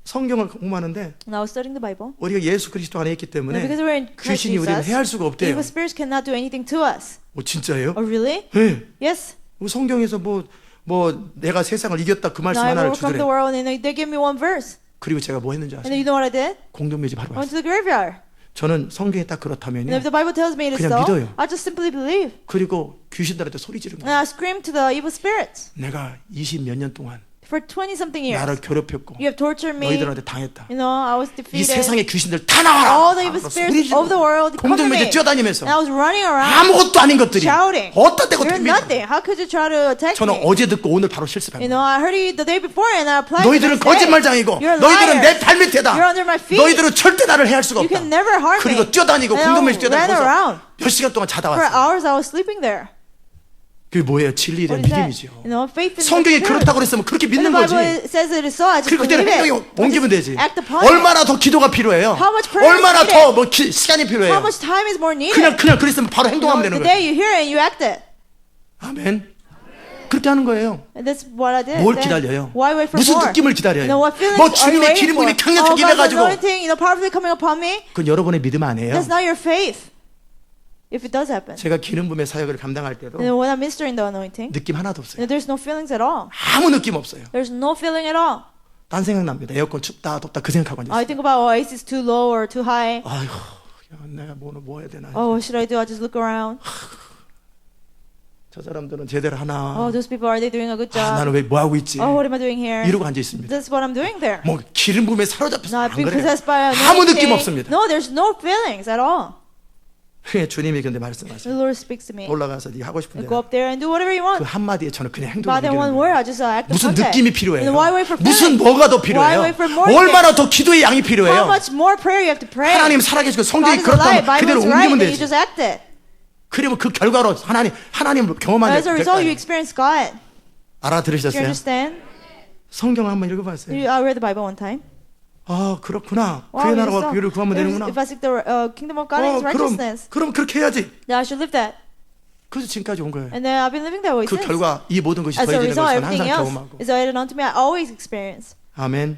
S1: 성경을 공부하는데
S2: And I was studying the Bible.
S1: 우리가 예수 그리스도 안에 있기 때문에
S2: Because we're in Christ
S1: 귀신이 우리를
S2: Jesus,
S1: 해할 수가 없대요.
S2: evil spirits cannot do anything to us.
S1: 진짜예요?
S2: Oh, really?
S1: 네.
S2: Yes.
S1: 성경에서 뭐 내가 세상을 이겼다 그 말씀
S2: Now I
S1: 하나를
S2: overcome
S1: 주더래.
S2: the world, and they gave me one verse.
S1: 그리고 제가 뭐 했는지
S2: And then
S1: 아세요?
S2: you know what I did?
S1: 공동묘지 바로
S2: I went
S1: 왔어요.
S2: to the graveyard.
S1: 저는 성경에 딱
S2: And
S1: 그렇다면요.
S2: if the Bible tells me it is
S1: 그냥
S2: so,
S1: 믿어요.
S2: I just simply believe.
S1: 그리고 귀신들한테 소리 지른
S2: And
S1: 거예요.
S2: I scream to the evil spirits.
S1: 내가 20 몇 년 동안
S2: For 20-something years,
S1: 나를 괴롭혔고
S2: you have tortured me.
S1: 너희들한테 당했다.
S2: You know, I was
S1: 이
S2: defeated.
S1: 세상의 귀신들 다 나와라.
S2: All the evil
S1: 막
S2: spirits
S1: 소리
S2: of the world come to
S1: 공동묘지
S2: me.
S1: 뛰어다니면서
S2: And I was running around
S1: 아무것도 아닌 것들이
S2: shouting.
S1: 어떤 데고
S2: You're
S1: 됩니까?
S2: nothing. How could you try to attack
S1: 저는
S2: me?
S1: 어제 듣고 오늘 바로 실습한
S2: You
S1: 거예요.
S2: know, I heard it the day before and I applied it
S1: 너희들은
S2: the next day.
S1: 거짓말장이고
S2: You're
S1: 너희들은
S2: liars.
S1: 내 발밑에다.
S2: You're under my feet.
S1: 너희들은 절대 나를 해할 수가
S2: You
S1: 없다.
S2: can never harm me.
S1: 그리고 뛰어다니고
S2: And I
S1: 공동묘지
S2: ran
S1: 뛰어다니면서
S2: around.
S1: 몇 시간 동안 자다
S2: For
S1: 왔어요.
S2: hours I was sleeping there.
S1: 그게 뭐예요? 진리의
S2: What is that?
S1: 믿음이죠.
S2: You know, faith in
S1: 성경이
S2: the truth.
S1: 그렇다고 그랬으면 그렇게
S2: And
S1: 믿는
S2: the
S1: 거지.
S2: Bible says it is so. I just
S1: 그리고 그때는
S2: believe
S1: 행동이
S2: it.
S1: 옮기면 되지.
S2: Act upon it.
S1: 얼마나 더 기도가 필요해요?
S2: How much prayer is
S1: 얼마나
S2: needed?
S1: 더 뭐 시간이
S2: How
S1: 필요해요?
S2: much time is more needed?
S1: 그냥 그랬으면 바로
S2: You
S1: 행동하면
S2: know,
S1: 되는
S2: the
S1: 거예요.
S2: day you hear it, you act it.
S1: 아멘. 그렇게 하는 거예요.
S2: And that's what I did.
S1: 뭘
S2: then.
S1: 기다려요?
S2: Why wait for
S1: 무슨
S2: more?
S1: 느낌을 기다려요?
S2: You know, what feelings
S1: 뭐
S2: are you
S1: 주님의
S2: waiting
S1: 기름 부음이
S2: for?
S1: 강력하게
S2: Oh, God's
S1: 임해가지고
S2: anointing, you know, powerfully coming upon me.
S1: 그건 여러분의 믿음 아니에요.
S2: That's not your faith. If it does happen.
S1: 제가 기름 부음의 사역을 감당할 때도
S2: And when I'm ministering the anointing,
S1: 느낌 하나도 없어요.
S2: there's no feelings at all.
S1: 아무 느낌 없어요.
S2: There's no feeling at all.
S1: 딴 생각납니다. 에어컨 춥다 덥다 그 생각하고
S2: I
S1: 앉았어요.
S2: think about, oh, AC is too low or too high.
S1: 아이고 야, 내가 뭐 해야 되나.
S2: Oh, what should I do? I just look around.
S1: 저 사람들은 제대로 하나.
S2: Oh, those people, are they doing a good job?
S1: 나는 왜 뭐 하고 있지?
S2: Oh, what am I doing here?
S1: 이러고 앉아 있습니다.
S2: That's what I'm doing there.
S1: 뭐 기름 부음에 사로잡혀서
S2: Not
S1: 안
S2: being
S1: 그래요.
S2: possessed by
S1: 아무 느낌
S2: anointing.
S1: 없습니다.
S2: No, there's no feelings at all.
S1: 주님이 근데
S2: The
S1: 말씀하세요.
S2: Lord speaks to me.
S1: 올라가서 네가 하고 싶은
S2: Go
S1: 대로
S2: up there and do whatever you want.
S1: 그 한마디에 저는 그냥 행동이
S2: But in one word, I just act
S1: 무슨
S2: upon
S1: 느낌이
S2: that.
S1: 필요해요?
S2: And why wait for
S1: 무슨
S2: feelings?
S1: 뭐가 더
S2: Why
S1: 필요해요?
S2: wait for more
S1: 얼마나 더 기도의 양이
S2: How
S1: 필요해요?
S2: much more prayer you have to pray?
S1: 하나님 살아계시고
S2: God
S1: 성경이
S2: is alive.
S1: 그렇다면 그대로
S2: Bible is right.
S1: 옮기면
S2: Then you
S1: 되지.
S2: just act it.
S1: 그러면 그 결과로 하나님을 경험하게
S2: As a
S1: 될
S2: result, you
S1: 거예요.
S2: experience God. Do you
S1: 알아들으셨어요?
S2: understand?
S1: 성경 한번 읽어봤어요.
S2: I read the Bible one time.
S1: 아 그렇구나.
S2: Wow,
S1: 그의
S2: it is
S1: 나라와
S2: so.
S1: 비유를 구하면 되는구나.
S2: If I seek the kingdom of God and His righteousness,
S1: 그럼 그렇게 해야지.
S2: then I should live that.
S1: 그래서 지금까지 온 거예요.
S2: And then I've been living that way
S1: 그
S2: since.
S1: 결과 이 모든 것이
S2: As a
S1: 더해지는
S2: result,
S1: 것은
S2: everything
S1: 항상
S2: else
S1: 경험하고.
S2: is added onto me. I always experience.
S1: 아멘.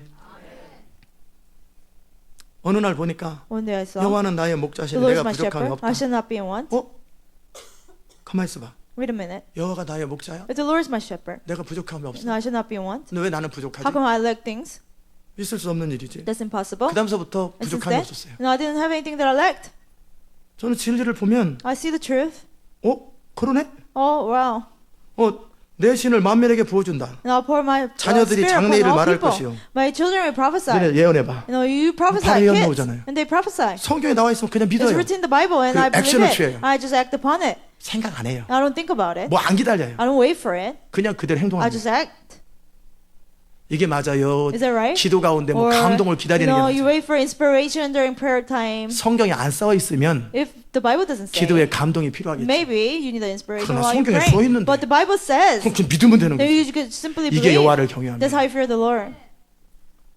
S1: 어느 날 보니까
S2: One day I saw
S1: 여호와는 나의
S2: the
S1: 목자시니
S2: Lord is
S1: 내가
S2: my
S1: 부족함이
S2: shepherd.
S1: 없다.
S2: I shall not be in want.
S1: 가만 있어봐.
S2: Wait a minute.
S1: 여호와가 나의 목자야?
S2: If the Lord is my shepherd,
S1: 내가 부족함이 없어.
S2: then I shall not be in want.
S1: 근데 왜 나는 부족하지?
S2: How come I lack things?
S1: 있을 수 없는 일이지.
S2: That's impossible.
S1: 그 다음서부터
S2: And since
S1: 부족함이
S2: then,
S1: 없었어요.
S2: no, I didn't have anything that I lacked.
S1: 저는 진리를 보면
S2: I see the truth.
S1: 그러네?
S2: Oh, wow.
S1: 내 신을 만민에게 부어준다.
S2: And I'll pour my
S1: 자녀들이
S2: spirit upon
S1: 장래일을
S2: all
S1: 말할
S2: people.
S1: 것이요.
S2: My children will prophesy.
S1: 너네 예언해봐.
S2: You know, you prophesy,
S1: 바로 예언
S2: kids,
S1: 나오잖아요.
S2: and they prophesy.
S1: 성경에 나와 있으면 그냥
S2: It's
S1: 믿어요.
S2: written in the Bible, and
S1: 그
S2: I believe
S1: 액션을
S2: it.
S1: 취해요.
S2: I just act upon it.
S1: 생각 안 해요.
S2: I don't think about it.
S1: 뭐 안 기다려요.
S2: I don't wait for it.
S1: 그냥 그대로
S2: I
S1: 행동합니다.
S2: just act.
S1: 이게 맞아요.
S2: Is that right?
S1: 기도 가운데 뭐
S2: Or,
S1: 감동을 기다리는
S2: you know,
S1: 게
S2: you
S1: 맞아요.
S2: wait for inspiration during prayer time.
S1: 성경에 안 써져 있으면
S2: If the Bible doesn't say,
S1: 기도에 감동이 필요하겠죠.
S2: maybe you need the inspiration
S1: 그러나
S2: while you're
S1: 성경에 써
S2: praying.
S1: 있는데.
S2: But the Bible says,
S1: 그럼 믿으면 되는
S2: then
S1: 거예요.
S2: you could simply
S1: 이게
S2: believe.
S1: 여호와를
S2: That's
S1: 경외합니다.
S2: how you fear the Lord.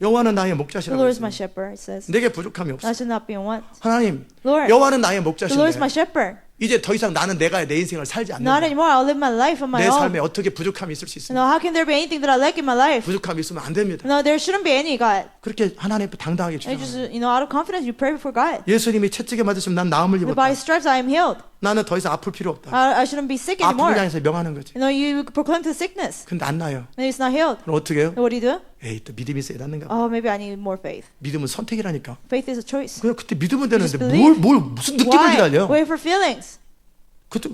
S1: 여호와는 나의
S2: The
S1: 목자시라고
S2: Lord is my
S1: 했어요.
S2: shepherd, it says.
S1: 내게 부족함이 없어.
S2: I should not be in want.
S1: 하나님,
S2: Lord,
S1: 여호와는 나의
S2: the
S1: 목자신데
S2: Lord is my shepherd.
S1: 이제 더 이상 나는 내 인생을 살지
S2: Not
S1: 않는다.
S2: anymore. I'll live my life on my
S1: 내
S2: own.
S1: 삶에 어떻게 부족함이 있을 수
S2: You
S1: 있습니까?
S2: know, how can there be anything that I lack in my life?
S1: 부족함이 있으면 안 됩니다.
S2: No, there shouldn't be any, God.
S1: 그렇게 하나님 앞에 당당하게
S2: And just,
S1: 주장합니다.
S2: you know, out of confidence, you pray before God.
S1: 예수님이 채찍에 맞으시면 난 나음을
S2: That by
S1: 입었다.
S2: His stripes I am healed.
S1: 나는 더 이상 아플 필요 없다.
S2: I shouldn't be sick
S1: 아픔을
S2: anymore.
S1: 향해서 명하는 거지.
S2: You know, you proclaim to sickness,
S1: 근데 안 나요.
S2: and it's not healed.
S1: 그럼 어떻게 해요?
S2: Then what do you do?
S1: 에이 또 믿음이 있어야 낫는가 봐.
S2: Oh, maybe I need more faith.
S1: 믿음은 선택이라니까.
S2: Faith is a choice.
S1: 그냥 그때 믿으면 되는데
S2: just believe.
S1: 무슨 느낌을
S2: Why?
S1: 기다려?
S2: Wait for feelings.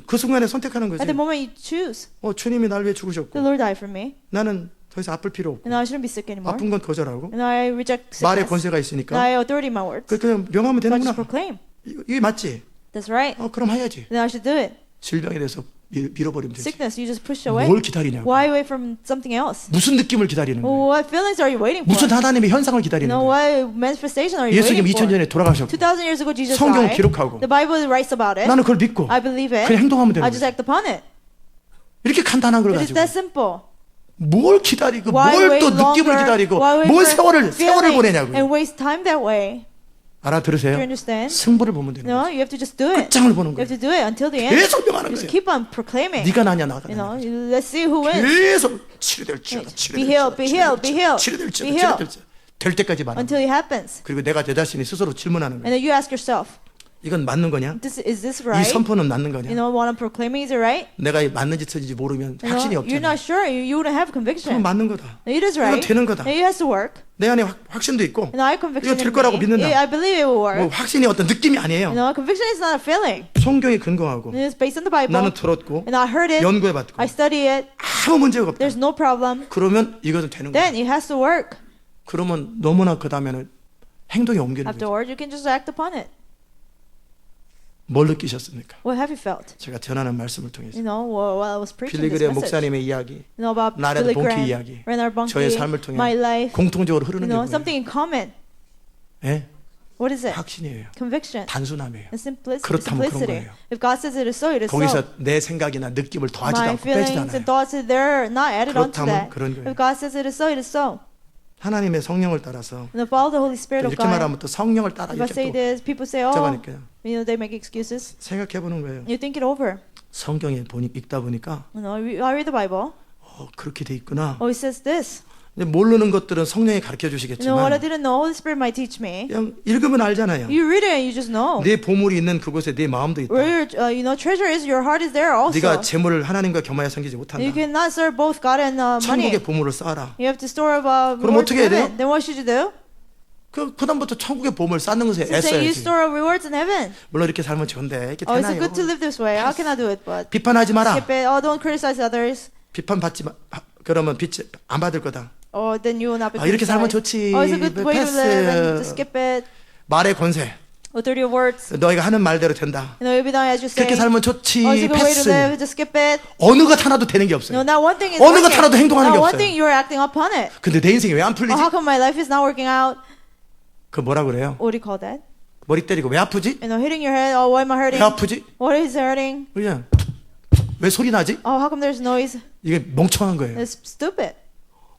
S1: 그 순간에 선택하는 거지.
S2: At the moment you choose,
S1: 주님이 날 위해
S2: the
S1: 죽으셨고
S2: Lord died for me,
S1: 나는 더 이상 아플 필요 없고
S2: and I shouldn't be sick anymore.
S1: 아픈 건 거절하고
S2: And I reject
S1: 말의
S2: sickness.
S1: 권세가
S2: And
S1: 있으니까
S2: I have authority in my words.
S1: 그냥 명하면
S2: So I
S1: 되는구나.
S2: just proclaim.
S1: 이게 맞지?
S2: That's right.
S1: 그럼 해야지.
S2: Then I should do it.
S1: 질병에 대해서 밀어버리면 되지.
S2: Sickness, you just push away.
S1: 뭘 기다리냐고.
S2: Why wait from something else?
S1: 무슨 느낌을 기다리는 거예요?
S2: What feelings are you waiting for?
S1: 무슨 하나님의 현상을
S2: You
S1: 기다리는
S2: know,
S1: 거예요?
S2: what manifestation are you
S1: 예수님
S2: waiting
S1: 2000년
S2: for?
S1: 전에 돌아가셨고
S2: 2,000 years ago, Jesus
S1: 성경
S2: died.
S1: 기록하고
S2: The Bible writes about it.
S1: 나는 그걸 믿고
S2: I believe it.
S1: 그냥 행동하면 되는
S2: I just
S1: 거예요.
S2: act upon it.
S1: 이렇게 간단한 걸
S2: It is
S1: 가지고
S2: that simple.
S1: 뭘 기다리고
S2: Why
S1: 뭘
S2: wait
S1: 또 느낌을
S2: longer?
S1: 기다리고
S2: Why wait
S1: 뭘
S2: for
S1: 세월을
S2: feelings
S1: 보내냐고요.
S2: and waste time that way. Do
S1: 알아들으세요?
S2: you understand?
S1: 승부를 보면 되는
S2: No,
S1: 거예요.
S2: you have to just do it.
S1: 끝장을 보는
S2: You have
S1: 거예요.
S2: to do it until the end.
S1: 계속 명하는
S2: Just
S1: 거예요.
S2: keep on proclaiming.
S1: 네가 나냐 나가
S2: You know,
S1: 나냐.
S2: let's see who wins.
S1: 계속 치료될지어다
S2: Be healed, be healed, be healed,
S1: 치료될지어다
S2: be healed.
S1: 치료될지어다 될 때까지 말하는
S2: Until
S1: 거예요.
S2: it happens.
S1: 그리고 내가 내 자신이 스스로 질문하는
S2: And
S1: 거예요.
S2: then you ask yourself,
S1: 이건 맞는 거냐?
S2: is this
S1: 이
S2: right?
S1: 선포는 맞는
S2: You
S1: 거냐?
S2: know what I'm proclaiming, is it right?
S1: 내가 맞는지 틀린지 모르면
S2: You
S1: 확신이
S2: know, you're
S1: 없잖아.
S2: not sure. You wouldn't have
S1: 그건
S2: conviction.
S1: 맞는 거다.
S2: It is
S1: 이건
S2: right.
S1: 되는 거다.
S2: It has to work.
S1: 내 안에 확신도 있고
S2: And I have conviction
S1: 이거 될
S2: in
S1: 거라고
S2: me.
S1: 믿는다.
S2: I believe it will
S1: 뭐
S2: work.
S1: 확신이 어떤 느낌이 아니에요.
S2: You know, conviction is not a feeling.
S1: 성경에 근거하고
S2: It is based on the Bible.
S1: 나는 들었고
S2: And I heard it.
S1: 연구해봤고
S2: I study it.
S1: 아무 문제가 없다.
S2: There's no problem.
S1: 그러면 이것은 되는 거야.
S2: Then it has to work.
S1: 그러면 너무나 그 다음에는 행동에 옮기는 거죠.
S2: Afterwards, you can just act upon it.
S1: 뭘 느끼셨습니까?
S2: What have you felt?
S1: 제가 전하는 말씀을 통해서
S2: You know, while I was preaching this
S1: 빌리그레
S2: message.
S1: 목사님의 이야기,
S2: You know about
S1: 나레드
S2: Billy
S1: 봉키
S2: Graham,
S1: 이야기,
S2: Reinhard Bonnke,
S1: 저의 삶을 통해
S2: my life.
S1: 공통적으로 흐르는
S2: You know,
S1: 게 뭐예요?
S2: something in common.
S1: 예?
S2: What is it?
S1: 확신이에요.
S2: Conviction.
S1: 단순함이에요.
S2: And simplicity.
S1: 그렇다면 그런 거예요.
S2: If God says it is so, it is so.
S1: 거기서 내 생각이나 느낌을 더하지도
S2: My
S1: 않고 빼지도
S2: feelings and
S1: 않아요.
S2: thoughts, they're not added onto
S1: 그렇다면
S2: that.
S1: 그런 거예요.
S2: If God says it is so, it is so.
S1: 하나님의 성령을 따라서
S2: And if follow the Holy Spirit
S1: 또
S2: of
S1: 이렇게
S2: God,
S1: 말하면 또 성령을 따라
S2: if I say
S1: 이렇게 또
S2: this, people say, oh,
S1: 복잡하니까요.
S2: they make excuses.
S1: 생각해 보는 거예요.
S2: You think it over.
S1: 성경에 읽다 보니까
S2: I read the Bible.
S1: 그렇게 돼 있구나.
S2: Oh, it says this.
S1: 근데 모르는 것들은 성령이 가르쳐
S2: What I
S1: 주시겠지만
S2: didn't know, Holy Spirit might teach me.
S1: 그냥 읽으면 알잖아요.
S2: You read it and you just know.
S1: 내 보물이 있는 그곳에 내 마음도 있다.
S2: Where your, treasure is, your heart is there also.
S1: 네가 재물을 하나님과 겸하여 섬기지 못한다.
S2: You cannot serve both God and money.
S1: 천국의 보물을 쌓아라.
S2: You have to store up
S1: 그럼
S2: rewards
S1: 어떻게
S2: in
S1: 해야
S2: heaven. Then what should you do?
S1: 그다음부터 천국의 보물 쌓는 것에
S2: So say you
S1: 애써야지.
S2: store up rewards in heaven.
S1: 물론 이렇게 살면 좋은데 이렇게
S2: Oh, it's
S1: 되나요?
S2: good to live this way. How can I do it? But
S1: 비판하지 마라.
S2: skip it. Oh, don't criticize others.
S1: 비판받지 마. 그러면 빛 안 받을 거다.
S2: Oh, then you will not be
S1: 이렇게 살면
S2: criticized.
S1: 좋지.
S2: Oh, it's a good way to live and to
S1: 패스.
S2: skip it.
S1: 말의 권세.
S2: Authority of words.
S1: 너희가 하는 말대로 된다.
S2: You'll be done as you say.
S1: 그렇게 살면 좋지.
S2: Oh, it's a good way to live.
S1: 패스.
S2: Just skip it.
S1: 어느 것 하나도 되는 게 없어요.
S2: No, not one thing is
S1: 어느 것
S2: working.
S1: 하나도 행동하는 게
S2: Not one
S1: 없어요.
S2: thing you are acting upon it.
S1: 근데 내 인생이 왜 안
S2: Oh,
S1: 풀리지?
S2: how come my life is not working out?
S1: 그 뭐라 그래요?
S2: What do you call that?
S1: 머리 때리고 왜 아프지?
S2: Hitting your head. Oh, why am I
S1: 왜
S2: hurting?
S1: 아프지?
S2: What is hurting?
S1: 그냥 왜 소리 나지?
S2: Oh, how come there's noise?
S1: 이게 멍청한 거예요.
S2: It's stupid.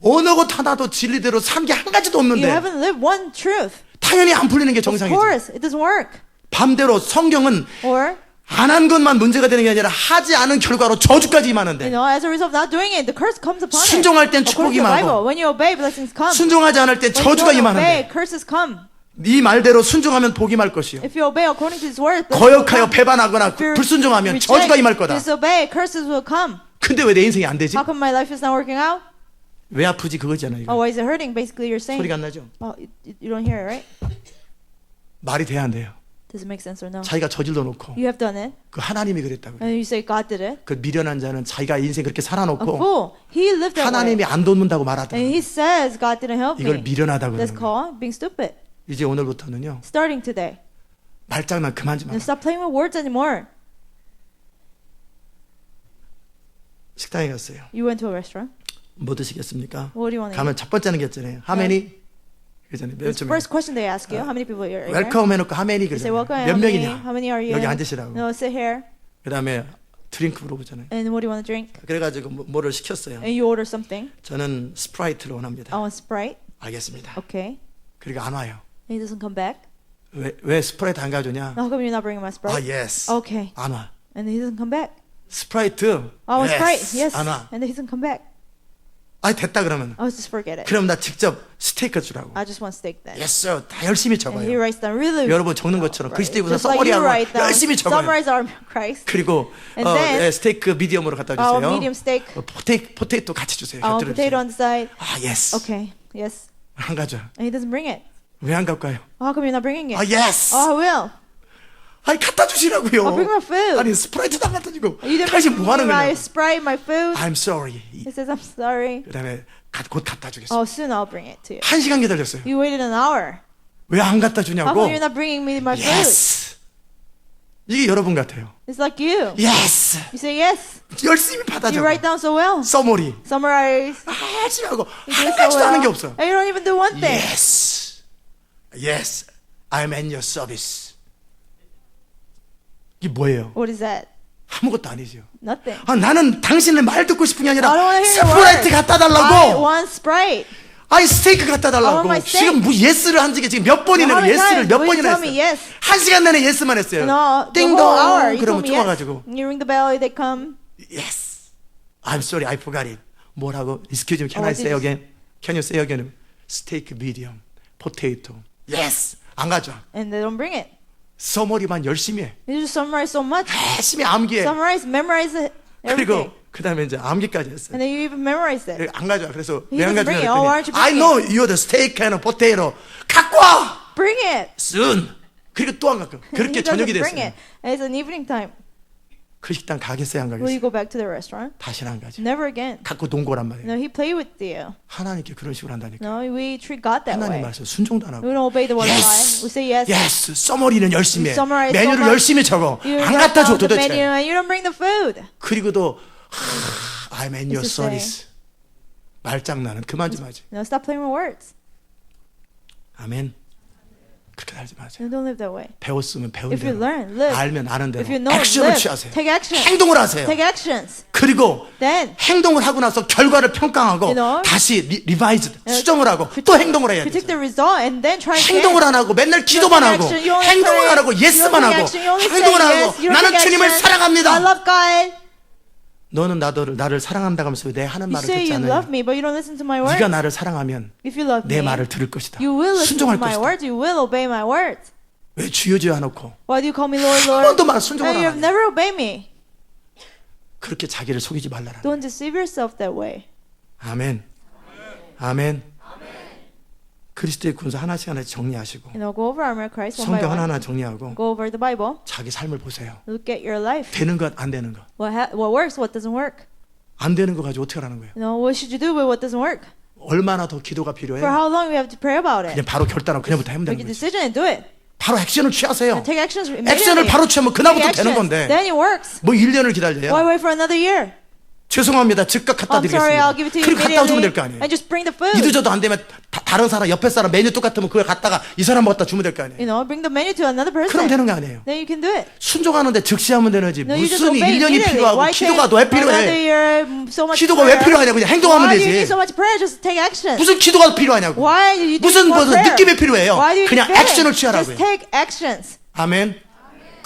S1: 어느 것 하나도 진리대로 산 게 한 가지도
S2: You
S1: 없는데
S2: haven't lived one truth.
S1: 당연히 안 풀리는 게
S2: Of
S1: 정상이지.
S2: course, it doesn't work.
S1: 반대로 성경은
S2: Or,
S1: 안 한 것만 문제가 되는 게 아니라 하지 않은 결과로 저주까지 임하는데
S2: as a result of not doing it, the curse comes upon it.
S1: 순종할 땐 축복이
S2: According to the Bible,
S1: 임하고
S2: when you obey, blessings come.
S1: 순종하지 않을 땐
S2: When you
S1: 저주가
S2: don't obey,
S1: 임하는데
S2: curses come.
S1: 네 말대로 순종하면 복이 임할 것이요
S2: If you obey according to His word, blessings will
S1: 거역하여
S2: come.
S1: 배반하거나
S2: If you
S1: 불순종하면
S2: reject,
S1: 저주가 임할 거다.
S2: disobey, curses will come.
S1: 근데 왜 내 인생이 안 되지?
S2: How come my life is not working out?
S1: 왜 아프지 그거잖아요.
S2: Oh,
S1: 이거.
S2: why is it hurting? Basically, you're saying.
S1: 소리가 안 나죠?
S2: Oh, you don't hear it, right?
S1: 말이 돼야 안 돼요.
S2: Does it make sense or no?
S1: 자기가 저질러 놓고
S2: You have done it,
S1: 그 하나님이 그랬다고.
S2: and you say God did it.
S1: 그 미련한 자는 자기가 인생 그렇게
S2: A
S1: 살아놓고
S2: fool. He lived that way.
S1: 하나님이 안 돕는다고 말하더라.
S2: And he says God didn't help
S1: 이걸
S2: me.
S1: 미련하다고
S2: That's
S1: 그러는 거예요.
S2: called being stupid.
S1: 이제 오늘부터는요.
S2: Starting today.
S1: 말장난 그만 좀
S2: And
S1: 하라.
S2: stop playing with words anymore.
S1: 식당에 갔어요.
S2: You went to a restaurant.
S1: 뭐 드시겠습니까?
S2: What do you want to
S1: 가면
S2: eat?
S1: 첫 번째는 겠잖아요. 하메니? 그잖아요. 몇
S2: It's the
S1: 점에
S2: first question they ask you. How many people are here?
S1: 웰컴 해놓고 하메니
S2: You say
S1: 그러잖아요.
S2: welcome.
S1: 몇
S2: How many?
S1: 명이냐?
S2: How many are you?
S1: 여기 앉으시라고.
S2: No, sit here.
S1: 그다음에 드링크 물어보잖아요.
S2: And what do you want to drink?
S1: 그래가지고 뭐를 시켰어요.
S2: And you order something.
S1: 저는 스프라이트를 원합니다.
S2: I want Sprite.
S1: 알겠습니다.
S2: Okay.
S1: 그리고 안 와요.
S2: And he doesn't come back.
S1: 왜 스프라이트 안 가져오냐?
S2: How come you're not bringing my Sprite?
S1: 예스.
S2: Okay.
S1: 안 와.
S2: And he doesn't come back.
S1: 스프라이트.
S2: I want Sprite. Yes.
S1: 안 와.
S2: And he doesn't come back.
S1: 됐다 그러면.
S2: Oh, just forget it.
S1: 그럼 나 직접 스테이크 주라고.
S2: I just want steak then.
S1: 예스. 다 열심히
S2: And he
S1: 적어요.
S2: writes down really.
S1: 여러분 적는 것처럼
S2: Right.
S1: 그리스도인보다
S2: Just like you
S1: 써머리하고
S2: write down.
S1: 열심히 적어요.
S2: Summarize our Christ.
S1: 그리고
S2: And then-
S1: 스테이크 미디엄으로 갖다
S2: Our
S1: 주세요.
S2: medium steak.
S1: 포테이토 같이 주세요.
S2: Our
S1: 곁들여
S2: potato
S1: 주세요.
S2: on the side.
S1: 예스.
S2: Okay. Yes.
S1: 안 가져.
S2: And he doesn't bring it.
S1: 왜 안 갈까요?
S2: How come you're not bringing it?
S1: 예스.
S2: Oh, I will.
S1: 갖다 주시라고요.
S2: I'll bring my food.
S1: 아니 스프라이트도 안 갖다 주고
S2: You didn't
S1: 당신
S2: bring
S1: 뭐 하는
S2: me my
S1: 거냐?
S2: Sprite, my food.
S1: I'm sorry.
S2: He says, I'm sorry.
S1: 그다음에 곧 갖다 주겠습니다.
S2: Oh, soon I'll bring it to you.
S1: 1시간 기다렸어요.
S2: You waited an hour.
S1: 왜 안 갖다
S2: How
S1: 주냐고.
S2: come you're not bringing me my food?
S1: 예스. 이게 여러분 같아요.
S2: It's like you.
S1: 예스.
S2: You say yes.
S1: 열심히 받아
S2: You
S1: 적어.
S2: write down so well.
S1: 써머리.
S2: Summarize.
S1: 열심히 하고
S2: You do
S1: 한
S2: so
S1: 가지도 하는 게
S2: well.
S1: 없어.
S2: And you don't even do one thing.
S1: Yes. Yes. I'm at your service. 이게 뭐예요?
S2: What is that?
S1: 아무것도 아니죠.
S2: Nothing.
S1: 나는 당신의 말 듣고 싶은 게 아니라
S2: I don't wanna hear your
S1: 스프라이트
S2: words.
S1: 갖다
S2: I
S1: 달라고.
S2: want Sprite.
S1: 스테이크 갖다
S2: I want
S1: 달라고.
S2: my steak.
S1: 지금 뭐 예스를 한 지가 지금 몇 번이나
S2: How many
S1: 예스를
S2: times
S1: 몇
S2: will you
S1: 번이나
S2: tell me
S1: 했어요.
S2: yes?
S1: 1시간 내내 예스만 했어요.
S2: No, the
S1: 띵동.
S2: whole hour. You
S1: 그러면
S2: told me yes.
S1: 쫓아가지고
S2: You ring the bell, they come.
S1: Yes. I'm sorry, I forgot it. 뭐라고? Excuse me, can I
S2: what did
S1: say
S2: you
S1: again? Can you say again? Steak medium, potato. Yes. 안 가져.
S2: And they don't bring it.
S1: 써머리만 열심히 해.
S2: You just summarize so much.
S1: 열심히 암기해.
S2: Summarize, memorize it.
S1: 그리고
S2: Everything.
S1: 그 다음에 이제 암기까지 했어요.
S2: And then you even memorize it.
S1: 안 가져. 그래서
S2: He
S1: 왜 안
S2: doesn't
S1: 가져냐
S2: bring it. Oh, why aren't you
S1: 그랬더니 I
S2: bringing
S1: know you're the steak and potato. 갖고 와!
S2: Bring it.
S1: soon. 그리고 또 안 갖고. 그렇게
S2: He doesn't
S1: 저녁이
S2: bring
S1: 됐어요.
S2: it. And it's an evening time.
S1: 그 식당 가겠어요? 안
S2: Will you
S1: 가겠어요?
S2: go back to the restaurant?
S1: 다시는 안 가죠.
S2: Never again.
S1: 갖고 동거란 말이에요.
S2: No, he played with you.
S1: 하나님께 그런 식으로 한다니까.
S2: No, we treat God that
S1: 하나님
S2: way.
S1: 말씀 순종도 안
S2: We
S1: 하고.
S2: don't obey the word of God.
S1: Yes.
S2: We say yes.
S1: Yes. 써머리는 열심히 해.
S2: You summarize so
S1: 메뉴를
S2: much.
S1: 열심히 적어.
S2: You
S1: 안
S2: write
S1: 갖다 줘
S2: down the menu
S1: 도대체.
S2: and you don't bring the food.
S1: 그리고도 I'm at your
S2: It's the same.
S1: service. 말장난은 그만 좀 하지.
S2: No, stop playing with words.
S1: 아멘. 그렇게 살지 마세요.
S2: Don't live that way.
S1: 배웠으면 배운
S2: If you
S1: 대로,
S2: learn, live.
S1: 알면 아는 대로
S2: If you know,
S1: 액션을
S2: live.
S1: 취하세요.
S2: Take action.
S1: 행동을 하세요.
S2: Take actions.
S1: 그리고
S2: Then
S1: 행동을 하고 나서 결과를 평가하고
S2: You know?
S1: 다시 리바이즈 수정을 하고 또 행동을 해야
S2: critique
S1: 돼요.
S2: the result and then try again.
S1: 행동을 안 하고 맨날 기도만
S2: You don't
S1: 하고
S2: take action, you only
S1: 행동을
S2: pray.
S1: 안 하고
S2: You
S1: 예스만
S2: don't take
S1: 하고
S2: action, you only say
S1: 행동을 안
S2: yes.
S1: 하고
S2: You don't
S1: 나는
S2: take
S1: 주님을
S2: action. I
S1: 사랑합니다.
S2: love God.
S1: 너는 나를 사랑한다고 하면서 내 하는
S2: You
S1: 말을
S2: say
S1: 듣지
S2: you
S1: 않느냐.
S2: love me, but you don't listen to my words.
S1: 네가 나를 사랑하면
S2: If you love
S1: 내
S2: me,
S1: 말을 들을 것이다.
S2: you will listen to
S1: 순종할
S2: my
S1: 것이다.
S2: words. You will obey my words.
S1: 왜 주여 주여 하놓고
S2: Why do you call me Lord,
S1: 한
S2: Lord?
S1: 번도 말 순종을
S2: And you
S1: 안
S2: have
S1: 하냐.
S2: never obeyed me.
S1: 그렇게 자기를 속이지 말라라.
S2: Don't deceive yourself that way.
S1: 아멘. 아멘. 그리스도의 군사 하나씩 하나씩 정리하시고
S2: You know, go over armor of Christ one by
S1: 성경
S2: one.
S1: 하나하나 정리하고
S2: Go over the Bible.
S1: 자기 삶을 보세요.
S2: Look at your life.
S1: 되는 것 안 되는 것.
S2: What works, what doesn't work.
S1: 안 되는 거 가지고 어떻게 하라는 거예요?
S2: You know, what should you do with what doesn't work?
S1: 얼마나 더 기도가 필요해?
S2: For how long we have to pray about it?
S1: 그냥 바로 결단하고 그냥부터 하면
S2: Make
S1: 되는
S2: a
S1: 거지.
S2: decision and do it.
S1: 바로 액션을 취하세요.
S2: And take actions
S1: 액션을
S2: immediately.
S1: 바로 취하면
S2: Take
S1: 그날부터 되는
S2: actions.
S1: 건데
S2: Then it works.
S1: 뭐 1년을
S2: Why
S1: 기다려요?
S2: wait for another year?
S1: 죄송합니다. 즉각 갖다
S2: I'm sorry, I'll give it to
S1: 드리겠습니다.
S2: you
S1: 그리고 갖다 주면 될
S2: immediately.
S1: 거 아니에요.
S2: And just bring the food.
S1: 늦어도 안 되면 다른 사람 옆에 사람 메뉴 똑같으면 그걸 갖다가 이 사람 갖다 주면 될 거 아니에요.
S2: You know, bring the menu to another person.
S1: 그럼 되는 거 아니에요.
S2: Then you can do it.
S1: 순종하는데 즉시 하면 되는지
S2: No, you just
S1: 무슨
S2: obey
S1: 1년이
S2: immediately.
S1: 필요하고
S2: Why
S1: 기도가
S2: take
S1: 왜
S2: another
S1: 필요해?
S2: year, so much
S1: 기도가 왜
S2: prayer?
S1: 필요하냐? 그냥 행동하면
S2: Why do you
S1: 되지.
S2: need so much prayer? Just take action.
S1: 무슨 기도가 필요하냐고.
S2: Why do you need
S1: 무슨
S2: more
S1: 무슨
S2: prayer?
S1: 느낌이 필요해요.
S2: Why do you
S1: 그냥
S2: need feeling?
S1: 액션을 취하라고요.
S2: Just take actions.
S1: 아멘.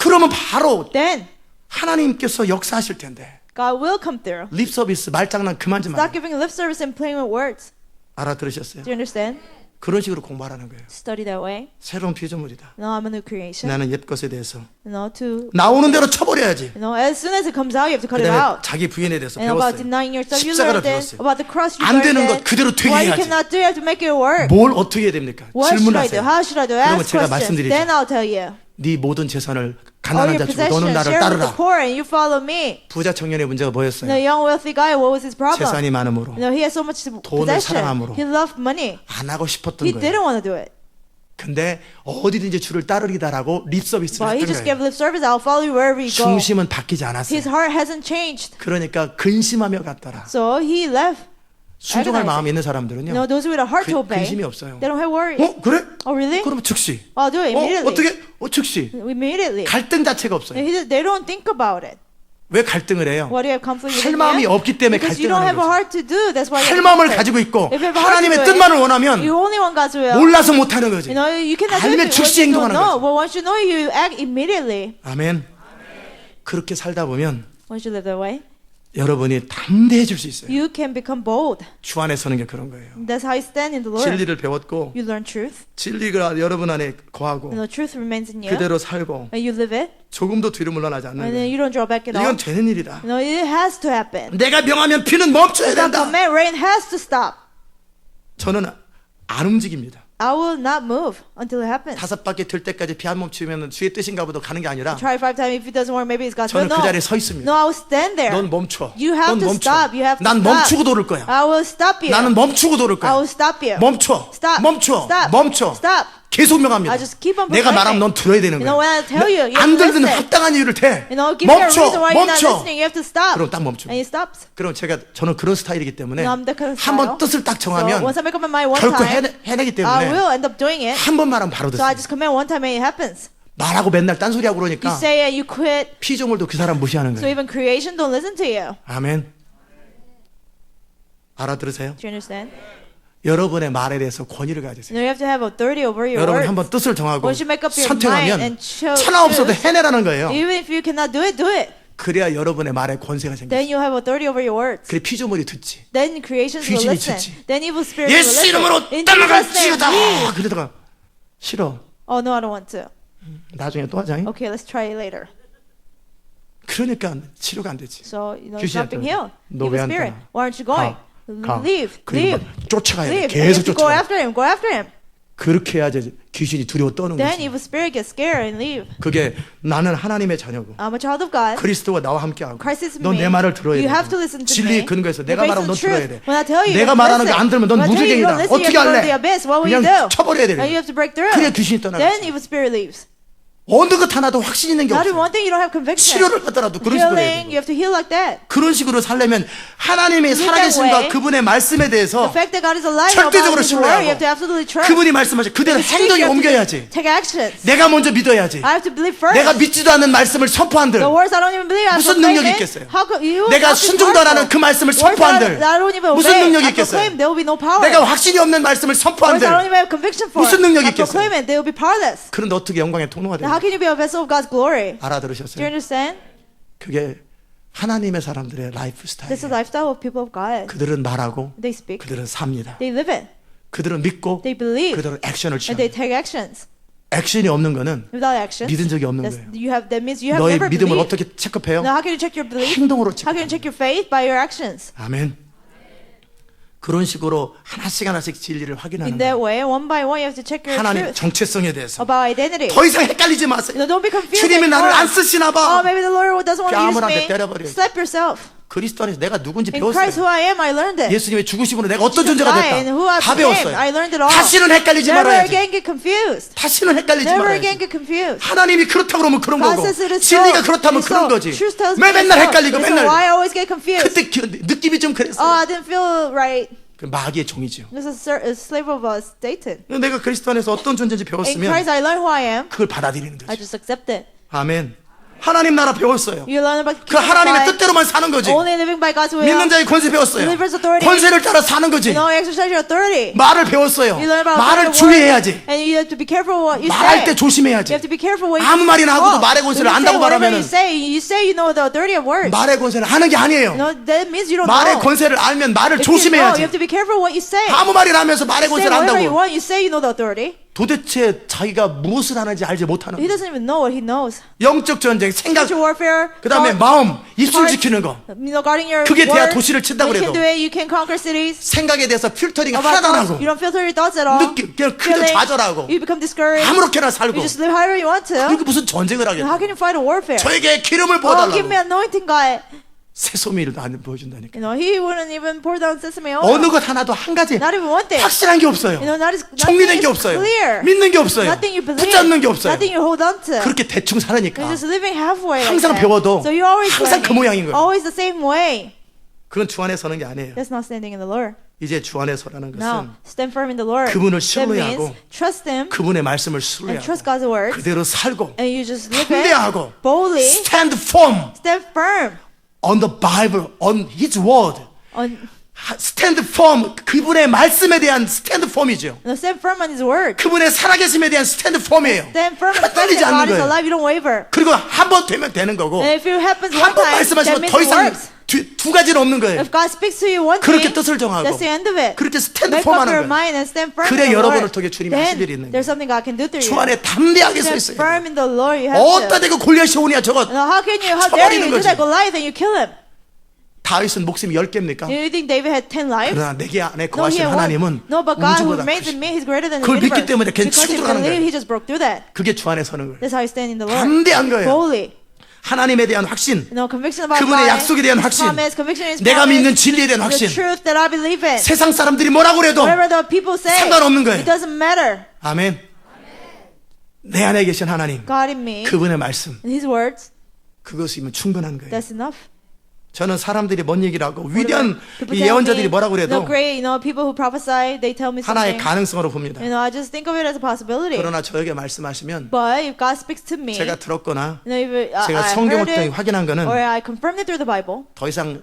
S1: 그러면 바로
S2: Then
S1: 하나님께서 역사하실 텐데
S2: God will come through.
S1: 립 서비스 말장난 그만 좀
S2: Stop
S1: 하세요.
S2: giving lip service and playing with words.
S1: 알아들으셨어요?
S2: Do you understand?
S1: 그런 식으로 공부하라는 거예요.
S2: Study that way.
S1: 새로운 피조물이다.
S2: No, I'm a new creation.
S1: 나는 옛 것에 대해서
S2: You know, to
S1: 나오는 대로 쳐버려야지.
S2: you know, as soon as it comes out, you have to cut it
S1: 그다음에
S2: out.
S1: 자기 부인에 대해서
S2: And about
S1: 배웠어요.
S2: denying yourself, you
S1: 십자가를
S2: learned it.
S1: 배웠어요.
S2: About the cross, you
S1: 안
S2: learned
S1: 되는
S2: it.
S1: 것 그대로 되게
S2: Why you
S1: 해야지.
S2: cannot do, you have to make it work.
S1: 뭘 어떻게 해야 됩니까?
S2: What should I do?
S1: 질문하세요.
S2: How should I do?
S1: 그러면
S2: Ask
S1: 제가
S2: questions.
S1: 말씀드리죠.
S2: Then I'll tell you.
S1: 네 모든 재산을
S2: All
S1: 가난한
S2: your
S1: 자 주고 너는
S2: possessions,
S1: 나를
S2: share with the
S1: 따르라.
S2: poor, and you follow me.
S1: 부자 청년의 문제가 뭐였어요?
S2: The young wealthy guy, what was his problem?
S1: 재산이 많음으로
S2: You know, he had so much
S1: 돈을
S2: possession.
S1: 사랑함으로.
S2: He loved money.
S1: 안 하고 싶었던
S2: He
S1: 거예요.
S2: didn't want to do it.
S1: 근데 어디든지 주를 따르리다라고 립 서비스를
S2: But he
S1: 했던
S2: just gave
S1: 거예요.
S2: lip service. I'll follow you wherever you go.
S1: 중심은 바뀌지 않았어요.
S2: His heart hasn't changed.
S1: 그러니까 근심하며 갔더라.
S2: So he left.
S1: 순종할
S2: agonizing.
S1: 마음이 있는
S2: You
S1: 사람들은요.
S2: know, those with a heart to obey,
S1: 근심이 없어요.
S2: they don't have worry.
S1: 그래?
S2: Oh, really?
S1: 그러면 즉시.
S2: I'll do it immediately.
S1: 어떻게? 즉시.
S2: Immediately.
S1: 갈등 자체가 없어요.
S2: They don't think about it.
S1: 왜 갈등을 해요?
S2: Why do you have conflict
S1: 할
S2: with
S1: 마음이
S2: him?
S1: 없기 때문에
S2: Because you
S1: 갈등을
S2: don't
S1: 하는
S2: have a
S1: 거죠.
S2: heart to do. That's why you
S1: 할
S2: have
S1: 마음을
S2: conflict.
S1: 가지고 있고
S2: If you have a heart to
S1: 하나님의
S2: do it,
S1: 뜻만을 원하면
S2: you only want God's will.
S1: 몰라서 못하는 거지.
S2: You know, you cannot do
S1: 알면
S2: it.
S1: 즉시
S2: What you don't
S1: 행동하는
S2: know.
S1: 거지.
S2: But once you know, you act immediately.
S1: 아멘. 그렇게 살다 보면
S2: Once you live that way,
S1: 여러분이 담대해질 수 있어요.
S2: you can become bold.
S1: 주 안에 서는 게 그런 거예요.
S2: That's how you stand in the Lord.
S1: 진리를 배웠고
S2: You learn truth.
S1: 진리가 여러분 안에 거하고
S2: And the truth remains in you.
S1: 그대로 살고
S2: And you live it.
S1: 조금도 뒤로 물러나지 않는
S2: And then
S1: 거예요.
S2: you don't draw back at all.
S1: 이건 되는 일이다.
S2: You know, it has to happen.
S1: 내가 명하면 비는 멈춰야
S2: God
S1: 된다.
S2: command, rain has to stop.
S1: 저는 안 움직입니다.
S2: I will not move until it happens.
S1: 5바퀴 들 때까지 비 안 멈추면 주의 뜻인가 보다 가는 게 아니라
S2: Try 5 times. If it doesn't work, maybe it's God's will.
S1: 저는 그
S2: No.
S1: 자리에 서 있습니다.
S2: No, I will stand there.
S1: 넌 멈춰.
S2: You have
S1: 넌
S2: to
S1: 멈춰.
S2: stop. You have to
S1: 난
S2: stop.
S1: 멈추고 돌을 거야.
S2: I will stop you.
S1: 나는 멈추고 돌을
S2: I
S1: 거야.
S2: will stop you.
S1: 멈춰.
S2: Stop.
S1: 멈춰.
S2: Stop.
S1: 멈춰.
S2: Stop.
S1: 계속 명합니다.
S2: I just keep on
S1: 내가 말하면
S2: proclaiming.
S1: 넌 들어야 되는
S2: You know, when I
S1: 거야.
S2: tell you, you
S1: 안
S2: have to
S1: 들든
S2: listen.
S1: 합당한 이유를 대.
S2: You know, give me a
S1: 멈춰.
S2: reason why you're not
S1: 멈춰.
S2: listening. You have to stop.
S1: 그럼 딱 멈춰.
S2: And he stops.
S1: 그럼 저는 그런 스타일이기 때문에
S2: No, I'm the kind of
S1: 한번
S2: style.
S1: 뜻을 딱
S2: So
S1: 정하면
S2: once I make up my mind one
S1: 결코
S2: time,
S1: 해내기
S2: I
S1: 때문에
S2: will end up doing it.
S1: 한 번 말하면 바로
S2: So I
S1: 듣습니다.
S2: just command one time and it happens.
S1: 말하고 맨날 딴소리하고
S2: You
S1: 그러니까
S2: say it, you quit.
S1: 피조물도 그 사람 무시하는
S2: So
S1: 거예요.
S2: even creation don't listen to you.
S1: 아멘. 알아들으세요?
S2: Do you understand?
S1: 여러분의 말에 대해서 권위를
S2: You
S1: 가지세요.
S2: know, you have to have authority over your
S1: 여러분이
S2: words.
S1: 한번 뜻을 정하고
S2: Once you make up your
S1: 선택하면
S2: mind and choose,
S1: 천하 없어도 해내라는 거예요.
S2: even if you cannot do it, do it.
S1: 그래야 여러분의 말에 권세가 생겨요.
S2: Then you have authority over your words.
S1: 그래 피조물이 듣지.
S2: Then creations will
S1: 귀신이
S2: listen.
S1: 듣지.
S2: Then evil spirits will
S1: 예수
S2: listen.
S1: 이름으로
S2: In Jesus' name,
S1: 떠나갈지어다.
S2: leave.
S1: 그러다가 싫어.
S2: Oh no, I don't want to.
S1: 나중에 또 하자.
S2: Okay, let's try it later.
S1: 그러니까 치료가 안 되지.
S2: So you know, it's
S1: 귀신한테
S2: not being healed.
S1: 너
S2: Evil
S1: 왜 안
S2: spirit,
S1: 떠나?
S2: why aren't you going?
S1: 가.
S2: Leave,
S1: 그리고
S2: leave,
S1: 막 쫓아가야 돼.
S2: leave. And you have
S1: 계속
S2: to go
S1: 쫓아가.
S2: after him. Go after him.
S1: 그렇게 해야지 귀신이 두려워 떠는
S2: Then
S1: 거지.
S2: evil spirit gets scared and leave.
S1: 그게 나는 하나님의 자녀고
S2: I'm a child of God.
S1: 그리스도가 나와 함께하고
S2: Christ is in
S1: 넌
S2: me.
S1: 내 말을 들어야
S2: You
S1: 돼.
S2: have to listen to
S1: 진리의
S2: me.
S1: 근거에서
S2: You're
S1: 내가
S2: based
S1: 말하면
S2: on
S1: 넌 들어야
S2: truth.
S1: 돼.
S2: When I tell you,
S1: 내가
S2: you
S1: 말하는 게
S2: listen.
S1: 안 들으면 넌
S2: When I tell you, you
S1: 무지개이다.
S2: don't listen,
S1: 어떻게
S2: you have to go to
S1: 할래?
S2: the abyss. What will you
S1: 그냥
S2: do?
S1: 쳐버려야 돼.
S2: And you have to break through.
S1: 그래 귀신이 떠나가.
S2: Then evil spirit leaves.
S1: 어느 것 하나도 확신 있는 게
S2: Not in
S1: 없어요.
S2: one thing you don't have conviction.
S1: 치료를 하더라도 그런 식으로 해야
S2: Healing,
S1: 돼요.
S2: you have to heal like that.
S1: 그런 식으로 살려면 하나님의
S2: that
S1: 살아계심과
S2: way,
S1: 그분의 말씀에 대해서
S2: The fact that God is alive
S1: 절대적으로
S2: about His word, you have to
S1: 신뢰하고
S2: absolutely trust.
S1: 그분이 말씀하신 그대로
S2: If it's
S1: 행동에
S2: true, you have to
S1: 옮겨야지.
S2: Take actions.
S1: 내가 먼저 믿어야지.
S2: I have to believe first.
S1: 내가 믿지도 않는 말씀을 선포한들,
S2: The words I don't even believe. I
S1: 무슨
S2: proclaim
S1: 능력이
S2: it.
S1: 있겠어요?
S2: How could you?
S1: 내가
S2: how could
S1: 순종도 안 하는
S2: powerful?
S1: 그 말씀을
S2: Words that
S1: 선포한들
S2: I don't even
S1: 무슨
S2: obey.
S1: 능력이
S2: I proclaim
S1: 있겠어요?
S2: there will be no power.
S1: 내가 확신이 없는 말씀을
S2: Words I
S1: 선포한들
S2: don't even have conviction for.
S1: 무슨 능력이
S2: I proclaim
S1: 있겠어요?
S2: it. They will be powerless.
S1: 그런데 어떻게 영광의 통로가
S2: Now, how
S1: 돼요?
S2: can you be a vessel of God's glory? Do you
S1: 알아들으셨어요?
S2: understand?
S1: 그게 하나님의 사람들의 라이프
S2: This is
S1: 스타일이에요.
S2: the lifestyle of people of God.
S1: 그들은 말하고
S2: They speak.
S1: 그들은 삽니다.
S2: They live it.
S1: 그들은 믿고
S2: They believe.
S1: 그들은 액션을
S2: And they
S1: 취합니다.
S2: take actions.
S1: 액션이 없는 거는
S2: Without actions,
S1: 믿은 적이 없는 거예요.
S2: that means you have
S1: 너의
S2: never
S1: 믿음을
S2: believed.
S1: 어떻게 체크해요?
S2: Now, how can you check your belief?
S1: 행동으로
S2: How can you check your faith? By your actions.
S1: 아멘. 그런 식으로 하나씩 진리를
S2: In
S1: 확인하는
S2: that
S1: 거예요.
S2: way, one by one, you have to check your
S1: 하나님
S2: truth
S1: 정체성에 대해서
S2: about identity.
S1: 더 이상 헷갈리지 마세요.
S2: Don't be confused.
S1: 주님이 나를
S2: anymore.
S1: 안 쓰시나
S2: Oh,
S1: 봐.
S2: maybe the Lord doesn't want to use
S1: 아무한테
S2: me.
S1: 때려버려야지.
S2: Slap yourself.
S1: 그리스도 안에서 내가 누군지
S2: In Christ, who
S1: 배웠어요.
S2: I am, I learned it.
S1: 예수님의 죽으심으로 내가 어떤
S2: Jesus
S1: 존재가
S2: died, and who I
S1: 됐다. 다
S2: became. I
S1: 배웠어요.
S2: learned it all.
S1: 다시는 헷갈리지
S2: Never
S1: 말아야지.
S2: again get confused.
S1: 다시는 헷갈리지
S2: Never again
S1: 말아야지.
S2: get confused.
S1: 하나님이 그렇다고 그러면 그런
S2: God
S1: 거고
S2: says it is so.
S1: 진리가 그렇다면
S2: It is
S1: 그런
S2: so.
S1: 거지.
S2: Truth tells
S1: 왜
S2: me
S1: 맨날
S2: so.
S1: 헷갈리고
S2: So
S1: 맨날
S2: why I always get confused?
S1: 그때 느낌이 좀
S2: Oh,
S1: 그랬어.
S2: I didn't feel right.
S1: 그 마귀의 종이죠.
S2: This is a slave of Satan.
S1: 내가 그리스도 안에서 어떤 존재인지
S2: In
S1: 배웠으면
S2: Christ, I learned who I am.
S1: 그걸 받아들이는
S2: I
S1: 거지.
S2: just accept it.
S1: 아멘. 하나님 나라 배웠어요.
S2: You learn about the
S1: 그
S2: kingdom of
S1: 하나님의
S2: God.
S1: 뜻대로만 사는 거지.
S2: Only living by God's will.
S1: 믿는 자의 권세 배웠어요.
S2: Believers' authority.
S1: 권세를 따라 사는 거지.
S2: You know, exercise your authority.
S1: 말을 배웠어요.
S2: You learn about
S1: 말을
S2: the word,
S1: 주의해야지.
S2: and you have to be careful what you
S1: 말할 때
S2: say.
S1: 조심해야지.
S2: You have to be careful what you
S1: 아무 말이나 하고도 말의
S2: When
S1: 권세를
S2: you say
S1: 안다고
S2: whatever
S1: 말하면은
S2: you say you know the authority of words.
S1: 말의 권세를 하는 게 아니에요.
S2: No, that means you don't
S1: 말의
S2: know.
S1: 권세를 알면 말을
S2: If you know, you
S1: 조심해야지.
S2: have to be careful what you say.
S1: 아무 말이나 하면서 말의
S2: Say
S1: 권세를
S2: whatever you
S1: 안다고
S2: want, you say you know the authority.
S1: 도대체 자기가 무엇을 하는지 알지 못하는
S2: He
S1: 거예요.
S2: doesn't even know what he knows.
S1: 영적 전쟁, 생각,
S2: Spiritual warfare.
S1: 그 다음에 마음, 입술 지키는 거.
S2: You know, guarding your
S1: 그게 돼야
S2: words.
S1: 도시를 친다고
S2: You
S1: 그래도.
S2: can do it. You can conquer cities.
S1: 생각에 대해서 필터링
S2: About
S1: 하나도 안
S2: thoughts,
S1: 하고
S2: you don't filter your thoughts at all.
S1: 느낌, 그냥 그저
S2: Feelings,
S1: 좌절하고
S2: You become discouraged.
S1: 아무렇게나 살고
S2: You just live however you want to.
S1: 그게 무슨 전쟁을
S2: How
S1: 하겠다.
S2: can you fight a warfare?
S1: 저에게 기름을
S2: Oh, give me
S1: 부어달라고
S2: anointing, God.
S1: 새소미를 안 보여준다니까.
S2: You know, he wouldn't even pour down sesame oil.
S1: 어느 것 하나도 한 가지
S2: Not even one thing.
S1: 확실한 게 없어요.
S2: You know, nothing
S1: 정리된 게
S2: is
S1: 없어요.
S2: clear.
S1: 믿는 게 없어요.
S2: Nothing you believe.
S1: 붙잡는 게 없어요.
S2: Nothing you hold on to.
S1: 그렇게 대충 살으니까
S2: You're just living halfway.
S1: 항상
S2: like that.
S1: 배워도
S2: So you're always
S1: 항상 그
S2: learning.
S1: 모양인 거예요.
S2: Always the same way.
S1: 그건 주 안에 서는 게 아니에요.
S2: That's not standing in the Lord.
S1: 이제 주 안에 서라는
S2: Now,
S1: 것은
S2: stand firm in the Lord.
S1: 그분을
S2: That means
S1: 신뢰하고
S2: trust Him
S1: 그분의 말씀을
S2: and
S1: 신뢰하고
S2: trust God's words.
S1: 그대로 살고
S2: And you just live
S1: 담대하고
S2: it boldly.
S1: stand firm
S2: Stand firm
S1: on the Bible, on His word.
S2: on.
S1: stand firm, 그분의 말씀에 대한 stand firm이죠.
S2: No, stand firm on His word.
S1: 그분의 살아계심에 대한 stand firm이에요.
S2: Stand firm and
S1: 떨리지
S2: trust that
S1: 않는
S2: God is
S1: 거예요.
S2: alive. You don't waver.
S1: 그리고 한 번 되면 되는 거고
S2: And if it happens one
S1: 한 번
S2: time, that
S1: 말씀하시면
S2: means
S1: 더
S2: it
S1: 이상
S2: works.
S1: 두 가지는 없는 거예요.
S2: If God speaks to you one
S1: 그렇게
S2: thing,
S1: 뜻을 정하고
S2: that's the end of it.
S1: 그렇게 stand
S2: Make
S1: firm
S2: up
S1: 하는
S2: your
S1: 거예요.
S2: mind and stand firm
S1: 그래
S2: in the
S1: 여러분을
S2: Lord.
S1: 통해 주님이 하실 일이 있는
S2: Then there's something God can do through
S1: 주
S2: you.
S1: 안에 담대하게 서
S2: Stand
S1: 있어요.
S2: firm in the Lord. You have
S1: 어따
S2: to.
S1: 대고 골리앗이 오냐 저거
S2: Now, how dare you
S1: 쳐버리는
S2: do
S1: 거지.
S2: that Goliath and you kill him?
S1: 다윗은 목숨이 10개입니까?
S2: Do you think David had 10 lives?
S1: 그러나 내게 안에
S2: No, he
S1: 거하신
S2: had
S1: 하나님은
S2: one. No, but God who
S1: 우주보다
S2: remains in
S1: 크시고
S2: me, He's greater than the
S1: 그걸 믿기
S2: universe.
S1: 때문에 걔는
S2: Because
S1: 치고
S2: he
S1: 들어가는
S2: believed,
S1: 거예요.
S2: he just broke through that.
S1: 그게 주 안에 서는 거예요.
S2: That's how you stand in the Lord.
S1: 담대한 거예요.
S2: Boldly.
S1: 하나님에 대한 확신,
S2: No, conviction about
S1: 그분의
S2: God,
S1: 약속에 대한
S2: His
S1: 확신,
S2: promise, conviction in His
S1: 내가
S2: promise,
S1: 믿는 진리에 대한
S2: the
S1: 확신.
S2: truth that I believe in.
S1: 세상 사람들이 뭐라고 그래도
S2: Whatever the people say,
S1: 상관없는 거예요.
S2: it doesn't matter.
S1: 아멘. 내 안에 계신 하나님,
S2: God in me,
S1: 그분의 말씀,
S2: and His words,
S1: 그것이면 충분한 거예요.
S2: that's enough.
S1: 저는 사람들이 뭔 얘기를 하고 위대한
S2: People
S1: 이
S2: tell
S1: 예언자들이
S2: me,
S1: 뭐라고
S2: the
S1: 그래도
S2: great, people who prophesy, they tell me
S1: 하나의
S2: something.
S1: 가능성으로 봅니다.
S2: I just think of it as a possibility.
S1: 그러나 저에게 말씀하시면
S2: But if God speaks to me,
S1: 제가 들었거나
S2: if
S1: 제가
S2: I
S1: 성경을
S2: heard
S1: 통해
S2: it,
S1: 확인한 거는
S2: or I confirmed it through the Bible,
S1: 더 이상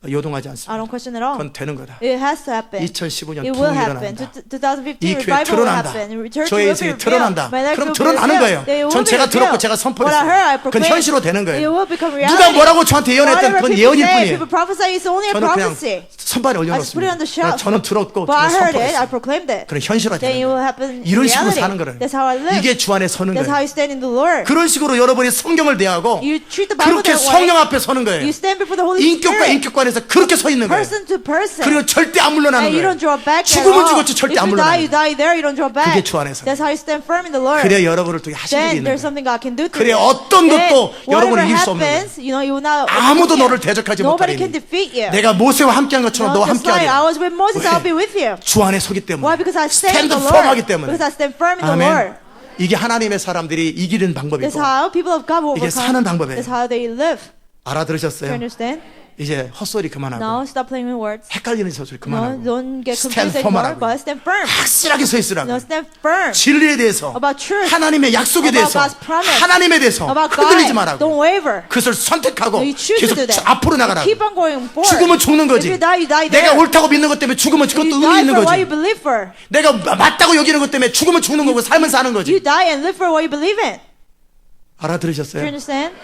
S1: 요동하지
S2: I
S1: 않습니다.
S2: don't question at all.
S1: 그건 되는 거다.
S2: It has to happen.
S1: 2015년
S2: It will
S1: 부흥이
S2: happen.
S1: 일어난다.
S2: 2015
S1: 이 교회
S2: revival will
S1: 드러난다.
S2: happen. Church
S1: 저의
S2: will
S1: 인생이
S2: be revealed.
S1: 드러난다.
S2: My life
S1: 그럼
S2: will be
S1: 드러나는
S2: revealed.
S1: 거예요.
S2: It will
S1: 전
S2: be
S1: 제가 들었고
S2: revealed.
S1: 제가
S2: What I heard, I
S1: 선포했어요. 그건
S2: proclaimed.
S1: 현실로 되는
S2: It
S1: 거예요.
S2: will become reality.
S1: 누가 뭐라고 저한테 예언했든
S2: Whatever
S1: 그건
S2: people
S1: 예언일
S2: say,
S1: 뿐이에요.
S2: people prophesy, it's only a
S1: 저는 그냥
S2: prophecy.
S1: 선발에
S2: I just put it on the
S1: 올려놓습니다.
S2: shelf.
S1: 저는 들었고
S2: But I
S1: 저는
S2: heard it, I
S1: 선포했어요.
S2: proclaimed it.
S1: 그런 현실화
S2: Then it
S1: 되는
S2: will
S1: 거예요.
S2: happen in
S1: 이런 식으로
S2: reality.
S1: 사는 거예요.
S2: That's how I live.
S1: 이게 주 안에 서는
S2: That's how
S1: 거예요.
S2: you stand in the Lord.
S1: 그런 식으로 여러분이 성경을 대하고
S2: You treat the Bible
S1: 그렇게
S2: that way.
S1: 성령 앞에 서는 거예요.
S2: You stand before the Holy
S1: 인격과
S2: Spirit.
S1: 인격관에서 그렇게 서 있는 거예요.
S2: Person to person.
S1: 그리고 절대 안 물러나는
S2: And you
S1: 거예요.
S2: don't draw back at
S1: 죽으면
S2: all.
S1: 죽었지 절대
S2: If
S1: 안
S2: you die, you
S1: 물러나는 거예요.
S2: die there. You don't draw back.
S1: 그게 주 안에서.
S2: That's how you stand firm in the Lord.
S1: 그래야 여러분을 통해 하실 일이
S2: Then
S1: 있는
S2: there's
S1: 거예요.
S2: something God can do through
S1: 그래
S2: you.
S1: 어떤
S2: Then
S1: 것도 여러분을
S2: whatever
S1: 이길 수 없는 거예요.
S2: happens, you will not.
S1: 아무도 너를 대적하지
S2: Nobody
S1: 못하리니
S2: can defeat you.
S1: 내가 모세와 함께한 것처럼 너와
S2: Just like I
S1: 함께하리라.
S2: was with Moses,
S1: 왜?
S2: I'll be with you.
S1: 주 안에 서기 때문에
S2: Why? Because I stand in
S1: 스탠드
S2: the
S1: 펌하기
S2: Lord.
S1: 때문에
S2: Because I stand firm in the
S1: 아멘.
S2: Lord.
S1: 이게 하나님의 사람들이 이기는 방법이고
S2: That's how people of God will
S1: 이게
S2: overcome.
S1: 사는 방법이에요.
S2: That's how they live. Do you
S1: 알아들으셨어요?
S2: understand?
S1: 이제 헛소리 그만하고
S2: No, stop playing with words.
S1: 헷갈리는 소리
S2: No,
S1: 그만하고
S2: don't get
S1: Stand
S2: confused
S1: firm
S2: anymore,
S1: 하라고요.
S2: but stand firm.
S1: 확실하게 서 있으라고.
S2: No, stand firm.
S1: 진리에 대해서
S2: About truth.
S1: 하나님의 약속에
S2: About
S1: 대해서
S2: God's promise.
S1: 하나님에 대해서
S2: About
S1: 흔들리지
S2: God.
S1: 말라고.
S2: Don't waver.
S1: 그것을 선택하고
S2: No, you choose to
S1: 계속
S2: do that.
S1: 앞으로 나가라고.
S2: Keep on going forward.
S1: 죽으면 죽는 거지.
S2: If you die, you die
S1: 내가
S2: there.
S1: 옳다고 믿는 것 때문에 죽으면 그것도
S2: You
S1: 의미
S2: die
S1: 있는
S2: for what you
S1: 거지.
S2: believe for.
S1: 내가 맞다고 여기는 것 때문에 죽으면 죽는 거고 삶은 사는
S2: You
S1: 거지.
S2: die and live for what you believe in. Do you
S1: 알아들으셨어요?
S2: understand?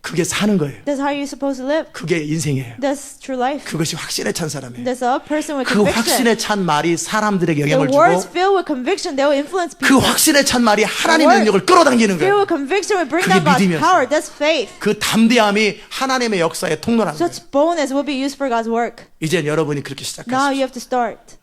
S1: 그게 사는 거예요.
S2: That's how you're supposed to live.
S1: 그게 인생이에요.
S2: That's true life.
S1: 그것이 확신에 찬 사람이에요.
S2: That's a person with
S1: 그
S2: conviction.
S1: 확신에 찬 말이 사람들에게
S2: The
S1: 영향을
S2: words
S1: 주고
S2: filled with conviction, they will influence
S1: 그
S2: people.
S1: 확신에 찬 말이 하나님의
S2: word
S1: 능력을 끌어당기는
S2: Filled
S1: 거예요.
S2: with conviction will bring
S1: 그게
S2: down God's
S1: 믿음이었어요.
S2: power. That's faith.
S1: 그 담대함이 하나님의 역사의 통로라는 거예요.
S2: Such boldness will be used for God's work.
S1: 이제 여러분이 그렇게
S2: Now
S1: 시작하십시오.
S2: you have to start.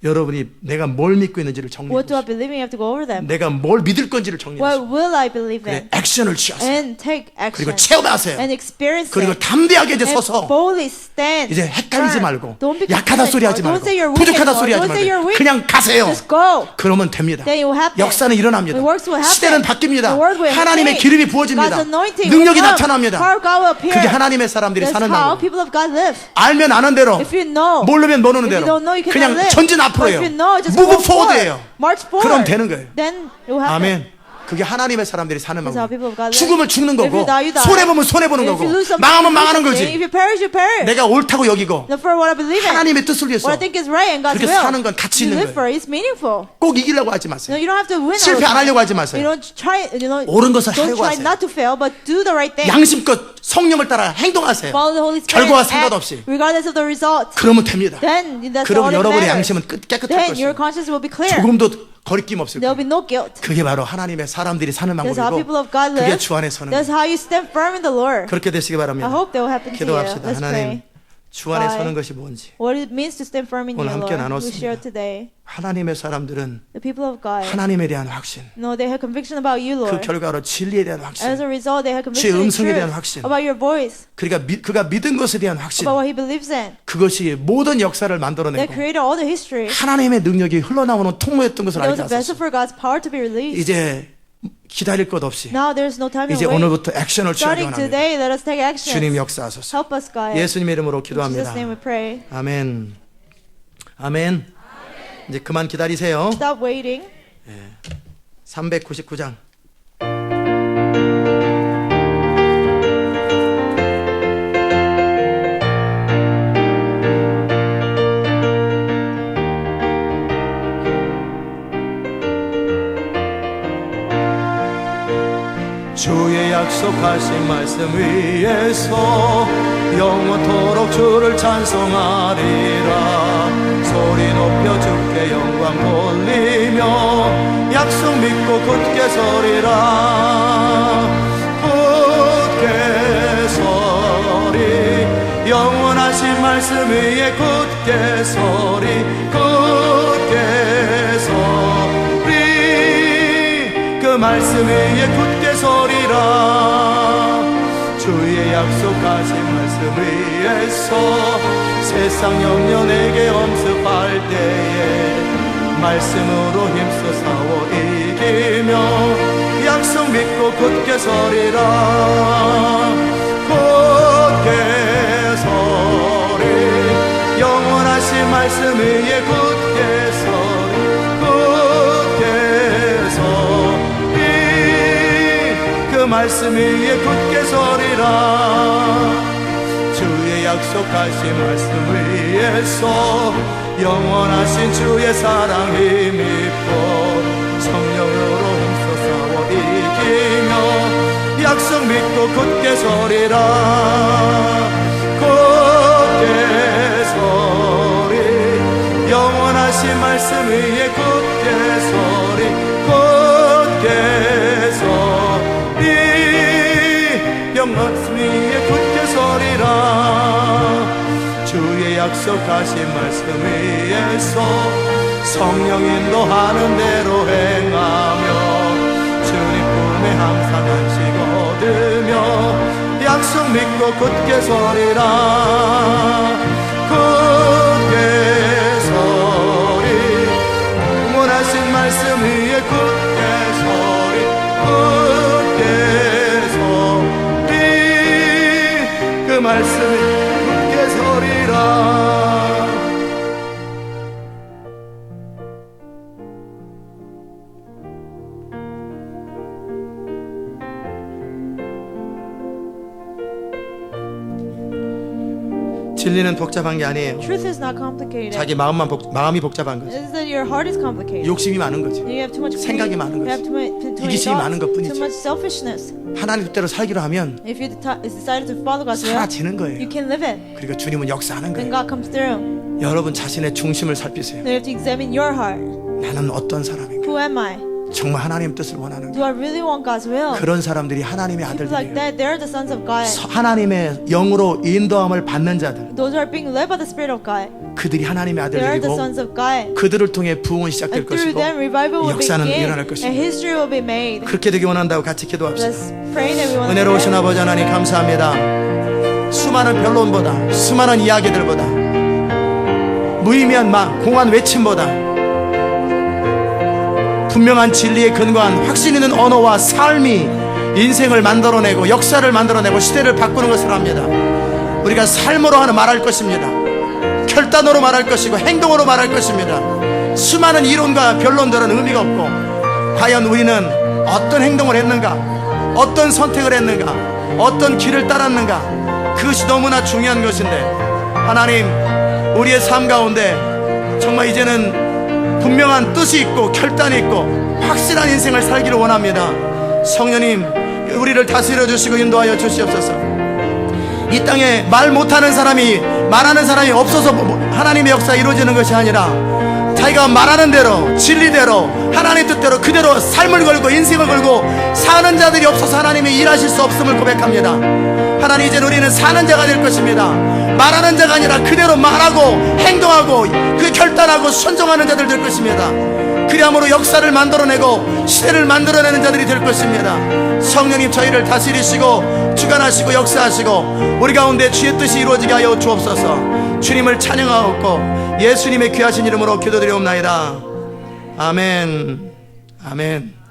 S1: 여러분이 내가 뭘 믿고 있는지를
S2: What do
S1: 정리해
S2: I believe in? You have to go over them.
S1: 내가 뭘 믿을 건지를 정리해
S2: What will I believe
S1: 그래,
S2: in?
S1: 액션을 취하세요.
S2: And take
S1: 그리고
S2: action.
S1: 체험하세요.
S2: And experience
S1: 그리고
S2: it.
S1: 담대하게 이제
S2: And
S1: 서서
S2: boldly stand.
S1: 이제 헷갈리지
S2: firm.
S1: 말고
S2: Don't be
S1: 약하다
S2: confused
S1: 소리 하지
S2: anymore.
S1: 말고
S2: Don't say you're weak
S1: 부족하다
S2: anymore.
S1: 소리 하지
S2: Don't say you're
S1: 말고
S2: weak.
S1: 그냥 가세요.
S2: Just go.
S1: 그러면 됩니다.
S2: Then it will happen.
S1: 역사는 일어납니다.
S2: The works will happen.
S1: 시대는 바뀝니다.
S2: The world will
S1: 하나님의
S2: change.
S1: 기름이 부어집니다.
S2: God's anointing
S1: 능력이
S2: will come.
S1: 나타납니다.
S2: Power of God will appear.
S1: 그게 하나님의 사람들이
S2: That's
S1: 사는
S2: how
S1: 방법.
S2: people of God live.
S1: 알면 아는 대로
S2: If you know,
S1: 모르면 모르는
S2: if you
S1: 대로
S2: don't know, you cannot
S1: 그냥
S2: live.
S1: 전진
S2: But
S1: 앞으로예요.
S2: if you know, just
S1: Move
S2: go forward.
S1: forward예요.
S2: March forward.
S1: 그럼 되는 거예요.
S2: Then it will happen.
S1: 아멘. 그게 하나님의 사람들이 사는
S2: That's how people of
S1: 방법.
S2: God live.
S1: 죽으면 죽는
S2: If
S1: 거고
S2: you die, you die.
S1: 손해 보면 손해 보는
S2: If
S1: 거고
S2: you lose something,
S1: 망하면
S2: you lose
S1: 망하는
S2: something.
S1: 거지.
S2: If you perish, you perish.
S1: 내가 옳다고 여기고
S2: Look for what I believe in.
S1: 하나님의 뜻을 위해서
S2: What I think is right and God's
S1: 그렇게
S2: will.
S1: 사는 건 가치
S2: You
S1: 있는
S2: live
S1: 거예요.
S2: for it. It's meaningful.
S1: 꼭 이기려고 하지
S2: No,
S1: 마세요.
S2: you don't have to win.
S1: 실패 안
S2: all the
S1: 하려고 하지
S2: time.
S1: 마세요.
S2: You don't try.
S1: 옳은 것을
S2: Don't
S1: 하려고
S2: try
S1: 하세요.
S2: not to fail, but do the right thing.
S1: 양심껏 성령을 따라 행동하세요.
S2: Follow the Holy Spirit.
S1: 결과와
S2: and
S1: 상관없이.
S2: act regardless of the result.
S1: 그러면 됩니다.
S2: Then that's
S1: 그럼
S2: all that
S1: 여러분의
S2: matters.
S1: 양심은 깨끗할
S2: Then your
S1: 것이에요.
S2: conscience will be clear.
S1: 조금도 거리낌 없을
S2: There will
S1: 거예요.
S2: be no guilt.
S1: 그게 바로 하나님의 사람들이 사는
S2: That's how people
S1: 방법이고
S2: of God
S1: 그게
S2: live.
S1: 주 안에 서는
S2: That's
S1: 거예요.
S2: how you stand firm in the Lord.
S1: 그렇게 되시기 바랍니다.
S2: I hope that will happen to you.
S1: 기도합시다.
S2: Let's
S1: 하나님,
S2: pray.
S1: 주 안에
S2: Why?
S1: 서는 것이 뭔지.
S2: What it means to stand firm in
S1: 오늘
S2: you,
S1: 함께
S2: Lord. We
S1: 나눴습니다.
S2: share today.
S1: 하나님의 사람들은
S2: The people of God.
S1: 하나님에 대한 확신,
S2: No, they have conviction about you,
S1: 그
S2: Lord.
S1: 결과로 진리에 대한
S2: As
S1: 확신,
S2: a result, they have
S1: 주의
S2: conviction in
S1: 음성에 대한
S2: truth
S1: 확신.
S2: about your voice,
S1: 그러니까 그가 믿은 것에 대한 확신,
S2: about what he believes in.
S1: 그것이 모든 역사를
S2: That
S1: 만들어내고
S2: created all the history.
S1: 하나님의 능력이 흘러나오는 통로였던 것을
S2: There was
S1: 알게
S2: a vessel
S1: 하소서.
S2: for God's power to be released.
S1: 이제 기다릴 것 없이
S2: Now there's no time to
S1: 이제
S2: wait.
S1: 오늘부터 액션을 취하기
S2: Starting
S1: 원합니다.
S2: today, let us take action.
S1: 주님 역사하소서.
S2: Help us, God.
S1: 예수님의 이름으로
S2: In Jesus'
S1: 기도합니다.
S2: name we pray.
S1: 아멘. 아멘. 이제 그만 기다리세요.
S2: Stop waiting.
S1: 399장. 주의 약속하신 말씀 위에서 영원토록 주를 찬송하리라. 소리 높여 주께 영광 돌리며 약속 믿고 굳게 서리라. 굳게 서리 영원하신 말씀 위에 굳게 서리. 굳게 서리 그 말씀 위에 굳게 서리라. 주의 약속하신 말씀 위에서 세상 영려 내게 엄습할 때에 말씀으로 힘써 싸워 이기며 약속 믿고 굳게 서리라. 굳게 서리 영원하신 말씀 위에 굳게 서리. 굳게 서리 그 말씀 위에 굳게 서리라. 주의 약속하신 말씀 위에서 영원하신 주의 사랑 힘입고 성령으로 힘써 싸워 이기며 약속 믿고 굳게 서리라. 굳게 서리 영원하신 말씀 위에 굳게 서리. 굳게 서리 영원하신 위에 굳게 서리라. 주의 약속하신 말씀 위에서 성령 인도하는 대로 행하며 주님 품에 항상 안식 얻으며 약속 믿고 굳게 서리라. 굳게 서리 원하신 말씀 위에 굳게 서리. 진리는 복잡한 게 아니에요.
S2: Truth is not complicated.
S1: 자기 마음이 복잡한 거죠.
S2: It's that your heart is complicated.
S1: 욕심이 많은 거죠.
S2: You have too much greed.
S1: 생각이 많은
S2: You have
S1: 거죠.
S2: too many
S1: 이기심이 많은
S2: thoughts,
S1: 것뿐이지.
S2: too much selfishness.
S1: 하나님 뜻대로 살기로 하면
S2: If you decided to follow God's will,
S1: 사라지는 거예요.
S2: you can live it.
S1: 그리고 주님은 역사하는
S2: Then
S1: 거예요.
S2: God comes through.
S1: 여러분 자신의 중심을 살피세요.
S2: You have to examine your heart.
S1: 나는 어떤 사람인가?
S2: Who am I?
S1: 정말 하나님 뜻을 원하는가?
S2: Do I really want God's will?
S1: 그런 사람들이 하나님의
S2: People like
S1: 아들들이에요.
S2: that, they're the sons of God.
S1: 하나님의 영으로 인도함을 받는 자들,
S2: Those who are being led by the Spirit of God.
S1: 그들이 하나님의
S2: They are the
S1: 아들들이고
S2: sons of God.
S1: 그들을 통해 부흥은 시작될
S2: And through
S1: 것이고
S2: them, revival will
S1: 역사는
S2: begin,
S1: 일어날
S2: and
S1: 것입니다.
S2: history will be made.
S1: 그렇게 되기 원한다고 같이 기도합시다.
S2: Let's pray that we want to
S1: 은혜로우신 아버지 하나님 감사합니다. 수많은 변론보다, 수많은 이야기들보다, 무의미한 공한 외침보다 분명한 진리에 근거한 확신 있는 언어와 삶이 인생을 만들어내고 역사를 만들어내고 시대를 바꾸는 것을 합니다. 우리가 삶으로 하는 말할 것입니다. 결단으로 말할 것이고 행동으로 말할 것입니다. 수많은 이론과 변론들은 의미가 없고 과연 우리는 어떤 행동을 했는가, 어떤 선택을 했는가, 어떤 길을 따랐는가, 그것이 너무나 중요한 것인데 하나님, 우리의 삶 가운데 정말 이제는 분명한 뜻이 있고 결단이 있고 확실한 인생을 살기를 원합니다. 성령님, 우리를 다스려 주시고 인도하여 주시옵소서. 이 땅에 말 못하는 사람이, 말하는 사람이 없어서 하나님의 역사가 이루어지는 것이 아니라 자기가 말하는 대로, 진리대로, 하나님 뜻대로 그대로 삶을 걸고 인생을 걸고 사는 자들이 없어서 하나님이 일하실 수 없음을 고백합니다. 하나님, 이제 우리는 사는 자가 될 것입니다. 말하는 자가 아니라 그대로 말하고 행동하고 그 결단하고 순종하는 자들 될 것입니다. 그리함으로 역사를 만들어내고 시대를 만들어내는 자들이 될 것입니다. 성령님, 저희를 다스리시고 주관하시고 역사하시고 우리 가운데 주의 뜻이 이루어지게 하여 주옵소서. 주님을 찬양하옵고 예수님의 귀하신 이름으로 기도드리옵나이다. 아멘. 아멘.